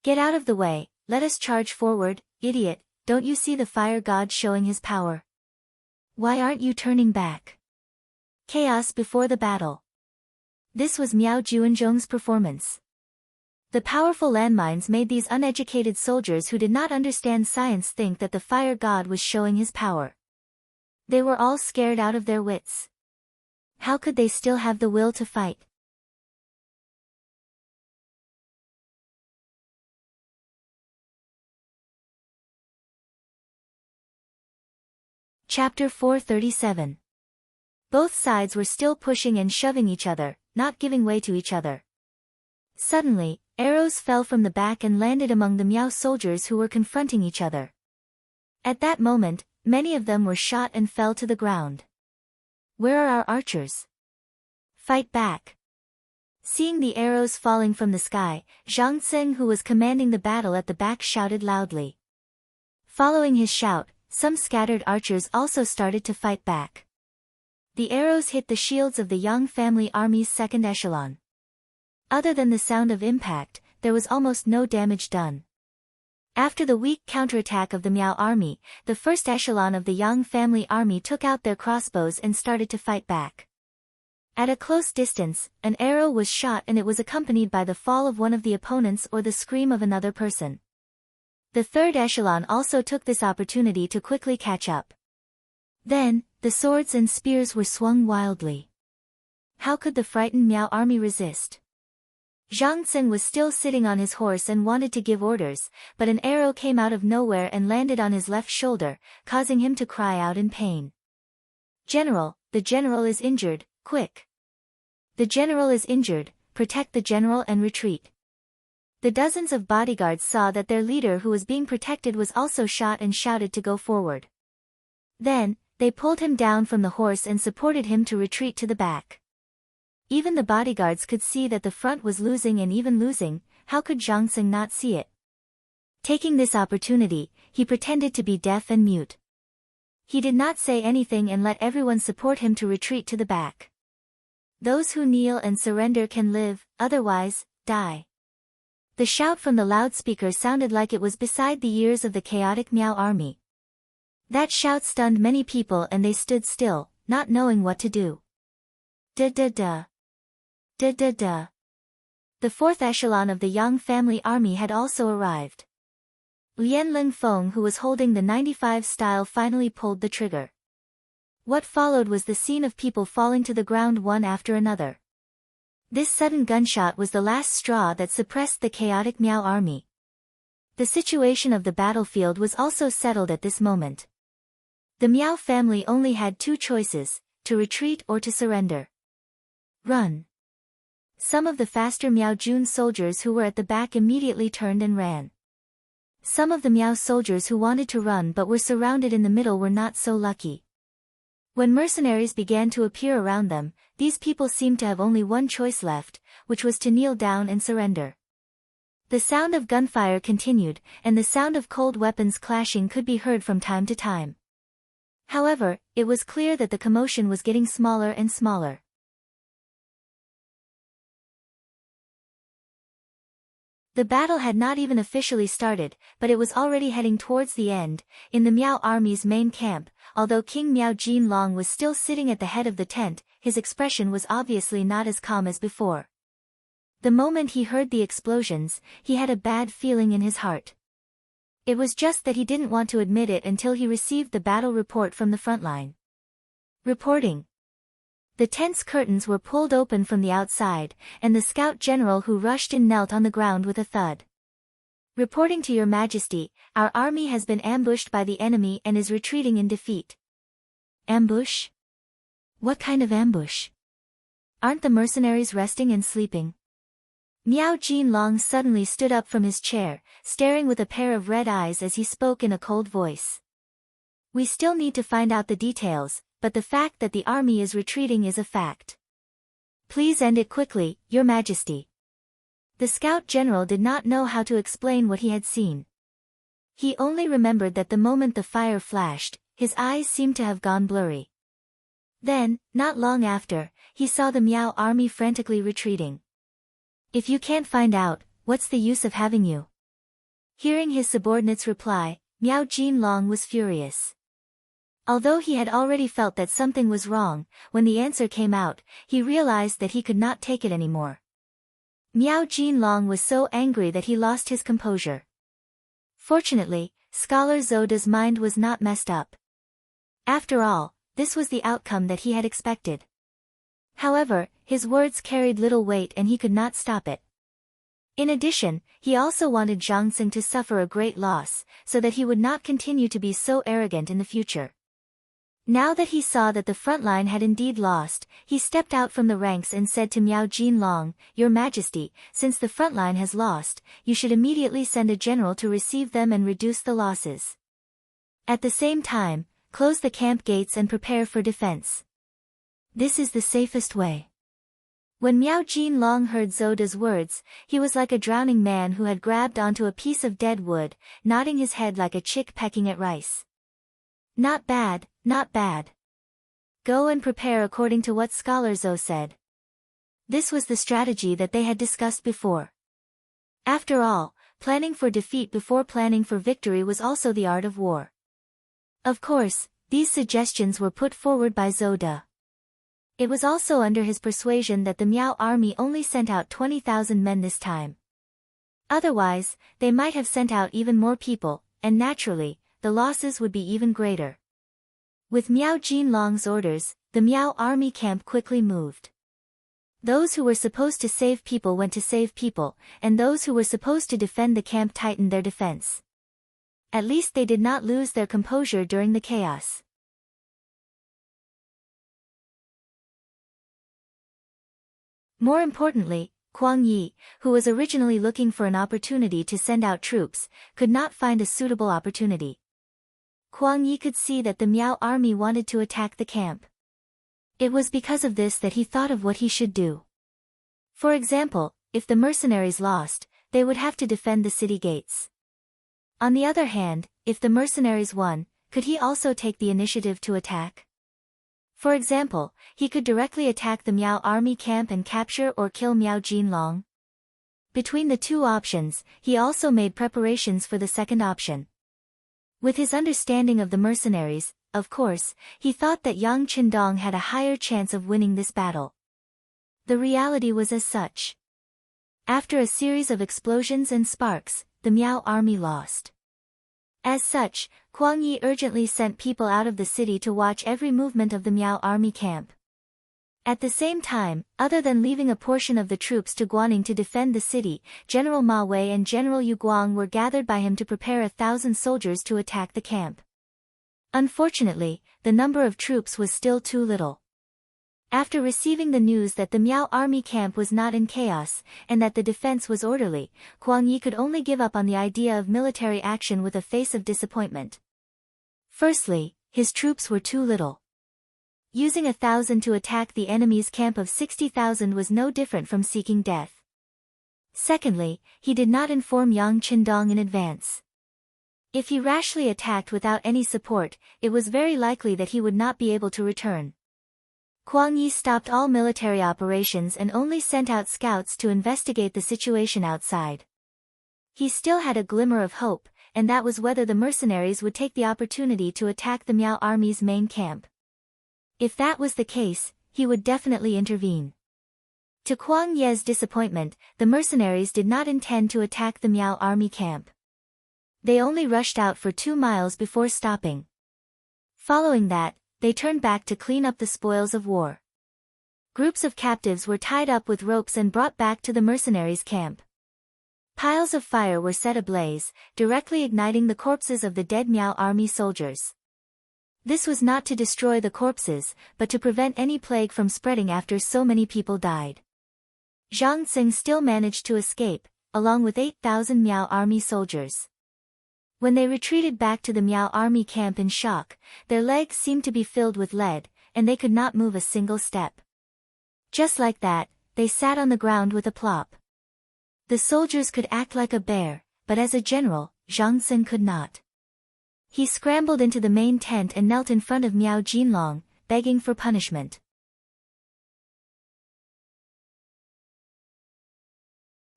A: Get out of the way, let us charge forward, idiot, don't you see the fire god showing his power? Why aren't you turning back? Chaos before the battle. This was Miao Juanzhong's performance. The powerful landmines made these uneducated soldiers who did not understand science think that the fire god was showing his power. They were all scared out of their wits. How could they still have the will to fight? Chapter 437. Both sides were still pushing and shoving each other, not giving way to each other. Suddenly, arrows fell from the back and landed among the Miao soldiers who were confronting each other. At that moment, many of them were shot and fell to the ground. Where are our archers? Fight back! Seeing the arrows falling from the sky, Zhang Tseng, who was commanding the battle at the back, shouted loudly. Following his shout, some scattered archers also started to fight back. The arrows hit the shields of the Yang family army's second echelon. Other than the sound of impact, there was almost no damage done. After the weak counterattack of the Miao army, the first echelon of the Yang family army took out their crossbows and started to fight back. At a close distance, an arrow was shot and it was accompanied by the fall of one of the opponents or the scream of another person. The third echelon also took this opportunity to quickly catch up. Then, the swords and spears were swung wildly. How could the frightened Miao army resist? Zhang Tseng was still sitting on his horse and wanted to give orders, but an arrow came out of nowhere and landed on his left shoulder, causing him to cry out in pain. General, the general is injured, quick! The general is injured, protect the general and retreat. The dozens of bodyguards saw that their leader who was being protected was also shot and shouted to go forward. Then, they pulled him down from the horse and supported him to retreat to the back. Even the bodyguards could see that the front was losing, and even losing, how could Zhang Tseng not see it? Taking this opportunity, he pretended to be deaf and mute. He did not say anything and let everyone support him to retreat to the back. Those who kneel and surrender can live, otherwise, die. The shout from the loudspeaker sounded like it was beside the ears of the chaotic Miao army. That shout stunned many people and they stood still, not knowing what to do. Da-da-da. Da-da-da. The fourth echelon of the Yang family army had also arrived. Lian Lingfeng, who was holding the 95 style, finally pulled the trigger. What followed was the scene of people falling to the ground one after another. This sudden gunshot was the last straw that suppressed the chaotic Miao army. The situation of the battlefield was also settled at this moment. The Miao family only had two choices, to retreat or to surrender. Run. Some of the faster Miao Jun soldiers who were at the back immediately turned and ran. Some of the Miao soldiers who wanted to run but were surrounded in the middle were not so lucky. When mercenaries began to appear around them, these people seemed to have only one choice left, which was to kneel down and surrender. The sound of gunfire continued, and the sound of cold weapons clashing could be heard from time to time. However, it was clear that the commotion was getting smaller and smaller. The battle had not even officially started, but it was already heading towards the end. In the Miao army's main camp, although King Miao Jinlong was still sitting at the head of the tent, his expression was obviously not as calm as before. The moment he heard the explosions, he had a bad feeling in his heart. It was just that he didn't want to admit it until he received the battle report from the front line. Reporting. The tent's curtains were pulled open from the outside, and the scout general who rushed in knelt on the ground with a thud. Reporting to Your Majesty, our army has been ambushed by the enemy and is retreating in defeat. Ambush? What kind of ambush? Aren't the mercenaries resting and sleeping? Miao Jinlong suddenly stood up from his chair, staring with a pair of red eyes as he spoke in a cold voice. We still need to find out the details, but the fact that the army is retreating is a fact. Please end it quickly, Your Majesty. The scout general did not know how to explain what he had seen. He only remembered that the moment the fire flashed, his eyes seemed to have gone blurry. Then, not long after, he saw the Miao army frantically retreating. If you can't find out, what's the use of having you? Hearing his subordinate's reply, Miao Jinlong was furious. Although he had already felt that something was wrong, when the answer came out, he realized that he could not take it anymore. Miao Jinlong was so angry that he lost his composure. Fortunately, Scholar Zoda's mind was not messed up. After all, this was the outcome that he had expected. However, his words carried little weight and he could not stop it. In addition, he also wanted Zhang Xing to suffer a great loss, so that he would not continue to be so arrogant in the future. Now that he saw that the front line had indeed lost, he stepped out from the ranks and said to Miao Jinlong, Your Majesty, since the front line has lost, you should immediately send a general to receive them and reduce the losses. At the same time, close the camp gates and prepare for defense. This is the safest way. When Miao Jinlong heard Zoda's words, he was like a drowning man who had grabbed onto a piece of dead wood, nodding his head like a chick pecking at rice. Not bad, not bad. Go and prepare according to what Scholar Zhou said. This was the strategy that they had discussed before. After all, planning for defeat before planning for victory was also the art of war. Of course, these suggestions were put forward by Zoda. It was also under his persuasion that the Miao army only sent out 20,000 men this time. Otherwise, they might have sent out even more people, and naturally, the losses would be even greater. With Miao Jinlong's orders, the Miao army camp quickly moved. Those who were supposed to save people went to save people, and those who were supposed to defend the camp tightened their defense. At least they did not lose their composure during the chaos. More importantly, Kuang Yi, who was originally looking for an opportunity to send out troops, could not find a suitable opportunity. Kuang Yi could see that the Miao army wanted to attack the camp. It was because of this that he thought of what he should do. For example, if the mercenaries lost, they would have to defend the city gates. On the other hand, if the mercenaries won, could he also take the initiative to attack? For example, he could directly attack the Miao army camp and capture or kill Miao Jinlong. Between the two options, he also made preparations for the second option. With his understanding of the mercenaries, of course, he thought that Yang Qindong had a higher chance of winning this battle. The reality was as such. After a series of explosions and sparks, the Miao army lost. As such, Kuang Yi urgently sent people out of the city to watch every movement of the Miao army camp. At the same time, other than leaving a portion of the troops to Guaning to defend the city, General Ma Wei and General Yu Guang were gathered by him to prepare 1,000 soldiers to attack the camp. Unfortunately, the number of troops was still too little. After receiving the news that the Miao army camp was not in chaos, and that the defense was orderly, Kuang Yi could only give up on the idea of military action with a face of disappointment. Firstly, his troops were too little. Using 1,000 to attack the enemy's camp of 60,000 was no different from seeking death. Secondly, he did not inform Yang Qindong in advance. If he rashly attacked without any support, it was very likely that he would not be able to return. Kuang Yi stopped all military operations and only sent out scouts to investigate the situation outside. He still had a glimmer of hope, and that was whether the mercenaries would take the opportunity to attack the Miao army's main camp. If that was the case, he would definitely intervene. To Kuang Ye's disappointment, the mercenaries did not intend to attack the Miao army camp. They only rushed out for 2 miles before stopping. Following that, they turned back to clean up the spoils of war. Groups of captives were tied up with ropes and brought back to the mercenaries' camp. Piles of fire were set ablaze, directly igniting the corpses of the dead Miao army soldiers. This was not to destroy the corpses, but to prevent any plague from spreading after so many people died. Zhang Xing still managed to escape, along with 8,000 Miao army soldiers. When they retreated back to the Miao army camp in shock, their legs seemed to be filled with lead, and they could not move a single step. Just like that, they sat on the ground with a plop. The soldiers could act like a bear, but as a general, Zhang Xing could not. He scrambled into the main tent and knelt in front of Miao Jinlong, begging for punishment.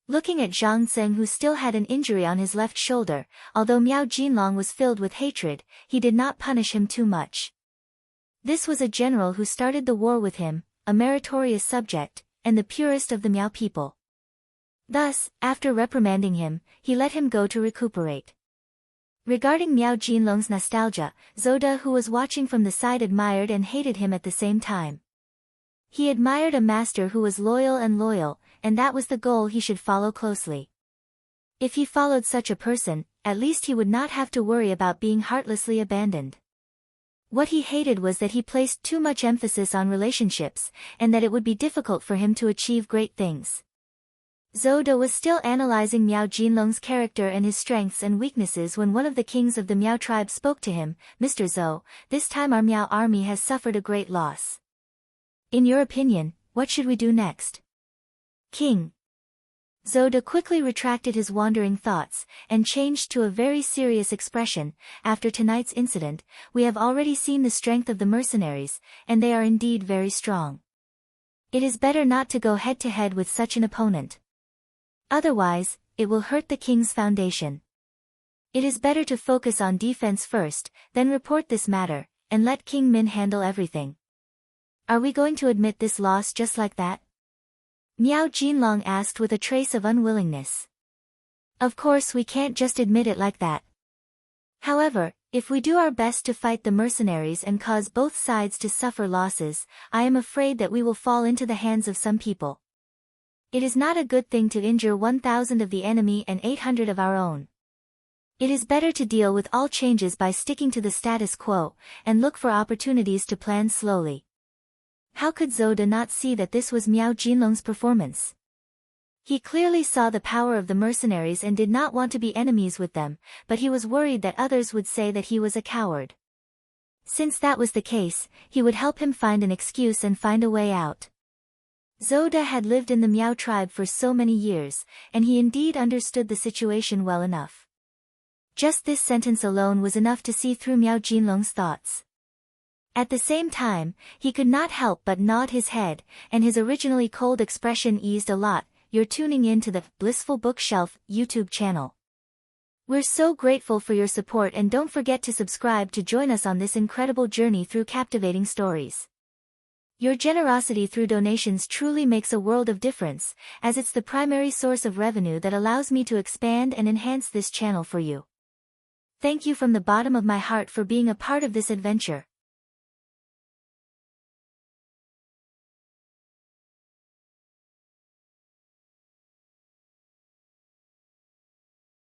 A: Looking at Zhang Xing, who still had an injury on his left shoulder, although Miao Jinlong was filled with hatred, he did not punish him too much. This was a general who started the war with him, a meritorious subject, and the purest of the Miao people. Thus, after reprimanding him, he let him go to recuperate. Regarding Miao Jinlong's nostalgia, Zoda, who was watching from the side, admired and hated him at the same time. He admired a master who was loyal, and that was the goal he should follow closely. If he followed such a person, at least he would not have to worry about being heartlessly abandoned. What he hated was that he placed too much emphasis on relationships, and that it would be difficult for him to achieve great things. Zoda was still analyzing Miao Jinlong's character and his strengths and weaknesses when one of the kings of the Miao tribe spoke to him. "Mr. Zhou, this time our Miao army has suffered a great loss. In your opinion, what should we do next?" "King." Zoda quickly retracted his wandering thoughts, and changed to a very serious expression. "After tonight's incident, we have already seen the strength of the mercenaries, and they are indeed very strong. It is better not to go head-to-head with such an opponent. Otherwise, it will hurt the king's foundation. It is better to focus on defense first, then report this matter, and let King Min handle everything." "Are we going to admit this loss just like that?" Miao Jinlong asked with a trace of unwillingness. "Of course we can't just admit it like that. However, if we do our best to fight the mercenaries and cause both sides to suffer losses, I am afraid that we will fall into the hands of some people. It is not a good thing to injure 1,000 of the enemy and 800 of our own. It is better to deal with all changes by sticking to the status quo, and look for opportunities to plan slowly." How could Zoda not see that this was Miao Jinlong's performance? He clearly saw the power of the mercenaries and did not want to be enemies with them, but he was worried that others would say that he was a coward. Since that was the case, he would help him find an excuse and find a way out. Zoda had lived in the Miao tribe for so many years, and he indeed understood the situation well enough. Just this sentence alone was enough to see through Miao Jinlong's thoughts. At the same time, he could not help but nod his head, and his originally cold expression eased a lot. You're tuning in to the Blissful Bookshelf YouTube channel. We're so grateful for your support, and don't forget to subscribe to join us on this incredible journey through captivating stories. Your generosity through donations truly makes a world of difference, as it's the primary source of revenue that allows me to expand and enhance this channel for you. Thank you from the bottom of my heart for being a part of this adventure.